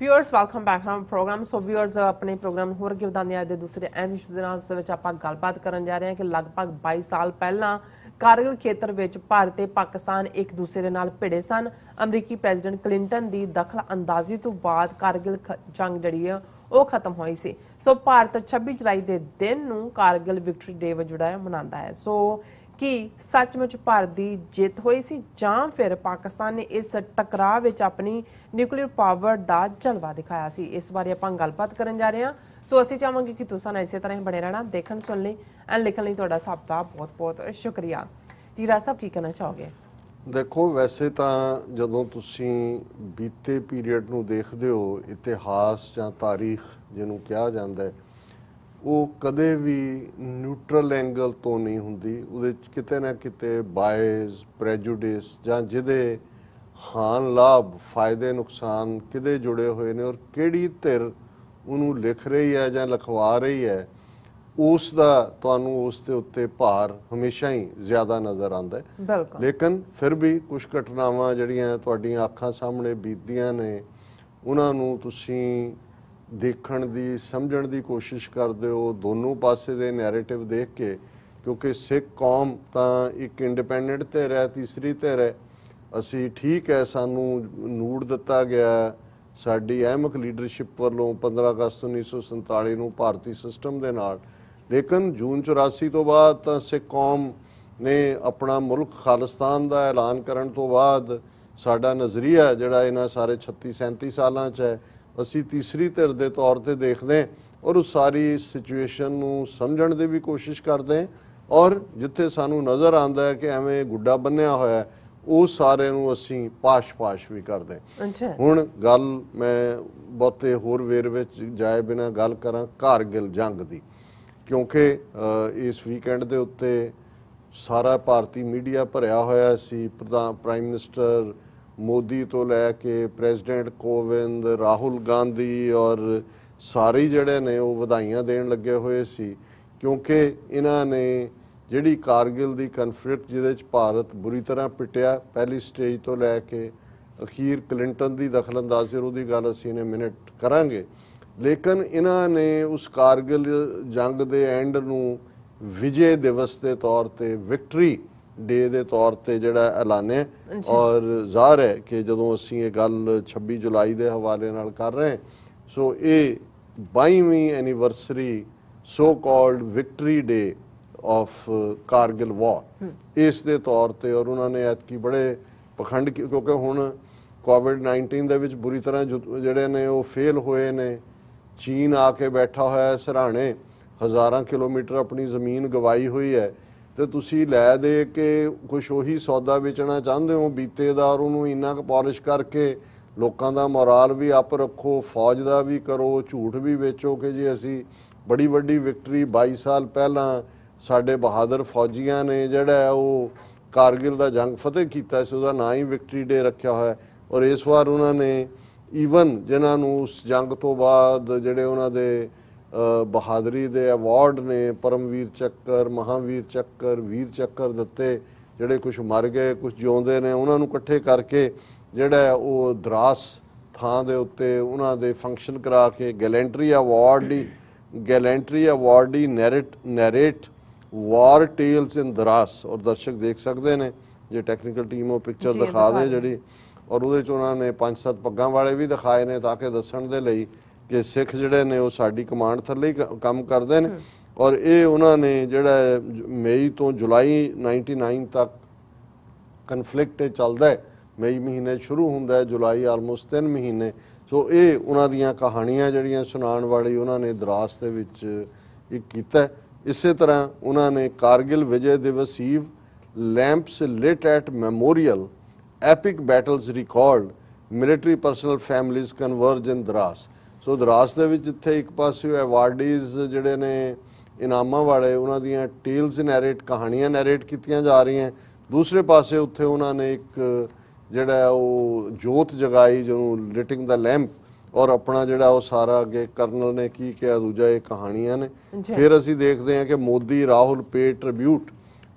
Viewers welcome back from programme. So viewers ਆਪਣੇ ਪ੍ਰੋਗਰਾਮ ਹੋਰ ਅੱਗੇ ਵਧਾਉਂਦੇ ਆ ਅੱਜ ਦੇ ਦੂਸਰੇ ਅਹਿਮ ਇਸ਼ੂ ਦੇ ਨਾਲ, ਉਸ ਦੇ ਵਿੱਚ ਆਪਾਂ ਗੱਲਬਾਤ ਕਰਨ ਜਾ ਰਹੇ ਹਾਂ ਕਿ ਲਗਭਗ 22 ਸਾਲ ਪਹਿਲਾਂ ਕਾਰਗਿਲ ਖੇਤਰ ਵਿੱਚ ਭਾਰਤ ਤੇ ਪਾਕਿਸਤਾਨ ਇੱਕ ਦੂਸਰੇ ਦੇ ਨਾਲ ਭਿੜੇ ਸਨ। ਅਮਰੀਕੀ ਪ੍ਰੈਜ਼ੀਡੈਂਟ ਕਲਿੰਟਨ ਦੀ ਦਖਲ ਅੰਦਾਜ਼ੀ ਤੋਂ ਬਾਅਦ ਕਾਰਗਿਲ ਜੰਗ ਜਿਹੜੀ ਆ ਉਹ ਖਤਮ ਹੋਈ ਸੀ। ਸੋ ਭਾਰਤ 26 ਜੁਲਾਈ ਦੇ ਦਿਨ ਨੂੰ ਕਾਰਗਿਲ ਵਿਕਟਰੀ ਡੇ ਵਜੋਂ ਜਿਹੜਾ ਮਨਾਉਂਦਾ ਹੈ। ਸੋ ਕੀ ਸੱਚਮੁੱਚ ਭਾਰਤ ਦੀ ਜਿੱਤ ਹੋਈ ਸੀ ਜਾਂ ਫਿਰ ਪਾਕਿਸਤਾਨ ਨੇ ਇਸ ਟਕਰਾਅ ਵਿੱਚ ਆਪਣੀ ਨਿਊਕਲੀਅਰ ਪਾਵਰ ਦਾ ਜਲਵਾ ਦਿਖਾਇਆ ਸੀ? ਇਸ ਬਾਰੇ ਆਪਾਂ ਗੱਲਬਾਤ ਕਰਨ ਜਾ ਰਹੇ ਹਾਂ। ਸੋ ਅਸੀਂ ਚਾਹਾਂਗੇ ਕਿ ਤੁਸੀਂ ਇਸੇ ਤਰ੍ਹਾਂ ਹੀ ਬਣੇ ਰਹਿਣਾ। ਦੇਖਣ ਸੁਣ ਲਈ ਐਂਡ ਲਿਖਣ ਲਈ ਤੁਹਾਡਾ ਸਭ ਦਾ ਬਹੁਤ ਬਹੁਤ ਸ਼ੁਕਰੀਆ। ਜੀ ਰਾਜ ਸਾਹਿਬ ਕੀ ਕਹਿਣਾ ਚਾਹੋਗੇ? ਦੇਖੋ, ਵੈਸੇ ਤਾਂ ਜਦੋਂ ਤੁਸੀਂ ਬੀਤੇ ਪੀਰੀਅਡ ਨੂੰ ਦੇਖਦੇ ਹੋ, ਇਤਿਹਾਸ ਜਾਂ ਤਾਰੀਖ ਜਿਹਨੂੰ ਕਿਹਾ ਜਾਂਦਾ ਹੈ, ਉਹ ਕਦੇ ਵੀ ਨਿਊਟਰਲ ਐਂਗਲ ਤੋਂ ਨਹੀਂ ਹੁੰਦੀ। ਉਹਦੇ 'ਚ ਕਿਤੇ ਨਾ ਕਿਤੇ ਬਾਇਸ, ਪ੍ਰੈਜੂਡਿਸ ਜਾਂ ਜਿਹਦੇ ਹਾਨ ਲਾਭ, ਫਾਇਦੇ ਨੁਕਸਾਨ ਕਿਹਦੇ ਜੁੜੇ ਹੋਏ ਨੇ ਔਰ ਕਿਹੜੀ ਧਿਰ ਉਹਨੂੰ ਲਿਖ ਰਹੀ ਹੈ ਜਾਂ ਲਿਖਵਾ ਰਹੀ ਹੈ, ਉਸ ਦਾ ਤੁਹਾਨੂੰ ਉਸ ਦੇ ਉੱਤੇ ਭਾਰ ਹਮੇਸ਼ਾ ਹੀ ਜ਼ਿਆਦਾ ਨਜ਼ਰ ਆਉਂਦਾ ਹੈ। ਬਿਲਕੁਲ। ਲੇਕਿਨ ਫਿਰ ਵੀ ਕੁਝ ਘਟਨਾਵਾਂ ਜਿਹੜੀਆਂ ਤੁਹਾਡੀਆਂ ਅੱਖਾਂ ਸਾਹਮਣੇ ਬੀਤਦੀਆਂ ਨੇ, ਉਹਨਾਂ ਨੂੰ ਤੁਸੀਂ ਦੇਖਣ ਦੀ, ਸਮਝਣ ਦੀ ਕੋਸ਼ਿਸ਼ ਕਰਦੇ ਹੋ ਦੋਨੋਂ ਪਾਸੇ ਦੇ ਨੈਰੇਟਿਵ ਦੇਖ ਕੇ, ਕਿਉਂਕਿ ਸਿੱਖ ਕੌਮ ਤਾਂ ਇੱਕ ਇੰਡੀਪੈਂਡੈਂਟ ਧਿਰ ਹੈ, ਤੀਸਰੀ ਧਿਰ ਹੈ। ਅਸੀਂ ਠੀਕ ਹੈ, ਸਾਨੂੰ ਨੂੜ ਦਿੱਤਾ ਗਿਆ ਸਾਡੀ ਅਹਿਮਕ ਲੀਡਰਸ਼ਿਪ ਵੱਲੋਂ 15 ਅਗਸਤ 1947 ਨੂੰ ਭਾਰਤੀ ਸਿਸਟਮ ਦੇ ਨਾਲ, ਲੇਕਿਨ ਜੂਨ 84 ਤੋਂ ਬਾਅਦ ਤਾਂ ਸਿੱਖ ਕੌਮ ਨੇ ਆਪਣਾ ਮੁਲਕ ਖਾਲਿਸਤਾਨ ਦਾ ਐਲਾਨ ਕਰਨ ਤੋਂ ਬਾਅਦ ਸਾਡਾ ਨਜ਼ਰੀਆ ਜਿਹੜਾ ਇਹਨਾਂ ਸਾਰੇ 36-37 ਸਾਲਾਂ 'ਚ ਹੈ, ਅਸੀਂ ਤੀਸਰੀ ਧਿਰ ਦੇ ਤੌਰ ਤੇ ਦੇਖਦੇ ਹਾਂ ਔਰ ਉਸ ਸਾਰੀ ਸਿਚੁਏਸ਼ਨ ਨੂੰ ਸਮਝਣ ਦੀ ਵੀ ਕੋਸ਼ਿਸ਼ ਕਰਦੇ ਹਾਂ ਔਰ ਜਿੱਥੇ ਸਾਨੂੰ ਨਜ਼ਰ ਆਉਂਦਾ ਹੈ ਕਿ ਐਵੇਂ ਗੁੱਡਾ ਬੰਨਿਆ ਹੋਇਆ ਹੈ, ਉਹ ਸਾਰੇ ਨੂੰ ਅਸੀਂ ਪਾਸ਼-ਪਾਸ਼ ਵੀ ਕਰਦੇ ਹਾਂ। ਅੱਛਾ, ਹੁਣ ਗੱਲ ਮੈਂ ਬਹੁਤੇ ਹੋਰ ਵੇਰ ਵਿੱਚ ਜਾਏ ਬਿਨਾਂ ਗੱਲ ਕਰਾਂ ਕਾਰਗਿਲ ਜੰਗ ਦੀ, ਕਿਉਂਕਿ ਇਸ ਵੀਕਐਂਡ ਦੇ ਉੱਤੇ ਸਾਰਾ ਭਾਰਤੀ ਮੀਡੀਆ ਭਰਿਆ ਹੋਇਆ ਸੀ। ਪ੍ਰਾਈਮ ਮਿਨਿਸਟਰ ਮੋਦੀ ਤੋਂ ਲੈ ਕੇ ਪ੍ਰੈਜ਼ੀਡੈਂਟ ਕੋਵਿੰਦ, ਰਾਹੁਲ ਗਾਂਧੀ ਔਰ ਸਾਰੇ ਜਿਹੜੇ ਨੇ ਉਹ ਵਧਾਈਆਂ ਦੇਣ ਲੱਗੇ ਹੋਏ ਸੀ, ਕਿਉਂਕਿ ਇਹਨਾਂ ਨੇ ਜਿਹੜੀ ਕਾਰਗਿਲ ਦੀ ਕਨਫਲਿਕਟ ਜਿਹਦੇ 'ਚ ਭਾਰਤ ਬੁਰੀ ਤਰ੍ਹਾਂ ਪਿੱਟਿਆ ਪਹਿਲੀ ਸਟੇਜ ਤੋਂ ਲੈ ਕੇ ਅਖੀਰ ਕਲਿੰਟਨ ਦੀ ਦਖਲਅੰਦਾਜ਼ੀ, ਉਹਦੀ ਗੱਲ ਅਸੀਂ ਨੇ ਮਿੰਟ ਕਰਾਂਗੇ, ਲੇਕਿਨ ਇਹਨਾਂ ਨੇ ਉਸ ਕਾਰਗਿਲ ਜੰਗ ਦੇ ਐਂਡ ਨੂੰ ਵਿਜੇ ਦਿਵਸ ਦੇ ਤੌਰ ਤੇ, ਵਿਕਟਰੀ ਡੇ ਦੇ ਤੌਰ ਤੇ ਜਿਹੜਾ ਐਲਾਨਿਆ ਔਰ ਜ਼ਾਹਰ ਹੈ ਕਿ ਜਦੋਂ ਅਸੀਂ ਇਹ ਗੱਲ 26 ਜੁਲਾਈ ਦੇ ਹਵਾਲੇ ਨਾਲ ਕਰ ਰਹੇ ਹਾਂ, ਸੋ ਇਹ 22ਵੀਂ anniversary so called victory day of Kargil war ਇਸ ਦੇ ਤੌਰ ਤੇ, ਔਰ ਉਹਨਾਂ ਨੇ ਐਤਕੀ ਬੜੇ ਪਖੰਡ ਕਿਉਂਕਿ ਹੁਣ ਕੋਵਿਡ-19 ਦੇ ਵਿੱਚ ਬੁਰੀ ਤਰ੍ਹਾਂ ਜਿਹੜੇ ਨੇ ਉਹ ਫੇਲ ਹੋਏ ਨੇ। ਚੀਨ ਆ ਕੇ ਬੈਠਾ ਹੋਇਆ ਸਰਾਣੇ, ਹਜ਼ਾਰਾਂ ਕਿਲੋਮੀਟਰ ਆਪਣੀ ਜ਼ਮੀਨ ਗਵਾਈ ਹੋਈ ਹੈ, ਤੇ ਤੁਸੀਂ ਲੈ ਦੇ ਕੇ ਕੁਛ ਉਹੀ ਸੌਦਾ ਵੇਚਣਾ ਚਾਹੁੰਦੇ ਹੋ ਬੀਤੇ ਦਾ ਔਰ ਉਹਨੂੰ ਇੰਨਾ ਕੁ ਪਾਲਿਸ਼ ਕਰਕੇ ਲੋਕਾਂ ਦਾ ਮੋਰਾਲ ਵੀ ਅਪ ਰੱਖੋ, ਫੌਜ ਦਾ ਵੀ ਕਰੋ, ਝੂਠ ਵੀ ਵੇਚੋ ਕਿ ਜੀ ਅਸੀਂ ਬੜੀ ਵੱਡੀ ਵਿਕਟਰੀ 22 ਸਾਲ ਪਹਿਲਾਂ ਸਾਡੇ ਬਹਾਦਰ ਫੌਜੀਆਂ ਨੇ ਜਿਹੜਾ ਉਹ ਕਾਰਗਿਲ ਦਾ ਜੰਗ ਫਤਿਹ ਕੀਤਾ ਸੀ, ਉਹਦਾ ਨਾਂ ਹੀ ਵਿਕਟਰੀ ਡੇ ਰੱਖਿਆ ਹੋਇਆ। ਔਰ ਇਸ ਵਾਰ ਉਹਨਾਂ ਨੇ ਈਵਨ ਜਿਨ੍ਹਾਂ ਨੂੰ ਉਸ ਜੰਗ ਤੋਂ ਬਾਅਦ ਜਿਹੜੇ ਉਹਨਾਂ ਦੇ ਬਹਾਦਰੀ ਦੇ ਅਵਾਰਡ ਨੇ, ਪਰਮਵੀਰ ਚੱਕਰ, ਮਹਾਵੀਰ ਚੱਕਰ, ਵੀਰ ਚੱਕਰ ਦਿੱਤੇ, ਜਿਹੜੇ ਕੁਝ ਮਰ ਗਏ ਕੁਝ ਜਿਉਂਦੇ ਨੇ, ਉਹਨਾਂ ਨੂੰ ਇਕੱਠੇ ਕਰਕੇ ਜਿਹੜਾ ਉਹ ਦਰਾਸ ਥਾਂ ਦੇ ਉੱਤੇ ਉਹਨਾਂ ਦੇ ਫੰਕਸ਼ਨ ਕਰਾ ਕੇ ਗੈਲੈਂਟਰੀ ਅਵਾਰਡੀ ਨੈਰੇਟ ਵਾਰ ਟੇਲਸ ਇਨ ਦਰਾਸ, ਔਰ ਦਰਸ਼ਕ ਦੇਖ ਸਕਦੇ ਨੇ ਜੇ ਟੈਕਨੀਕਲ ਟੀਮ ਉਹ ਪਿਕਚਰ ਦਿਖਾ ਦੇ ਜਿਹੜੀ, ਔਰ ਉਹਦੇ 'ਚ ਉਹਨਾਂ ਨੇ 5-7 ਪੱਗਾਂ ਵਾਲੇ ਵੀ ਦਿਖਾਏ ਨੇ ਤਾਂ ਕਿ ਦੱਸਣ ਦੇ ਲਈ ਕਿ ਸਿੱਖ ਜਿਹੜੇ ਨੇ ਉਹ ਸਾਡੀ ਕਮਾਂਡ ਥੱਲੇ ਹੀ ਕੰਮ ਕਰਦੇ ਨੇ। ਔਰ ਇਹ ਉਹਨਾਂ ਨੇ ਜਿਹੜਾ ਮਈ ਤੋਂ ਜੁਲਾਈ 99 ਤੱਕ ਕਨਫਲਿਕਟ ਚੱਲਦਾ ਹੈ, ਮਈ ਮਹੀਨੇ ਸ਼ੁਰੂ ਹੁੰਦਾ ਹੈ, ਜੁਲਾਈ ਆਲਮੋਸਟ 3 ਮਹੀਨੇ। ਸੋ ਇਹ ਉਹਨਾਂ ਦੀਆਂ ਕਹਾਣੀਆਂ ਜਿਹੜੀਆਂ ਸੁਣਾਉਣ ਵਾਲੀ ਉਹਨਾਂ ਨੇ ਦਰਾਸ ਦੇ ਵਿੱਚ ਇੱਕ ਕੀਤਾ। ਇਸੇ ਤਰ੍ਹਾਂ ਉਹਨਾਂ ਨੇ ਕਾਰਗਿਲ ਵਿਜੇ ਦਿਵਸ Eve lamps little at memorial epic battles recalled, military personal families converge in ਦਰਾਸ। ਸੋ ਦਰਾਸ ਦੇ ਵਿੱਚ ਜਿੱਥੇ ਇੱਕ ਪਾਸੇ ਐਵਾਰਡੀਜ਼ ਜਿਹੜੇ ਨੇ ਇਨਾਮਾਂ ਵਾਲੇ ਉਹਨਾਂ ਦੀਆਂ ਟੇਲਸ ਨੈਰੇਟ, ਕਹਾਣੀਆਂ ਨੈਰੇਟ ਕੀਤੀਆਂ ਜਾ ਰਹੀਆਂ, ਦੂਸਰੇ ਪਾਸੇ ਉੱਥੇ ਉਹਨਾਂ ਨੇ ਇੱਕ ਜਿਹੜਾ ਉਹ ਜੋਤ ਜਗਾਈ ਜਿਹਨੂੰ ਲਿਟਿੰਗ ਦਾ ਲੈਂਪ, ਔਰ ਆਪਣਾ ਜਿਹੜਾ ਉਹ ਸਾਰਾ ਅੱਗੇ ਕਰਨਲ ਨੇ ਕੀ ਕਿਹਾ, ਦੂਜਾ ਇਹ ਕਹਾਣੀਆਂ ਨੇ। ਫਿਰ ਅਸੀਂ ਦੇਖਦੇ ਹਾਂ ਕਿ Modi Rahul pay tribute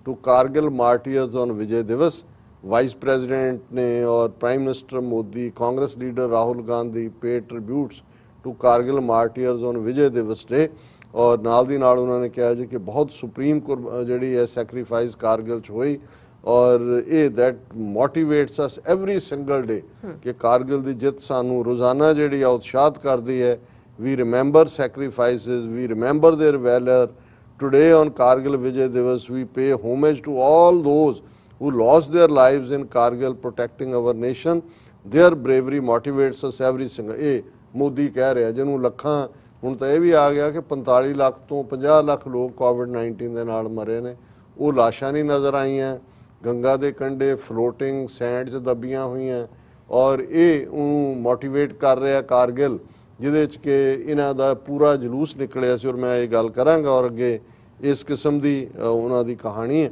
to Kargil martyrs on Vijay Diwas. Vice president ने और prime minister Modi, Congress leader Rahul Gandhi pay tributes to Kargil martyrs on Vijay Diwas day. और नाल दी नाल उन्होंने कहा जी कि बहुत सुप्रीम जी है सैक्रीफाइस कारगिल च हुई और ये that motivates us every single day कि कारगिल की जित सानू रोज़ाना जी उत्साहित करती है। We remember sacrifices, we remember their valour. Today on Kargil Vijay Diwas we pay homage to all those who lost their lives in Kargil protecting our nation. Their bravery motivates us every single। ਇਹ ਮੋਦੀ ਕਹਿ ਰਿਹਾ ਜਿਹਨੂੰ ਲੱਖਾਂ, ਹੁਣ ਤਾਂ ਇਹ ਵੀ ਆ ਗਿਆ ਕਿ 45 ਲੱਖ ਤੋਂ 50 ਲੱਖ ਲੋਕ ਕੋਵਿਡ-19 ਦੇ ਨਾਲ ਮਰੇ ਨੇ, ਉਹ ਲਾਸ਼ਾਂ ਨਹੀਂ ਨਜ਼ਰ ਆਈਆਂ, ਗੰਗਾ ਦੇ ਕੰਢੇ ਫਲੋਟਿੰਗ ਸੈਂਡ 'ਚ ਦੱਬੀਆਂ ਹੋਈਆਂ। ਔਰ ਇਹ ਉਹਨੂੰ ਮੋਟੀਵੇਟ ਕਰ ਰਿਹਾ ਕਾਰਗਿਲ, ਜਿਹਦੇ 'ਚ ਕਿ ਇਹਨਾਂ ਦਾ ਪੂਰਾ ਜਲੂਸ ਨਿਕਲਿਆ ਸੀ। ਔਰ ਮੈਂ ਇਹ ਗੱਲ ਕਰਾਂਗਾ ਔਰ ਅੱਗੇ ਇਸ ਕਿਸਮ ਦੀ ਉਹਨਾਂ ਦੀ ਕਹਾਣੀ ਹੈ।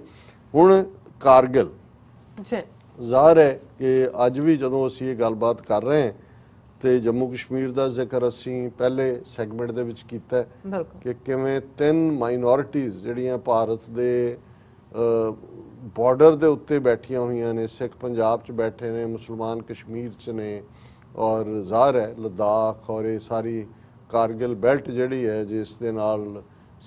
ਹੁਣ ਕਾਰਗਿਲ ਜ਼ਾਹਰ ਹੈ ਕਿ ਅੱਜ ਵੀ ਜਦੋਂ ਅਸੀਂ ਇਹ ਗੱਲਬਾਤ ਕਰ ਰਹੇ ਹਾਂ ਤੇ ਜੰਮੂ ਕਸ਼ਮੀਰ ਦਾ ਜ਼ਿਕਰ ਅਸੀਂ ਪਹਿਲੇ ਸੈਗਮੈਂਟ ਦੇ ਵਿੱਚ ਕੀਤਾ ਕਿ ਕਿਵੇਂ 3 ਮਾਈਨੋਰਿਟੀਜ਼ ਜਿਹੜੀਆਂ ਭਾਰਤ ਦੇ ਬਾਰਡਰ ਦੇ ਉੱਤੇ ਬੈਠੀਆਂ ਹੋਈਆਂ ਨੇ, ਸਿੱਖ ਪੰਜਾਬ 'ਚ ਬੈਠੇ ਨੇ, ਮੁਸਲਮਾਨ ਕਸ਼ਮੀਰ 'ਚ ਨੇ, ਔਰ ਜ਼ਾਹਰ ਹੈ ਲੱਦਾਖ ਔਰ ਇਹ ਸਾਰੀ ਕਾਰਗਿਲ ਬੈਲਟ ਜਿਹੜੀ ਹੈ ਜਿਸ ਦੇ ਨਾਲ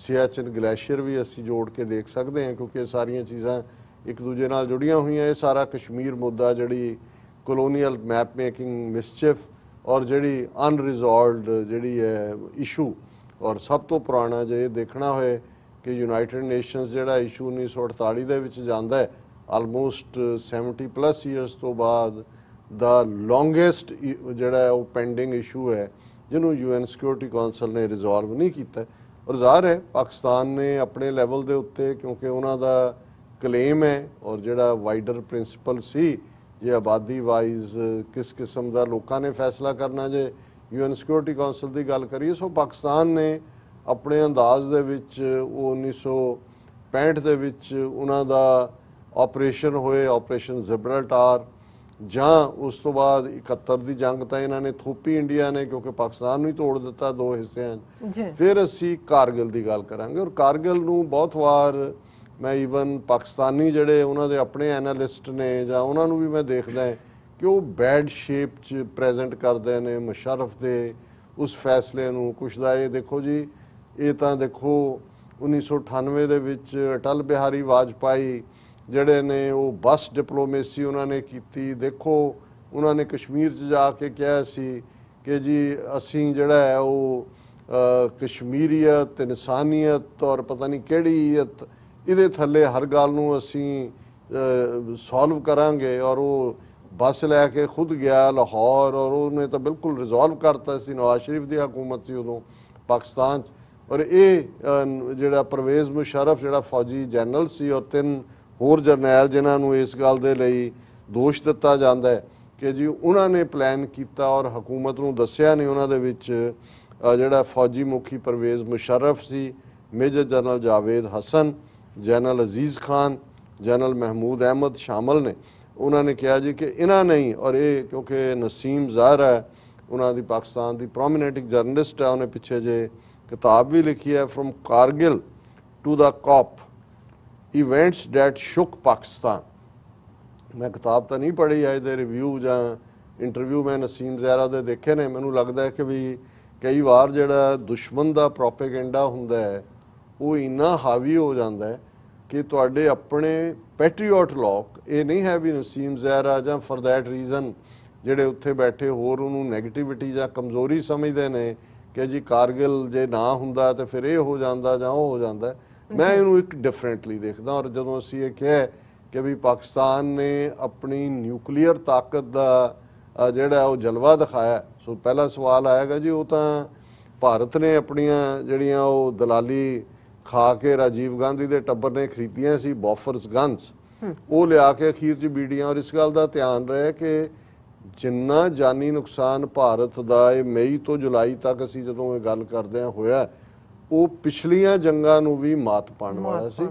ਸਿਆਚਿਨ ਗਲੇਸ਼ੀਅਰ ਵੀ ਅਸੀਂ ਜੋੜ ਕੇ ਦੇਖ ਸਕਦੇ ਹਾਂ, ਕਿਉਂਕਿ ਇਹ ਸਾਰੀਆਂ ਚੀਜ਼ਾਂ ਇੱਕ ਦੂਜੇ ਨਾਲ ਜੁੜੀਆਂ ਹੋਈਆਂ। ਇਹ ਸਾਰਾ ਕਸ਼ਮੀਰ ਮੁੱਦਾ ਜਿਹੜੀ ਕਲੋਨੀਅਲ ਮੈਪ ਮੇਕਿੰਗ ਮਿਸਚਿਫ ਔਰ ਜਿਹੜੀ ਅਨਰਿਜ਼ੋਲਵਡ ਜਿਹੜੀ ਹੈ ਇਸ਼ੂ, ਔਰ ਸਭ ਤੋਂ ਪੁਰਾਣਾ ਜੇ ਦੇਖਣਾ ਹੋਏ ਕਿ ਯੂਨਾਈਟਿਡ ਨੇਸ਼ਨਸ ਜਿਹੜਾ ਇਸ਼ੂ 1948 ਦੇ ਵਿੱਚ ਜਾਂਦਾ ਹੈ, ਆਲਮੋਸਟ 70+ ਈਅਰਸ ਤੋਂ ਬਾਅਦ ਦਾ ਲੌਂਗੈਸਟ ਜਿਹੜਾ ਉਹ ਪੈਂਡਿੰਗ ਇਸ਼ੂ ਹੈ ਜਿਹਨੂੰ UN ਸਿਕਿਉਰਿਟੀ ਕੌਂਸਲ ਨੇ ਰਿਜ਼ੋਲਵ ਨਹੀਂ ਕੀਤਾ। ਔਰ ਜ਼ਾਹਰ ਹੈ ਪਾਕਿਸਤਾਨ ਨੇ ਆਪਣੇ ਲੈਵਲ ਦੇ ਉੱਤੇ, ਕਿਉਂਕਿ ਉਹਨਾਂ ਦਾ ਕਲੇਮ ਹੈ ਔਰ ਜਿਹੜਾ ਵਾਈਡਰ ਪ੍ਰਿੰਸੀਪਲ ਸੀ, ਜੇ ਆਬਾਦੀ ਵਾਈਜ਼ ਕਿਸ ਕਿਸਮ ਦਾ ਲੋਕਾਂ ਨੇ ਫੈਸਲਾ ਕਰਨਾ, ਜੇ UN ਸਿਕਿਉਰਿਟੀ ਕੌਂਸਲ ਦੀ ਗੱਲ ਕਰੀਏ, ਸੋ ਪਾਕਿਸਤਾਨ ਨੇ ਆਪਣੇ ਅੰਦਾਜ਼ ਦੇ ਵਿੱਚ ਉਹ 1965 ਦੇ ਵਿੱਚ ਉਹਨਾਂ ਦਾ ਆਪਰੇਸ਼ਨ ਹੋਏ, ਆਪਰੇਸ਼ਨ ਜ਼ਿਬਰਲਟਾਰ, ਜਾਂ ਉਸ ਤੋਂ ਬਾਅਦ 71 ਦੀ ਜੰਗ ਤਾਂ ਇਹਨਾਂ ਨੇ ਥੋਪੀ ਇੰਡੀਆ ਨੇ, ਕਿਉਂਕਿ ਪਾਕਿਸਤਾਨ ਨੂੰ ਹੀ ਤੋੜ ਦਿੱਤਾ ਦੋ ਹਿੱਸਿਆਂ 'ਚ। ਫਿਰ ਅਸੀਂ ਕਾਰਗਿਲ ਦੀ ਗੱਲ ਕਰਾਂਗੇ। ਔਰ ਕਾਰਗਿਲ ਨੂੰ ਬਹੁਤ ਵਾਰ ਮੈਂ ਈਵਨ ਪਾਕਿਸਤਾਨੀ ਜਿਹੜੇ ਉਹਨਾਂ ਦੇ ਆਪਣੇ ਐਨਾਲਿਸਟ ਨੇ ਜਾਂ ਉਹਨਾਂ ਨੂੰ ਵੀ ਮੈਂ ਦੇਖਦਾ ਕਿ ਉਹ ਬੈਡ ਸ਼ੇਪ 'ਚ ਪ੍ਰੈਜ਼ੈਂਟ ਕਰਦੇ ਨੇ ਮੁਸ਼ਰਫ ਦੇ ਉਸ ਫੈਸਲੇ ਨੂੰ। ਕੁਛ ਦਾ ਇਹ ਦੇਖੋ ਜੀ, ਇਹ ਤਾਂ ਦੇਖੋ 1998 ਦੇ ਵਿੱਚ ਅਟਲ ਬਿਹਾਰੀ ਵਾਜਪਾਈ ਜਿਹੜੇ ਨੇ ਉਹ ਬਸ ਡਿਪਲੋਮੇਸੀ ਉਹਨਾਂ ਨੇ ਕੀਤੀ। ਦੇਖੋ ਉਹਨਾਂ ਨੇ ਕਸ਼ਮੀਰ 'ਚ ਜਾ ਕੇ ਕਿਹਾ ਸੀ ਕਿ ਜੀ ਅਸੀਂ ਜਿਹੜਾ ਹੈ ਉਹ ਕਸ਼ਮੀਰੀਅਤ, ਇਨਸਾਨੀਅਤ ਔਰ ਪਤਾ ਨਹੀਂ ਕਿਹੜੀਅਤ, ਇਹਦੇ ਥੱਲੇ ਹਰ ਗੱਲ ਨੂੰ ਅਸੀਂ ਸੋਲਵ ਕਰਾਂਗੇ। ਔਰ ਉਹ ਬੱਸ ਲੈ ਕੇ ਖੁਦ ਗਿਆ ਲਾਹੌਰ, ਔਰ ਉਹਨੇ ਤਾਂ ਬਿਲਕੁਲ ਰਿਜ਼ੋਲਵ ਕਰਤਾ ਸੀ। ਨਵਾਜ਼ ਸ਼ਰੀਫ ਦੀ ਹਕੂਮਤ ਸੀ ਉਦੋਂ ਪਾਕਿਸਤਾਨ 'ਚ। ਔਰ ਇਹ ਜਿਹੜਾ ਪਰਵੇਜ਼ ਮੁਸ਼ਰਫ ਜਿਹੜਾ ਫੌਜੀ ਜਨਰਲ ਸੀ, ਔਰ 3 ਹੋਰ ਜਰਨੈਲ ਜਿਨ੍ਹਾਂ ਨੂੰ ਇਸ ਗੱਲ ਦੇ ਲਈ ਦੋਸ਼ ਦਿੱਤਾ ਜਾਂਦਾ ਹੈ ਕਿ ਜੀ ਉਹਨਾਂ ਨੇ ਪਲਾਨ ਕੀਤਾ ਔਰ ਹਕੂਮਤ ਨੂੰ ਦੱਸਿਆ ਨਹੀਂ। ਉਹਨਾਂ ਦੇ ਵਿੱਚ ਜਿਹੜਾ ਫੌਜੀ ਮੁਖੀ ਪਰਵੇਜ਼ ਮੁਸ਼ਰਫ ਸੀ, major general Javed Hassan, general Aziz Khan, general Mahmood Ahmed ਸ਼ਾਮਲ ਨੇ। ਉਹਨਾਂ ਨੇ ਕਿਹਾ ਜੀ ਕਿ ਇਹਨਾਂ ਨਹੀਂ, ਔਰ ਇਹ ਕਿਉਂਕਿ ਨਸੀਮ ਜ਼ਾਹਰ ਹੈ ਉਹਨਾਂ ਦੀ ਪਾਕਿਸਤਾਨ ਦੀ ਪ੍ਰੋਮੀਨੈਂਟ ਇੱਕ ਜਰਨਲਿਸਟ ਹੈ, ਉਹਨੇ ਪਿੱਛੇ ਜੇ ਕਿਤਾਬ ਵੀ ਲਿਖੀ ਹੈ from Kargil to the coup events that shook Pakistan. ਮੈਂ ਕਿਤਾਬ ਤਾਂ ਨਹੀਂ ਪੜ੍ਹੀ ਹੈ, ਇਹਦੇ ਰਿਵਿਊ ਜਾਂ ਇੰਟਰਵਿਊ ਮੈਂ ਨਸੀਮ ਜ਼ਾਹਰਾ ਦੇ ਦੇਖੇ ਨੇ। ਮੈਨੂੰ ਲੱਗਦਾ ਹੈ ਕਿ ਵੀ ਕਈ ਵਾਰ ਜਿਹੜਾ ਦੁਸ਼ਮਣ ਦਾ ਪ੍ਰੋਪੇਗੈਂਡਾ ਹੁੰਦਾ ਹੈ ਉਹ ਇੰਨਾ ਹਾਵੀ ਹੋ ਜਾਂਦਾ ਹੈ ਕਿ ਤੁਹਾਡੇ ਆਪਣੇ ਪੈਟਰੀਓਟ ਲੋਕ, ਇਹ ਨਹੀਂ ਹੈ ਵੀ ਨਸੀਮ ਜ਼ਾਹਰਾ ਜਾਂ ਫॉर दैट ਰੀਜ਼ਨ ਜਿਹੜੇ ਉੱਥੇ ਬੈਠੇ ਹੋਰ ਉਹਨੂੰ ਨੈਗੇਟਿਵਿਟੀ ਜਾਂ ਕਮਜ਼ੋਰੀ ਸਮਝਦੇ ਨੇ ਕਿ ਜੀ ਕਾਰਗਿਲ ਜੇ ਨਾ ਹੁੰਦਾ ਤਾਂ ਫਿਰ ਇਹ ਹੋ ਜਾਂਦਾ ਜਾਂ ਉਹ ਹੋ ਜਾਂਦਾ। ਮੈਂ ਇਹਨੂੰ ਇੱਕ ਡਿਫਰੈਂਟਲੀ ਦੇਖਦਾ। ਔਰ ਜਦੋਂ ਅਸੀਂ ਇਹ ਕਿਹਾ ਕਿ ਵੀ ਪਾਕਿਸਤਾਨ ਨੇ ਆਪਣੀ ਨਿਊਕਲੀਅਰ ਤਾਕਤ ਦਾ ਜਿਹੜਾ ਉਹ ਜਲਵਾ ਦਿਖਾਇਆ, ਸੋ ਪਹਿਲਾ ਸਵਾਲ ਆਏਗਾ ਜੀ ਉਹ ਤਾਂ ਭਾਰਤ ਨੇ ਆਪਣੀਆਂ ਜਿਹੜੀਆਂ ਉਹ ਦਲਾਲੀ ਖਾ ਕੇ ਰਾਜੀਵ ਗਾਂਧੀ ਦੇ ਟੱਬਰ ਨੇ ਖਰੀਦੀਆਂ ਸੀ ਬੋਫਰਸ ਗਨਸ, ਉਹ ਲਿਆ ਕੇ ਅਖੀਰ 'ਚ ਬੀੜੀਆਂ। ਔਰ ਇਸ ਗੱਲ ਦਾ ਧਿਆਨ ਰਹੇ ਕਿ ਜਿੰਨਾ ਜਾਨੀ ਨੁਕਸਾਨ ਭਾਰਤ ਦਾ ਇਹ ਮਈ ਤੋਂ ਜੁਲਾਈ ਤੱਕ ਅਸੀਂ ਜਦੋਂ ਇਹ ਗੱਲ ਕਰਦੇ ਹਾਂ ਹੋਇਆ, ਉਹ ਪਿਛਲੀਆਂ ਜੰਗਾਂ ਨੂੰ ਵੀ ਮਾਤ ਪਾਉਣ ਵਾਲਾ ਸੀ।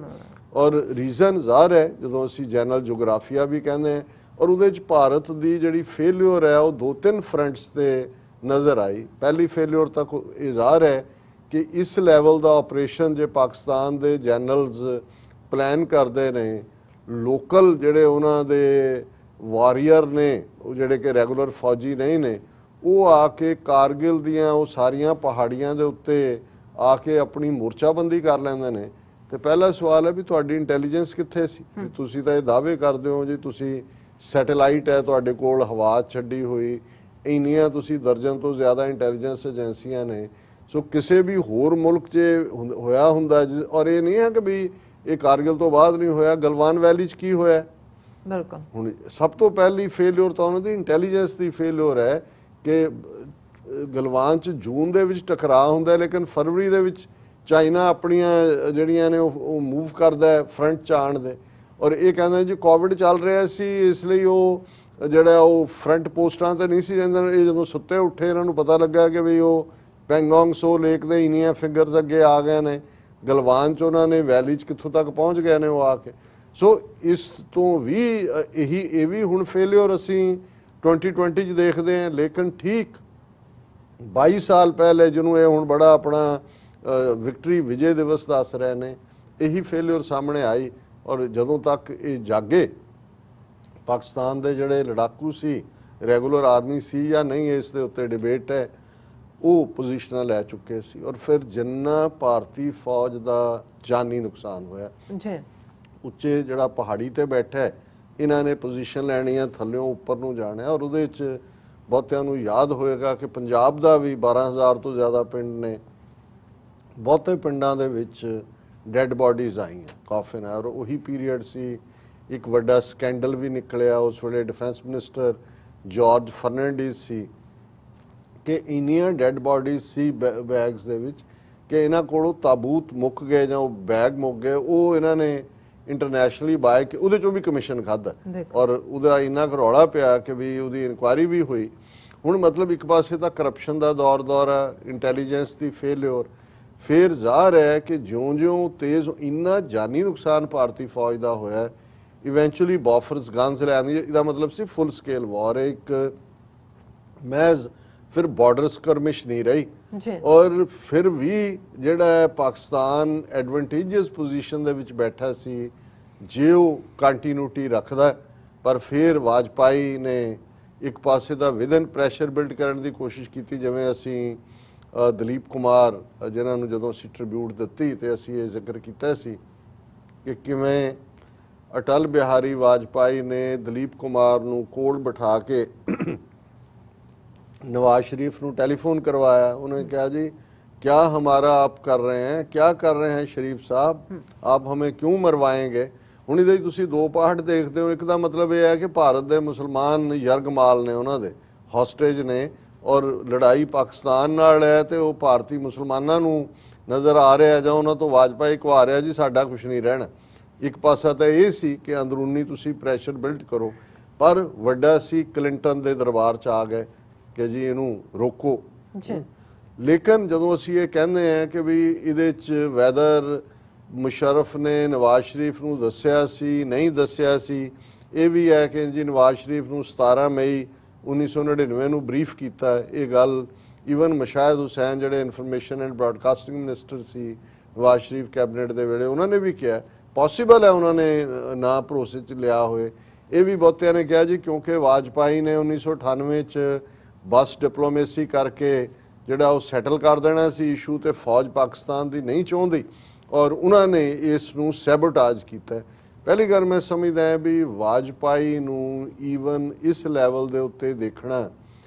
ਔਰ ਰੀਜ਼ਨ ਜ਼ਾਹਰ ਹੈ ਜਦੋਂ ਅਸੀਂ ਜਨਰਲ ਜੋਗਰਾਫੀਆ ਵੀ ਕਹਿੰਦੇ ਹਾਂ, ਔਰ ਉਹਦੇ 'ਚ ਭਾਰਤ ਦੀ ਜਿਹੜੀ ਫੇਲਿਓਰ ਹੈ ਉਹ 2-3 ਫਰੰਟਸ ਤੇ ਨਜ਼ਰ ਆਈ। ਪਹਿਲੀ ਫੇਲਿਓਰ ਤੱਕ ਇਹ ਜ਼ਾਹਰ ਹੈ ਕਿ ਇਸ ਲੈਵਲ ਦਾ ਆਪਰੇਸ਼ਨ ਜੇ ਪਾਕਿਸਤਾਨ ਦੇ ਜਨਰਲਸ ਪਲਾਨ ਕਰਦੇ ਨੇ, ਲੋਕਲ ਜਿਹੜੇ ਉਹਨਾਂ ਦੇ ਵਾਰੀਅਰ ਨੇ, ਉਹ ਜਿਹੜੇ ਕਿ ਰੈਗੂਲਰ ਫੌਜੀ ਨਹੀਂ ਨੇ, ਉਹ ਆ ਕੇ ਕਾਰਗਿਲ ਦੀਆਂ ਉਹ ਸਾਰੀਆਂ ਪਹਾੜੀਆਂ ਦੇ ਉੱਤੇ ਆ ਕੇ ਆਪਣੀ ਮੋਰਚਾਬੰਦੀ ਕਰ ਲੈਂਦੇ ਨੇ। ਤੇ ਪਹਿਲਾ ਸਵਾਲ ਹੈ ਵੀ ਤੁਹਾਡੀ ਇੰਟੈਲੀਜੈਂਸ ਕਿੱਥੇ ਸੀ? ਤੁਸੀਂ ਤਾਂ ਇਹ ਦਾਅਵੇ ਕਰਦੇ ਹੋ ਜੀ ਤੁਸੀਂ ਸੈਟੇਲਾਈਟ ਹੈ ਤੁਹਾਡੇ ਕੋਲ ਹਵਾ ਛੱਡੀ ਹੋਈ, ਇੰਨੀਆਂ ਤੁਸੀਂ ਦਰਜਨ ਤੋਂ ਜ਼ਿਆਦਾ ਇੰਟੈਲੀਜੈਂਸ ਏਜੰਸੀਆਂ ਨੇ। ਸੋ ਕਿਸੇ ਵੀ ਹੋਰ ਮੁਲਕ 'ਚ ਹੋਇਆ ਹੁੰਦਾ, ਔਰ ਇਹ ਨਹੀਂ ਹੈ ਕਿ ਵੀ ਇਹ ਕਾਰਗਿਲ ਤੋਂ ਬਾਅਦ ਨਹੀਂ ਹੋਇਆ, ਗਲਵਾਨ ਵੈਲੀ 'ਚ ਕੀ ਹੋਇਆ। ਬਿਲਕੁਲ ਹੁਣ ਸਭ ਤੋਂ ਪਹਿਲੀ ਫੇਲਿਓਰ ਤਾਂ ਉਹਨਾਂ ਦੀ ਇੰਟੈਲੀਜੈਂਸ ਦੀ ਫੇਲਿਓਰ ਹੈ ਕਿ ਗਲਵਾਨ 'ਚ ਜੂਨ ਦੇ ਵਿੱਚ ਟਕਰਾਅ ਹੁੰਦਾ, ਲੇਕਿਨ ਫਰਵਰੀ ਦੇ ਵਿੱਚ ਚਾਈਨਾ ਆਪਣੀਆਂ ਜਿਹੜੀਆਂ ਨੇ ਉਹ ਮੂਵ ਕਰਦਾ ਹੈ ਫਰੰਟ 'ਚ ਆਉਣ ਦੇ। ਔਰ ਇਹ ਕਹਿੰਦਾ ਜੀ ਕੋਵਿਡ ਚੱਲ ਰਿਹਾ ਸੀ ਇਸ ਲਈ ਉਹ ਜਿਹੜਾ ਉਹ ਫਰੰਟ ਪੋਸਟਾਂ ਤੇ ਨਹੀਂ ਸੀ ਜਾਂਦੇ। ਇਹ ਜਦੋਂ ਸੁੱਤੇ ਉੱਠੇ ਇਹਨਾਂ ਨੂੰ ਪਤਾ ਲੱਗਾ ਕਿ ਵੀ ਉਹ ਪੈਂਗੋਂਗ ਸੋ ਲੇਕ ਦੇ ਇੰਨੀਆਂ ਫਿਗਰਸ ਅੱਗੇ ਆ ਗਏ ਨੇ, ਗਲਵਾਨ 'ਚ ਉਹਨਾਂ ਨੇ ਵੈਲੀ 'ਚ ਕਿੱਥੋਂ ਤੱਕ ਪਹੁੰਚ ਗਏ ਨੇ ਉਹ ਆ ਕੇ। ਸੋ ਇਸ ਤੋਂ ਵੀ ਇਹ ਵੀ ਹੁਣ ਫੇਲਿਓਰ ਅਸੀਂ 2020 'ਚ ਦੇਖਦੇ ਹਾਂ। ਲੇਕਿਨ ਠੀਕ 22 ਸਾਲ ਪਹਿਲੇ ਜਿਹਨੂੰ ਇਹ ਹੁਣ ਬੜਾ ਆਪਣਾ ਵਿਕਟਰੀ ਵਿਜੇ ਦਿਵਸ ਦੱਸ ਰਹੇ ਨੇ, ਇਹੀ ਫੇਲਿਓਰ ਸਾਹਮਣੇ ਆਈ। ਔਰ ਜਦੋਂ ਤੱਕ ਇਹ ਜਾਗੇ ਪਾਕਿਸਤਾਨ ਦੇ ਜਿਹੜੇ ਲੜਾਕੂ ਸੀ, ਰੈਗੂਲਰ ਆਰਮੀ ਸੀ ਜਾਂ ਨਹੀਂ, ਇਸ ਦੇ ਉੱਤੇ ਡਿਬੇਟ ਹੈ, ਉਹ ਪੋਜੀਸ਼ਨਾਂ ਲੈ ਚੁੱਕੇ ਸੀ। ਔਰ ਫਿਰ ਜਿੰਨਾ ਭਾਰਤੀ ਫੌਜ ਦਾ ਜਾਨੀ ਨੁਕਸਾਨ ਹੋਇਆ ਜੀ, ਉੱਚੇ ਜਿਹੜਾ ਪਹਾੜੀ ਤੇ ਬੈਠਾ ਇਹਨਾਂ ਨੇ ਪੋਜੀਸ਼ਨ ਲੈਣੀ ਹੈ, ਥੱਲਿਓਂ ਉੱਪਰ ਨੂੰ ਜਾਣਾ। ਔਰ ਉਹਦੇ 'ਚ ਬਹੁਤਿਆਂ ਨੂੰ ਯਾਦ ਹੋਏਗਾ ਕਿ ਪੰਜਾਬ ਦਾ ਵੀ 12,000 ਤੋਂ ਜ਼ਿਆਦਾ ਪਿੰਡ ਨੇ, ਬਹੁਤੇ ਪਿੰਡਾਂ ਦੇ ਵਿੱਚ ਡੈੱਡ ਬਾਡੀਜ਼ ਆਈਆਂ, ਕਾਫਿਨ। ਔਰ ਉਹੀ ਪੀਰੀਅਡ ਸੀ, ਇੱਕ ਵੱਡਾ ਸਕੈਂਡਲ ਵੀ ਨਿਕਲਿਆ ਉਸ ਵੇਲੇ। ਡਿਫੈਂਸ ਮਿਨਿਸਟਰ ਜਾਰਜ ਫਰਨੈਂਡਿਸ ਸੀ, ਕਿ ਇੰਨੀਆਂ ਡੈੱਡ ਬੋਡੀਜ਼ ਸੀ ਬੈਗਸ ਦੇ ਵਿੱਚ ਕਿ ਇਹਨਾਂ ਕੋਲੋਂ ਤਾਬੂਤ ਮੁੱਕ ਗਏ ਜਾਂ ਉਹ ਬੈਗ ਮੁੱਕ ਗਏ। ਉਹ ਇਹਨਾਂ ਨੇ ਇੰਟਰਨੈਸ਼ਨਲੀ ਬਾਏ ਕਿ ਉਹਦੇ ਚੋਂ ਵੀ ਕਮਿਸ਼ਨ ਖਾਧਾ ਔਰ ਉਹਦਾ ਇੰਨਾ ਕੁ ਰੌਲਾ ਪਿਆ ਕਿ ਵੀ ਉਹਦੀ ਇਨਕੁਆਇਰੀ ਵੀ ਹੋਈ। ਹੁਣ ਮਤਲਬ ਇੱਕ ਪਾਸੇ ਤਾਂ ਕਰਪਸ਼ਨ ਦਾ ਦੌਰ ਆ, ਇੰਟੈਲੀਜੈਂਸ ਦੀ ਫੇਲਿਓਰ, ਫਿਰ ਜ਼ਾਹਰ ਹੈ ਕਿ ਜਿਉਂ-ਜਿਉਂ ਤੇਜ਼ ਇੰਨਾ ਜਾਨੀ ਨੁਕਸਾਨ ਭਾਰਤੀ ਫੌਜ ਦਾ ਹੋਇਆ, ਇਵੈਂਚੁਅਲੀ ਬੋਫਰਸ ਗਨਸ ਲੈਣ ਦੀ, ਇਹਦਾ ਮਤਲਬ ਸੀ ਫੁੱਲ ਸਕੇਲ ਵਾਰ, ਇੱਕ ਮਹਿਜ਼ ਫਿਰ ਬਾਰਡਰ ਸਕਰਮਿਸ਼ ਨਹੀਂ ਰਹੀ। ਔਰ ਫਿਰ ਵੀ ਜਿਹੜਾ ਪਾਕਿਸਤਾਨ ਐਡਵਾਂਟੇਜਸ ਪੋਜੀਸ਼ਨ ਦੇ ਵਿੱਚ ਬੈਠਾ ਸੀ, ਜੇ ਉਹ ਕੰਟੀਨਿਊਟੀ ਰੱਖਦਾ, ਪਰ ਫਿਰ ਵਾਜਪਾਈ ਨੇ ਇੱਕ ਪਾਸੇ ਦਾ ਵਿਦਨ ਪ੍ਰੈਸ਼ਰ ਬਿਲਡ ਕਰਨ ਦੀ ਕੋਸ਼ਿਸ਼ ਕੀਤੀ। ਜਿਵੇਂ ਅਸੀਂ ਦਲੀਪ ਕੁਮਾਰ ਜਿਨ੍ਹਾਂ ਨੂੰ ਜਦੋਂ ਅਸੀਂ ਟ੍ਰਿਬਿਊਟ ਦਿੱਤੀ ਤੇ ਅਸੀਂ ਇਹ ਜ਼ਿਕਰ ਕੀਤਾ ਸੀ ਕਿ ਕਿਵੇਂ ਅਟਲ ਬਿਹਾਰੀ ਵਾਜਪਾਈ ਨੇ ਦਲੀਪ ਕੁਮਾਰ ਨੂੰ ਕੋਲ ਬਿਠਾ ਕੇ नवाज शरीफ ਨੂੰ ਟੈਲੀਫੋਨ ਕਰਵਾਇਆ। उन्होंने कहा जी क्या हमारा आप कर रहे हैं, क्या कर रहे हैं शरीफ साहब, आप हमें क्यों मरवाएंगे। ਹੁਣ ਇਹਦੇ ਤੁਸੀਂ ਦੋ ਪਾਰਟ ਦੇਖਦੇ ਹੋ। ਇੱਕ ਦਾ ਮਤਲਬ ਇਹ ਹੈ ਕਿ ਭਾਰਤ ਦੇ ਮੁਸਲਮਾਨ ਯਰਗਮਾਲ ਨੇ, ਉਹਨਾਂ ਦੇ ਹੌਸਟੇਜ ਨੇ, ਔਰ ਲੜਾਈ ਪਾਕਿਸਤਾਨ ਨਾਲ ਹੈ ਤੇ ਉਹ ਭਾਰਤੀ ਮੁਸਲਮਾਨਾਂ ਨੂੰ ਨਜ਼ਰ ਆ ਰਿਹਾ ਜਾਂ ਉਹਨਾਂ ਤੋਂ ਵਾਜਪਾਈ ਕਹਾ ਰਿਹਾ ਜੀ ਸਾਡਾ ਕੁਝ ਨਹੀਂ ਰਹਿਣਾ। ਇੱਕ ਪਾਸਾ ਤਾਂ ਇਹ ਸੀ ਕਿ ਅੰਦਰੂਨੀ ਤੁਸੀਂ ਪ੍ਰੈਸ਼ਰ ਬਿਲਡ ਕਰੋ, ਪਰ ਵੱਡਾ ਸੀ ਕਲਿੰਟਨ ਦੇ ਦਰਬਾਰ 'ਚ ਆ ਗਏ ਕਿ ਜੀ ਇਹਨੂੰ ਰੋਕੋ। ਲੇਕਿਨ ਜਦੋਂ ਅਸੀਂ ਇਹ ਕਹਿੰਦੇ ਹਾਂ ਕਿ ਵੀ ਇਹਦੇ 'ਚ ਵੈਦਰ ਮੁਸ਼ਰਫ ਨੇ ਨਵਾਜ਼ ਸ਼ਰੀਫ ਨੂੰ ਦੱਸਿਆ ਸੀ ਨਹੀਂ ਦੱਸਿਆ ਸੀ, ਇਹ ਵੀ ਹੈ ਕਿ ਜੀ ਨਵਾਜ਼ ਸ਼ਰੀਫ ਨੂੰ 17 ਮਈ 1999 ਨੂੰ ਬਰੀਫ ਕੀਤਾ। ਇਹ ਗੱਲ ਈਵਨ ਮਸ਼ਾਹਿਦ ਹੁਸੈਨ ਜਿਹੜੇ information and broadcasting minister C Nawaz Sharif cabinet ਦੇ ਵੇਲੇ, ਉਹਨਾਂ ਨੇ ਵੀ ਕਿਹਾ ਪੋਸੀਬਲ ਹੈ ਉਹਨਾਂ ਨੇ ਨਾ ਭਰੋਸੇ 'ਚ ਲਿਆ ਹੋਏ। ਇਹ ਵੀ ਬਹੁਤਿਆਂ ਨੇ ਕਿਹਾ ਜੀ ਕਿਉਂਕਿ ਵਾਜਪਾਈ ਨੇ 1998 'ਚ ਬਸ ਡਿਪਲੋਮੇਸੀ ਕਰਕੇ ਜਿਹੜਾ ਉਹ ਸੈਟਲ ਕਰ ਦੇਣਾ ਸੀ ਇਸ਼ੂ, ਤੇ ਫੌਜ ਪਾਕਿਸਤਾਨ ਦੀ ਨਹੀਂ ਚਾਹੁੰਦੀ ਔਰ ਉਹਨਾਂ ਨੇ ਇਸ ਨੂੰ ਸੈਬੋਟਾਜ ਕੀਤਾ। ਪਹਿਲੀ ਗੱਲ ਮੈਂ ਸਮਝਦਾ ਹਾਂ ਵੀ ਵਾਜਪਾਈ ਨੂੰ ਈਵਨ ਇਸ ਲੈਵਲ ਦੇ ਉੱਤੇ ਦੇਖਣਾ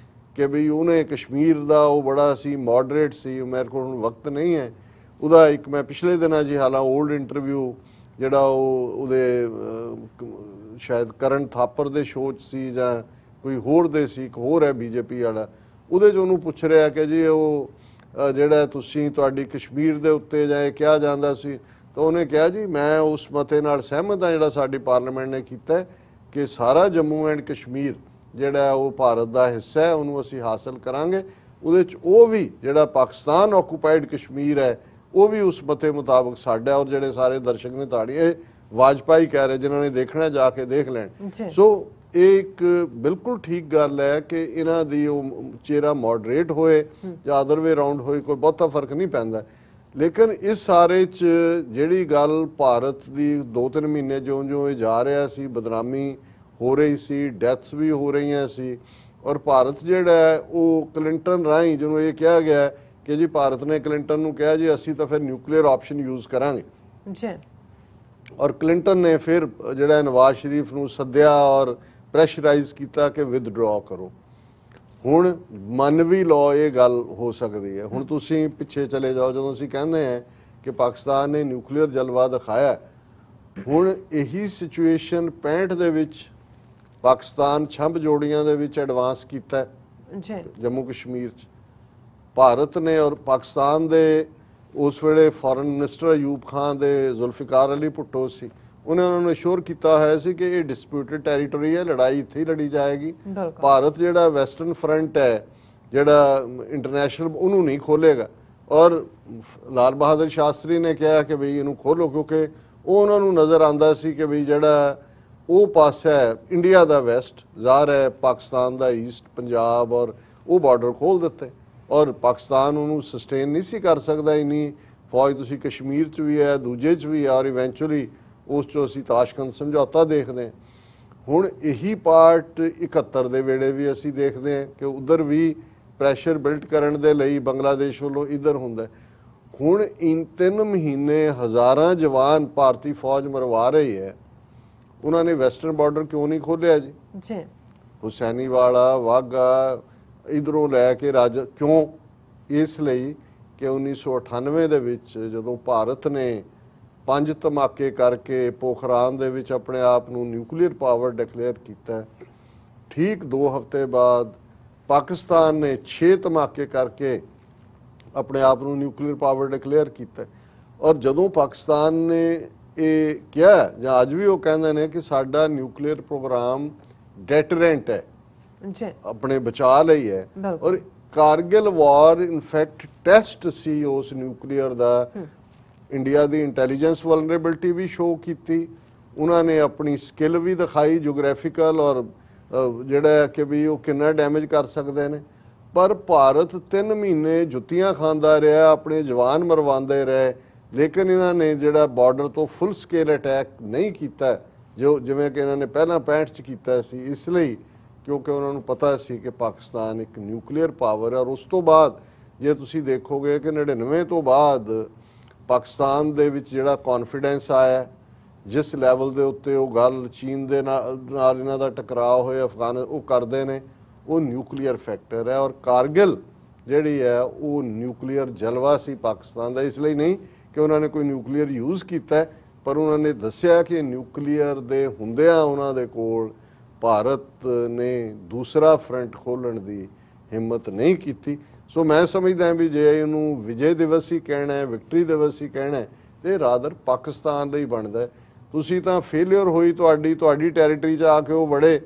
ਕਿ ਵੀ ਉਹਨੇ ਕਸ਼ਮੀਰ ਦਾ ਉਹ ਬੜਾ ਸੀ ਮੋਡਰੇਟ ਸੀ, ਮੇਰੇ ਕੋਲ ਹੁਣ ਵਕਤ ਨਹੀਂ ਹੈ ਉਹਦਾ। ਇੱਕ ਮੈਂ ਪਿਛਲੇ ਦਿਨਾਂ ਜੀ ਹਾਲਾਂ ਓਲਡ ਇੰਟਰਵਿਊ ਜਿਹੜਾ ਉਹਦੇ ਸ਼ਾਇਦ ਕਰਨ ਥਾਪਰ ਦੇ ਸ਼ੋਅ 'ਚ ਸੀ ਜਾਂ ਕੋਈ ਹੋਰ ਦੇ ਸੀ, ਇੱਕ ਹੋਰ ਹੈ ਬੀਜੇਪੀ ਵਾਲਾ, ਉਹਦੇ 'ਚ ਉਹਨੂੰ ਪੁੱਛ ਰਿਹਾ ਕਿ ਜੀ ਉਹ ਜਿਹੜਾ ਤੁਸੀਂ ਤੁਹਾਡੀ ਕਸ਼ਮੀਰ ਦੇ ਉੱਤੇ ਜਾਂ ਇਹ ਕਿਹਾ ਜਾਂਦਾ ਸੀ, ਤਾਂ ਉਹਨੇ ਕਿਹਾ ਜੀ ਮੈਂ ਉਸ ਮਤੇ ਨਾਲ ਸਹਿਮਤ ਹਾਂ ਜਿਹੜਾ ਸਾਡੀ ਪਾਰਲੀਮੈਂਟ ਨੇ ਕੀਤਾ ਕਿ ਸਾਰਾ ਜੰਮੂ ਐਂਡ ਕਸ਼ਮੀਰ ਜਿਹੜਾ ਉਹ ਭਾਰਤ ਦਾ ਹਿੱਸਾ ਹੈ, ਉਹਨੂੰ ਅਸੀਂ ਹਾਸਲ ਕਰਾਂਗੇ। ਉਹਦੇ 'ਚ ਉਹ ਵੀ ਜਿਹੜਾ ਪਾਕਿਸਤਾਨ ਆਕੂਪਾਈਡ ਕਸ਼ਮੀਰ ਹੈ ਉਹ ਵੀ ਉਸ ਮਤੇ ਮੁਤਾਬਕ ਸਾਡਾ। ਔਰ ਜਿਹੜੇ ਸਾਰੇ ਦਰਸ਼ਕ ਨੇ ਤਾੜੀ ਇਹ ਵਾਜਪਾਈ ਕਹਿ ਰਹੇ, ਜਿਨ੍ਹਾਂ ਨੇ ਦੇਖਣਾ ਜਾ ਕੇ ਦੇਖ ਲੈਣ। ਸੋ ਇਹ ਇੱਕ ਬਿਲਕੁਲ ਠੀਕ ਗੱਲ ਹੈ ਕਿ ਇਹਨਾਂ ਦੀ ਉਹ ਚਿਹਰਾ ਮੋਡਰੇਟ ਹੋਏ ਜਾਂ ਅਦਰ ਵੇ ਰਾਉਂਡ ਹੋਏ, ਕੋਈ ਬਹੁਤਾ ਫਰਕ ਨਹੀਂ ਪੈਂਦਾ। ਲੇਕਿਨ ਇਸ ਸਾਰੇ 'ਚ ਜਿਹੜੀ ਗੱਲ ਭਾਰਤ ਦੀ 2-3 ਮਹੀਨੇ ਜਿਉਂ-ਜਿਉਂ ਇਹ ਜਾ ਰਿਹਾ ਸੀ, ਬਦਨਾਮੀ ਹੋ ਰਹੀ ਸੀ, ਡੈਥਸ ਵੀ ਹੋ ਰਹੀਆਂ ਸੀ, ਔਰ ਭਾਰਤ ਜਿਹੜਾ ਉਹ ਕਲਿੰਟਨ ਰਾਹੀਂ ਜਿਹਨੂੰ ਇਹ ਕਿਹਾ ਗਿਆ ਕਿ ਜੀ ਭਾਰਤ ਨੇ ਕਲਿੰਟਨ ਨੂੰ ਕਿਹਾ ਜੀ ਅਸੀਂ ਤਾਂ ਫਿਰ ਨਿਊਕਲੀਅਰ ਆਪਸ਼ਨ ਯੂਜ਼ ਕਰਾਂਗੇ ਜੀ, ਔਰ ਕਲਿੰਟਨ ਨੇ ਫਿਰ ਜਿਹੜਾ ਨਵਾਜ਼ ਸ਼ਰੀਫ ਨੂੰ ਸੱਦਿਆ ਔਰ ਪ੍ਰੈਸ਼ਰਾਈਜ਼ ਕੀਤਾ ਕਿ ਵਿਦਡਰਾ ਕਰੋ। ਹੁਣ ਮੰਨ ਵੀ ਲਓ ਇਹ ਗੱਲ ਹੋ ਸਕਦੀ ਹੈ। ਹੁਣ ਤੁਸੀਂ ਪਿੱਛੇ ਚਲੇ ਜਾਓ, ਜਦੋਂ ਅਸੀਂ ਕਹਿੰਦੇ ਹਾਂ ਕਿ ਪਾਕਿਸਤਾਨ ਨੇ ਨਿਊਕਲੀਅਰ ਜਲਵਾ ਦਿਖਾਇਆ, ਹੁਣ ਇਹੀ ਸਿਚੁਏਸ਼ਨ 65 ਦੇ ਵਿੱਚ ਪਾਕਿਸਤਾਨ ਛੰਭ ਜੋੜੀਆਂ ਦੇ ਵਿੱਚ ਐਡਵਾਂਸ ਕੀਤਾ ਜੰਮੂ ਕਸ਼ਮੀਰ 'ਚ ਭਾਰਤ ਨੇ। ਔਰ ਪਾਕਿਸਤਾਨ ਦੇ ਉਸ ਵੇਲੇ ਫੋਰਨ ਮਿਨਿਸਟਰ ਅਯੂਬ ਖਾਨ ਦੇ ਜ਼ੁਲਫਿਕਾਰ ਅਲੀ ਭੁੱਟੋ ਸੀ, ਉਹਨੇ ਉਹਨਾਂ ਨੂੰ ਅਸ਼ੋਰ ਕੀਤਾ ਹੋਇਆ ਸੀ ਕਿ ਇਹ ਡਿਸਪਿਊਟਡ ਟੈਰੀਟਰੀ ਹੈ, ਲੜਾਈ ਇੱਥੇ ਹੀ ਲੜੀ ਜਾਏਗੀ। ਭਾਰਤ ਜਿਹੜਾ ਵੈਸਟਰਨ ਫਰੰਟ ਹੈ ਜਿਹੜਾ ਇੰਟਰਨੈਸ਼ਨਲ ਉਹਨੂੰ ਨਹੀਂ ਖੋਲੇਗਾ। ਔਰ ਲਾਲ ਬਹਾਦਰ ਸ਼ਾਸਤਰੀ ਨੇ ਕਿਹਾ ਕਿ ਬਈ ਇਹਨੂੰ ਖੋਲੋ, ਕਿਉਂਕਿ ਉਹ ਉਹਨਾਂ ਨੂੰ ਨਜ਼ਰ ਆਉਂਦਾ ਸੀ ਕਿ ਬਈ ਜਿਹੜਾ ਉਹ ਪਾਸਾ ਹੈ ਇੰਡੀਆ ਦਾ ਵੈਸਟ, ਜ਼ਾਹਰ ਹੈ ਪਾਕਿਸਤਾਨ ਦਾ ਈਸਟ, ਪੰਜਾਬ, ਔਰ ਉਹ ਬਾਰਡਰ ਖੋਲ ਦਿੱਤੇ ਔਰ ਪਾਕਿਸਤਾਨ ਉਹਨੂੰ ਸਸਟੇਨ ਨਹੀਂ ਸੀ ਕਰ ਸਕਦਾ। ਇੰਨੀ ਫੌਜ ਤੁਸੀਂ ਕਸ਼ਮੀਰ 'ਚ ਵੀ ਹੈ, ਦੂਜੇ 'ਚ ਵੀ ਹੈ, ਔਰ ਇਵੈਂਚੁਅਲੀ ਉਸ 'ਚੋਂ ਅਸੀਂ ਤਾਸ਼ਕੰਦ ਸਮਝੌਤਾ ਦੇਖਦੇ ਹਾਂ। ਹੁਣ ਇਹੀ ਪਾਰਟ 71 ਦੇ ਵੇਲੇ ਵੀ ਅਸੀਂ ਦੇਖਦੇ ਹਾਂ ਕਿ ਉਧਰ ਵੀ ਪ੍ਰੈਸ਼ਰ ਬਿਲਡ ਕਰਨ ਦੇ ਲਈ ਬੰਗਲਾਦੇਸ਼ ਵੱਲੋਂ ਇੱਧਰ ਹੁੰਦਾ। ਹੁਣ ਇਨ 3 ਮਹੀਨੇ ਹਜ਼ਾਰਾਂ ਜਵਾਨ ਭਾਰਤੀ ਫੌਜ ਮਰਵਾ ਰਹੀ ਹੈ, ਉਹਨਾਂ ਨੇ ਵੈਸਟਰਨ ਬਾਰਡਰ ਕਿਉਂ ਨਹੀਂ ਖੋਲਿਆ ਜੀ? ਹੁਸੈਨੀ ਵਾਲਾ, ਵਾਘਾ, ਇਧਰੋਂ ਲੈ ਕੇ ਕਿਉਂ? ਇਸ ਲਈ ਕਿ 1998 ਦੇ ਵਿੱਚ ਜਦੋਂ ਭਾਰਤ ਨੇ 5 ਧਮਾਕੇ ਕਰਕੇ ਪੋਖਰਾਨ ਦੇ ਵਿੱਚ ਆਪਣੇ ਆਪ ਨੂੰ ਨਿਊਕਲੀਅਰ ਪਾਵਰ ਡਿਕਲੇਅਰ ਕੀਤਾ, ठीक 2 हफ्ते बाद पाकिस्तान ने 6 धमाके करके अपने आप ਨੂੰ ਨਿਊਕਲੀਅਰ ਪਾਵਰ ਡਿਕਲੇਅਰ ਕੀਤਾ। ਔਰ ਜਦੋਂ ਪਾਕਿਸਤਾਨ ਨੇ ਇਹ ਕਿਹਾ ਜਾਂ ਅੱਜ ਵੀ ਉਹ ਕਹਿੰਦੇ ਨੇ ਕਿ ਸਾਡਾ ਨਿਊਕਲੀਅਰ ਪ੍ਰੋਗਰਾਮ ਡੈਟਰੈਂਟ ਹੈ, ਜੀ ਆਪਣੇ ਬਚਾਅ ਲਈ ਹੈ। ਔਰ ਕਾਰਗਿਲ ਵਾਰ ਇਨਫੈਕਟ ਟੈਸਟ ਸੀ ਉਸ ਨਿਊਕਲੀਅਰ ਦਾ। ਇੰਡੀਆ ਦੀ ਇੰਟੈਲੀਜੈਂਸ ਵਲਨਰੇਬਿਲਟੀ ਵੀ ਸ਼ੋ ਕੀਤੀ, ਉਹਨਾਂ ਨੇ ਆਪਣੀ ਸਕਿੱਲ ਵੀ ਦਿਖਾਈ ਜੀਓਗ੍ਰਾਫਿਕਲ ਔਰ ਜਿਹੜਾ ਕਿ ਵੀ ਉਹ ਕਿੰਨਾ ਡੈਮੇਜ ਕਰ ਸਕਦੇ ਨੇ। पर भारत 3 महीने जुत्तियां खांदा रहा, अपने जवान मरवाते रहे, लेकिन इन्होंने जोड़ा बॉर्डर तो फुल स्केल अटैक नहीं किया जो जिवें कि इन्होंने पहला 65 च किया सी, इसलिए क्योंकि उन्होंने पता सी कि पाकिस्तान एक न्यूक्लीयर पावर है। और उस तो बाद जे तुसी देखोगे कि 99 तो बाद पाकिस्तान दे विच जिहड़ा कॉन्फिडेंस आया, जिस लैवल दे उत्ते वो गल चीन दे नाल इन्हां दा टकराव होए अफगान वो करदे ने, वो न्यूक्लीयर फैक्टर है। और कारगिल जिहड़ी है वो न्यूक्लीयर जलवा सी पाकिस्तान का, इसलिए नहीं कि उन्होंने कोई न्यूक्लीयर यूज़ किया है, पर उन्होंने दस्या कि न्यूक्लीयर दे हुंदियां उन्हां दे कोल भारत ने दूसरा फ्रंट खोलण दी हिम्मत नहीं की। सो मैं समझदा भी जे इहनूं विजय दिवस ही कहना है, विक्ट्री दिवस ही कहना है, तो रादर पाकिस्तान लई बनदा है। तुसीं तां फेलियर होई तुहाडी टैरीटरी च आके वो बड़े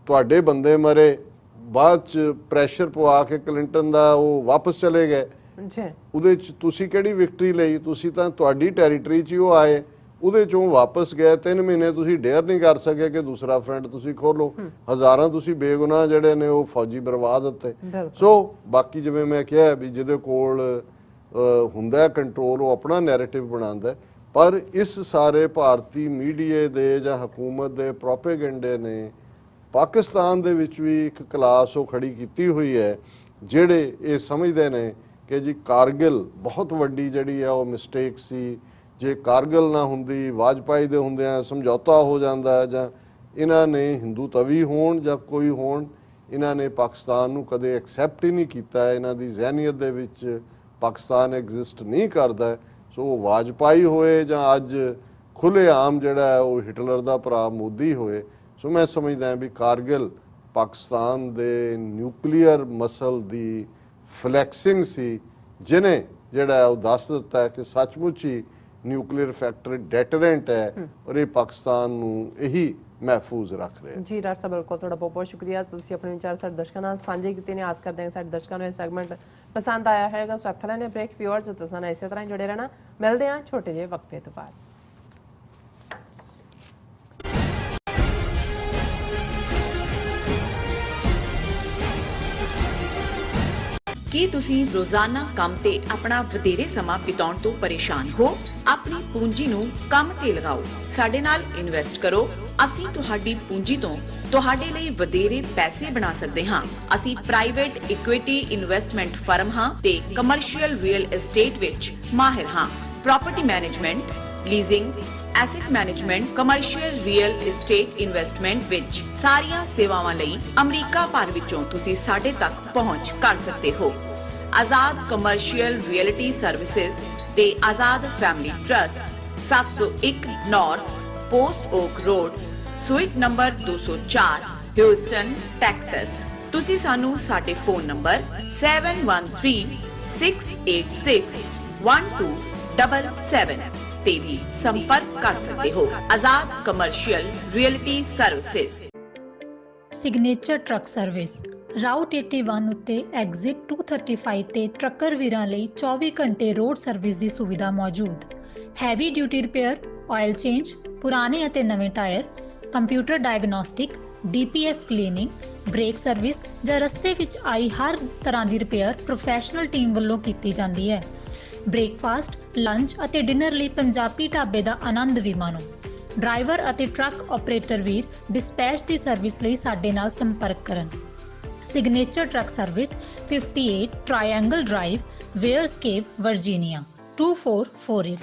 ਤੁਹਾਡੇ ਬੰਦੇ ਮਰੇ, ਬਾਅਦ ਚ ਪ੍ਰੈਸ਼ਰ ਪਵਾ ਕੇ ਕਲਿੰਟਨ ਦਾ ਉਹ ਵਾਪਸ ਚਲੇ ਗਏ ਜੀ। ਉਹਦੇ ਚ ਤੁਸੀਂ ਕਿਹੜੀ ਵਿਕਟਰੀ ਲਈ? ਤੁਸੀਂ ਤਾਂ ਤੁਹਾਡੀ ਟੈਰੀਟਰੀ 'ਚ ਹੀ ਉਹ ਆਏ, ਉਹਦੇ ਚੋਂ ਵਾਪਸ ਗਏ। 3 ਮਹੀਨੇ ਤੁਸੀਂ ਡੇਅਰ ਨਹੀਂ ਕਰ ਸਕੇ ਕਿ ਦੂਸਰਾ ਫਰੰਟ ਤੁਸੀਂ ਖੋਲੋ। ਹਜ਼ਾਰਾਂ ਤੁਸੀਂ ਬੇਗੁਨਾਹ ਜਿਹੜੇ ਨੇ ਉਹ ਫੌਜੀ ਬਰਬਾਦ ਦਿੱਤੇ। ਸੋ ਬਾਕੀ ਜਿਵੇਂ ਮੈਂ ਕਿਹਾ ਵੀ ਜਿਹਦੇ ਕੋਲ ਹੁੰਦਾ ਕੰਟਰੋਲ ਉਹ ਆਪਣਾ ਨੈਰੇਟਿਵ ਬਣਾਉਂਦਾ, ਪਰ ਇਸ ਸਾਰੇ ਭਾਰਤੀ ਮੀਡੀਆ ਦੇ ਜਾਂ ਹਕੂਮਤ ਦੇ ਪ੍ਰੋਪੇਗੈਂਡੇ ਨੇ पाकिस्तान दे विच भी एक क्लास वो खड़ी की हुई है जिहड़े ये समझते हैं कि जी कारगिल बहुत वड्डी जिहड़ी है वो मिसटेक सी। जे कारगिल ना हुंदी, वाजपेयी दे हुंदियां समझौता हो जाता है, जां इन्हां ने हिंदू तवी होण जां कोई होण, इन्हां ने पाकिस्तान नूं कदे एक्सैप्ट ही नहीं कीता है। इन्हां दी ज़हनीयत दे विच पाकिस्तान एग्जिस्ट नहीं करता। सो वाजपेयी होए जां अज खुलेआम जिहड़ा है वो हिटलर दा भरा मोदी होए। सो मैं समझदा भी कारगिल पाकिस्तान दे न्यूक्लीयर मसल दी फ्लैक्सिंग सी, जिन्हें जिहड़ा वो दस दिता है कि सचमुच ही न्यूक्लीयर फैक्टर डेटरेंट है और ये पाकिस्तान नूं यही महफूज रख रहे हैं। जी डॉक्टर साहब बिल्कुल तुहाडा बहुत बहुत शुक्रिया, तुसीं अपने विचार साडे दर्शकों नाल सांझे कीते ने। आस करदे हां साडे दर्शकों नूं ये सैगमेंट पसंद आया होवेगा। सो रख लैने ब्रेक। व्यूअर्स तुसां नाल इसे तरह जुड़े रहना। मिलदे हां छोटे ਜਿਹੇ वक्फे तो बाद। ਕੀ ਤੁਸੀਂ ਰੋਜ਼ਾਨਾ ਕੰਮ ਤੇ ਆਪਣਾ ਵਧੇਰੇ ਸਮਾਂ ਬਿਤਾਉਣ ਤੋਂ ਪਰੇਸ਼ਾਨ ਹੋ? ਆਪਣੀ ਪੂੰਜੀ ਨੂੰ ਕੰਮ ਤੇ ਲਗਾਓ, ਸਾਡੇ ਨਾਲ ਇਨਵੈਸਟ ਕਰੋ। ਅਸੀਂ ਤੁਹਾਡੀ ਪੂੰਜੀ ਤੋਂ ਤੁਹਾਡੇ ਲਈ ਵਧੇਰੇ ਪੈਸੇ ਬਣਾ ਸਕਦੇ ਹਾਂ। ਅਸੀਂ ਪ੍ਰਾਈਵੇਟ ਇਕੁਇਟੀ ਇਨਵੈਸਟਮੈਂਟ ਫਰਮ ਹਾਂ ਤੇ ਕਮਰਸ਼ੀਅਲ ਰੀਅਲ ਏਸਟੇਟ ਵਿੱਚ ਮਾਹਿਰ ਹਾਂ। Property management, leasing, asset management, commercial real estate investment ਵਿੱਚ ਸਾਰੀਆਂ ਸੇਵਾਵਾਂ ਲਈ ਅਮਰੀਕਾ ਭਰ ਵਿੱਚੋਂ ਤੁਸੀਂ ਸਾਡੇ ਤੱਕ ਪਹੁੰਚ ਕਰ ਸਕਦੇ ਹੋ। ਆਜ਼ਾਦ ਕਮਰਸ਼ੀਅਲ ਰਿਅਲਟੀ ਸਰਵਿਸਿਜ਼ ਤੇ Azad family trust, 701 north post oak road, suite number 204, Houston, Texas. ਤੁਸੀਂ ਸਾਨੂੰ ਸਾਡੇ ਫੋਨ ਨੰਬਰ 7136861277 ਤੇ ਵੀ ਸੰਪਰਕ ਕਰ ਸਕਦੇ ਹੋ। Azad commercial realty services. Signature truck service route 81 ਉੱਤੇ ਐਗਜ਼ਿਟ 235 ਤੇ ਟਰੱਕਰ ਵੀਰਾਂ ਲਈ 24 ਘੰਟੇ ਰੋਡ ਸਰਵਿਸ ਦੀ ਸੁਵਿਧਾ ਮੌਜੂਦ। Heavy duty repair, oil change, ਪੁਰਾਣੇ ਅਤੇ ਨਵੇਂ tyre, computer diagnostic, DPF cleaning, brake service ਜਾਂ ਰਸਤੇ ਵਿੱਚ ਆਈ ਹਰ ਤਰ੍ਹਾਂ ਦੀ ਰਿਪੇਅਰ ਪ੍ਰੋਫੈਸ਼ਨਲ ਟੀਮ ਵੱਲੋਂ ਕੀਤੀ ਜਾਂਦੀ ਹੈ। ਬ੍ਰੇਕਫਾਸਟ, ਲੰਚ ਅਤੇ ਡਿਨਰ ਲਈ ਪੰਜਾਬੀ ਢਾਬੇ ਦਾ ਆਨੰਦ ਵੀ ਮਾਣੋ। ਡਰਾਈਵਰ ਅਤੇ ਟਰੱਕ ਆਪਰੇਟਰ ਵੀਰ ਡਿਸਪੈਚ ਦੀ ਸਰਵਿਸ ਲਈ ਸਾਡੇ ਨਾਲ ਸੰਪਰਕ ਕਰਨ। Signature truck service 58 triangle drive, Weyers Cave, Virginia 2448।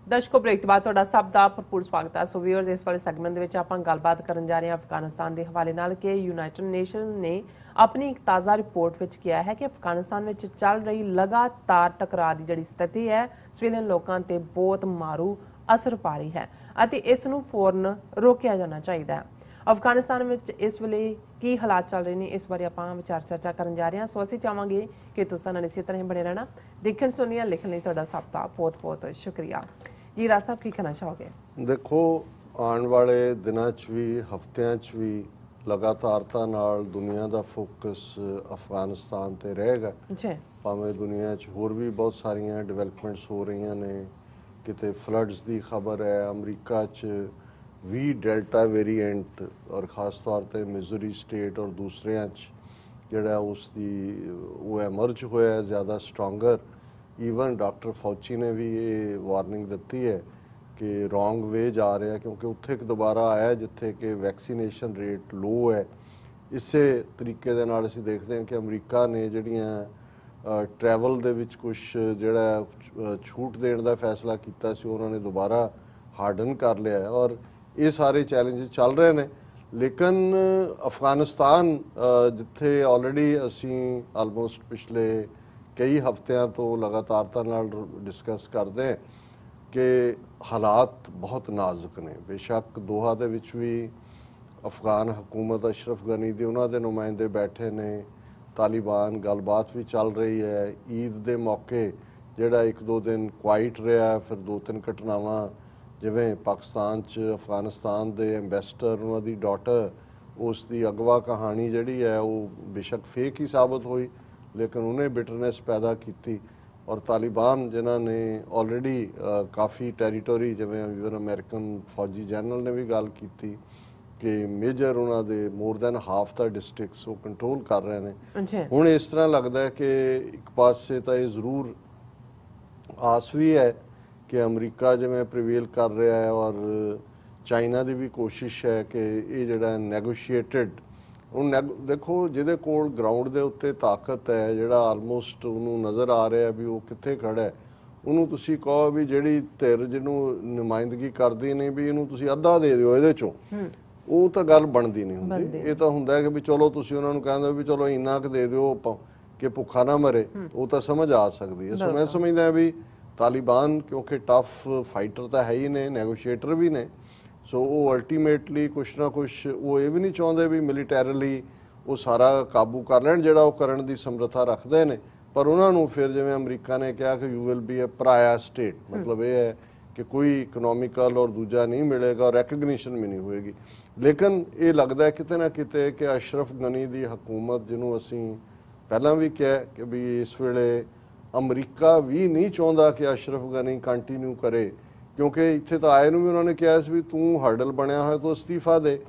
ਦਰਸ਼ਕੋ ਬ੍ਰੇਕ ਤੋਂ ਬਾਅਦ ਤੁਹਾਡਾ ਸਭ ਦਾ ਭਰਪੂਰ ਸਵਾਗਤ ਹੈ। ਸੋ ਵੀਅਰਸ ਇਸ ਵਾਲੇ ਸੈਗਮੈਂਟ ਦੇ ਵਿੱਚ ਆਪਾਂ ਗੱਲਬਾਤ ਕਰਨ ਜਾ ਰਹੇ ਹਾਂ ਅਫਗਾਨਿਸਤਾਨ ਦੇ ਹਵਾਲੇ ਨਾਲ ਕਿ ਯੂਨਾਈਟਿਡ ਨੇਸ਼ਨ ਨੇ ਆਪਣੀ ਇੱਕ ਤਾਜ਼ਾ ਰਿਪੋਰਟ ਵਿੱਚ ਕਿਹਾ ਹੈ ਕਿ ਅਫਗਾਨਿਸਤਾਨ ਵਿੱਚ ਚੱਲ ਰਹੀ ਲਗਾਤਾਰ ਟਕਰਾਅ ਦੀ ਜਿਹੜੀ ਸਥਿਤੀ ਹੈ ਸਿਵਿਲੀਅਨ ਲੋਕਾਂ ਤੇ ਬਹੁਤ ਮਾਰੂ ਅਸਰ ਪਾ ਰਹੀ ਹੈ ਅਤੇ ਇਸ ਨੂੰ ਫੌਰਨ ਰੋਕਿਆ ਜਾਣਾ ਚਾਹੀਦਾ ਹੈ। ਅਫਗਾਨਿਸਤਾਨ ਵਿੱਚ ਇਸ ਵੇਲੇ ਕੀ ਹਾਲਾਤ ਚੱਲ ਰਹੇ ਨੇ, ਇਸ ਬਾਰੇ ਆਪਾਂ ਵਿਚਾਰ ਚਰਚਾ ਕਰਨ ਜਾ ਰਹੇ ਹਾਂ। ਸੋ ਅਸੀਂ ਚਾਹਾਂਗੇ ਕਿ ਤੁਸੀਂ ਨਾਲ ਇਸੇ ਤਰ੍ਹਾਂ ਹੀ ਬਣੇ ਰਹਿਣਾ। ਦੇਖਣ ਸੁਣੀਆਂ ਲਿਖਣ ਲਈ ਤੁਹਾਡਾ ਸਭ ਦਾ ਬਹੁਤ ਬਹੁਤ ਸ਼ੁਕਰੀਆ ਜੀ। ਰਾਜ ਸਾਹਿਬ ਕੀ ਕਹਿਣਾ ਚਾਹੋਗੇ? ਦੇਖੋ, ਆਉਣ ਵਾਲੇ ਦਿਨਾਂ 'ਚ ਵੀ ਹਫ਼ਤਿਆਂ 'ਚ ਵੀ ਲਗਾਤਾਰਤਾ ਨਾਲ ਦੁਨੀਆ ਦਾ ਫੋਕਸ ਅਫਗਾਨਿਸਤਾਨ ਤੇ ਰਹੇਗਾ ਜੀ। ਭਾਵੇਂ ਦੁਨੀਆ 'ਚ ਹੋਰ ਵੀ ਬਹੁਤ ਸਾਰੀਆਂ ਡਿਵੈਲਪਮੈਂਟਸ ਹੋ ਰਹੀਆਂ ਨੇ, ਕਿਤੇ ਫਲੱਡਸ ਦੀ ਖਬਰ ਹੈ, ਅਮਰੀਕਾ 'ਚ ਵੀ ਡੈਲਟਾ ਵੇਰੀਐਂਟ ਔਰ ਖਾਸ ਤੌਰ ਤੇ ਮਿਜ਼ੂਰੀ ਸਟੇਟ ਔਰ ਦੂਸਰਿਆਂ 'ਚ ਜਿਹੜਾ ਉਸ ਦੀ ਉਹ ਐਮਰਜ ਹੋਇਆ ਜ਼ਿਆਦਾ ਸਟਰੋਂਗਰ। ਈਵਨ ਡਾਕਟਰ ਫੌਚੀ ਨੇ ਵੀ ਇਹ ਵਾਰਨਿੰਗ ਦਿੱਤੀ ਹੈ ਕਿ ਰੋਂਗ ਵੇ ਜਾ ਰਿਹਾ, ਕਿਉਂਕਿ ਉੱਥੇ ਇੱਕ ਦੁਬਾਰਾ ਆਇਆ ਜਿੱਥੇ ਕਿ ਵੈਕਸੀਨੇਸ਼ਨ ਰੇਟ ਲੋ ਹੈ। ਇਸੇ ਤਰੀਕੇ ਦੇ ਨਾਲ ਅਸੀਂ ਦੇਖਦੇ ਹਾਂ ਕਿ ਅਮਰੀਕਾ ਨੇ ਜਿਹੜੀਆਂ ਟਰੈਵਲ ਦੇ ਵਿੱਚ ਕੁਝ ਜਿਹੜਾ ਛੂਟ ਦੇਣ ਦਾ ਫੈਸਲਾ ਕੀਤਾ ਸੀ, ਉਹਨਾਂ ਨੇ ਦੁਬਾਰਾ ਹਾਰਡਨ ਕਰ ਲਿਆ ਹੈ ਔਰ ਇਹ ਸਾਰੇ ਚੈਲੰਜ ਚੱਲ ਰਹੇ ਨੇ। ਲੇਕਿਨ ਅਫਗਾਨਿਸਤਾਨ ਜਿੱਥੇ ਆਲਰੇਡੀ ਅਸੀਂ ਆਲਮੋਸਟ ਪਿਛਲੇ ਕਈ ਹਫ਼ਤਿਆਂ ਤੋਂ ਲਗਾਤਾਰਤਾ ਨਾਲ ਡਿਸਕਸ ਕਰਦੇ ਹਾਂ ਕਿ ਹਾਲਾਤ ਬਹੁਤ ਨਾਜ਼ੁਕ ਨੇ। ਬੇਸ਼ੱਕ ਦੋਹਾ ਦੇ ਵਿੱਚ ਵੀ ਅਫਗਾਨ ਹਕੂਮਤ ਅਸ਼ਰਫ ਗਨੀ ਦੀ ਉਹਨਾਂ ਦੇ ਨੁਮਾਇੰਦੇ ਬੈਠੇ ਨੇ, ਤਾਲਿਬਾਨ ਗੱਲਬਾਤ ਵੀ ਚੱਲ ਰਹੀ ਹੈ। ਈਦ ਦੇ ਮੌਕੇ ਜਿਹੜਾ 1-2 ਦਿਨ ਕੁਆਇਟ ਰਿਹਾ, ਫਿਰ 2-3 ਘਟਨਾਵਾਂ ਜਿਵੇਂ ਪਾਕਿਸਤਾਨ 'ਚ ਅਫਗਾਨਿਸਤਾਨ ਦੇ ਐਂਬੈਸਡਰ ਉਹਨਾਂ ਦੀ ਡਾਟਰ ਉਸ ਦੀ ਅਗਵਾ ਕਹਾਣੀ ਜਿਹੜੀ ਹੈ ਉਹ ਬੇਸ਼ੱਕ ਫੇਕ ਹੀ ਸਾਬਤ ਹੋਈ, ਲੇਕਿਨ ਉਹਨੇ ਬਿਟਰਨੈਸ ਪੈਦਾ ਕੀਤੀ। ਔਰ ਤਾਲਿਬਾਨ ਜਿਨ੍ਹਾਂ ਨੇ ਆਲਰੇਡੀ ਕਾਫੀ ਟੈਰੀਟੋਰੀ, ਜਿਵੇਂ ਈਵਨ ਅਮਰੀਕਨ ਫੌਜੀ ਜਨਰਲ ਨੇ ਵੀ ਗੱਲ ਕੀਤੀ ਕਿ ਮੇਜਰ ਉਹਨਾਂ ਦੇ ਮੋਰ ਦੈਨ ਹਾਫ ਦਾ ਡਿਸਟ੍ਰਿਕਟਸ ਉਹ ਕੰਟਰੋਲ ਕਰ ਰਹੇ ਨੇ। ਹੁਣ ਇਸ ਤਰ੍ਹਾਂ ਲੱਗਦਾ ਹੈ ਕਿ ਇੱਕ ਪਾਸੇ ਤਾਂ ਇਹ ਜ਼ਰੂਰ ਆਸ ਵੀ ਹੈ ਕਿ ਅਮਰੀਕਾ ਜਿਵੇਂ ਪ੍ਰੀਵੇਲ ਕਰ ਰਿਹਾ ਹੈ ਔਰ ਚਾਈਨਾ ਦੀ ਵੀ ਕੋਸ਼ਿਸ਼ ਹੈ ਕਿ ਇਹ ਜਿਹੜਾ ਨੈਗੋਸ਼ੀਏਟਡ, ਹੁਣ ਦੇਖੋ ਜਿਹਦੇ ਕੋਲ ਗਰਾਊਂਡ ਦੇ ਉੱਤੇ ਤਾਕਤ ਹੈ, ਜਿਹੜਾ ਆਲਮੋਸਟ ਉਹਨੂੰ ਨਜ਼ਰ ਆ ਰਿਹਾ ਵੀ ਉਹ ਕਿੱਥੇ ਖੜਾ ਹੈ, ਉਹਨੂੰ ਤੁਸੀਂ ਕਹੋ ਵੀ ਜਿਹੜੀ ਧਿਰ ਜਿਹਨੂੰ ਨੁਮਾਇੰਦਗੀ ਕਰਦੀ ਨੇ ਵੀ ਇਹਨੂੰ ਤੁਸੀਂ ਅੱਧਾ ਦੇ ਦਿਓ ਇਹਦੇ ਚੋਂ, ਉਹ ਤਾਂ ਗੱਲ ਬਣਦੀ ਨਹੀਂ ਹੁੰਦੀ। ਇਹ ਤਾਂ ਹੁੰਦਾ ਹੈ ਕਿ ਵੀ ਚਲੋ ਤੁਸੀਂ ਉਹਨਾਂ ਨੂੰ ਕਹਿੰਦੇ ਵੀ ਚਲੋ ਇੰਨਾ ਕੁ ਦੇ ਦਿਓ ਕਿ ਭੁੱਖਾ ਨਾ ਮਰੇ, ਉਹ ਤਾਂ ਸਮਝ ਆ ਸਕਦੀ ਹੈ। ਸੋ ਮੈਂ ਸਮਝਦਾ ਵੀ ਤਾਲਿਬਾਨ ਕਿਉਂਕਿ ਟਫ ਫਾਈਟਰ ਤਾਂ ਹੈ ਹੀ ਨੇ, ਨੈਗੋਸ਼ੀਏਟਰ ਵੀ ਨੇ, ਸੋ ਉਹ ਅਲਟੀਮੇਟਲੀ ਕੁਛ ਨਾ ਕੁਛ ਉਹ ਇਹ ਵੀ ਨਹੀਂ ਚਾਹੁੰਦੇ ਵੀ ਮਿਲੀਟੈਰਲੀ ਉਹ ਸਾਰਾ ਕਾਬੂ ਕਰ ਲੈਣ, ਜਿਹੜਾ ਉਹ ਕਰਨ ਦੀ ਸਮਰੱਥਾ ਰੱਖਦੇ ਨੇ। ਪਰ ਉਹਨਾਂ ਨੂੰ ਫਿਰ ਜਿਵੇਂ ਅਮਰੀਕਾ ਨੇ ਕਿਹਾ ਕਿ you will be a pariah state, ਮਤਲਬ ਇਹ ਹੈ ਕਿ ਕੋਈ ਇਕਨੋਮਿਕਲ ਔਰ ਦੂਜਾ ਨਹੀਂ ਮਿਲੇਗਾ ਔਰ ਰੈਕਗਨੀਸ਼ਨ ਵੀ ਨਹੀਂ ਹੋਏਗੀ। ਲੇਕਿਨ ਇਹ ਲੱਗਦਾ ਕਿਤੇ ਨਾ ਕਿਤੇ ਕਿ ਅਸ਼ਰਫ ਗਨੀ ਦੀ ਹਕੂਮਤ, ਜਿਹਨੂੰ ਅਸੀਂ ਪਹਿਲਾਂ ਵੀ ਕਿਹਾ ਕਿ ਵੀ ਇਸ ਵੇਲੇ ਅਮਰੀਕਾ ਵੀ ਨਹੀਂ ਚਾਹੁੰਦਾ ਕਿ ਅਸ਼ਰਫ ਗਨੀ ਕੰਟੀਨਿਊ ਕਰੇ, ਕਿਉਂਕਿ ਇੱਥੇ ਤਾਂ ਆਏ ਨੂੰ ਵੀ ਉਹਨਾਂ ਨੇ ਕਿਹਾ ਸੀ ਵੀ ਤੂੰ ਹਰਡਲ ਬਣਿਆ ਹੋਇਆ ਤੂੰ ਅਸਤੀਫਾ ਦੇ,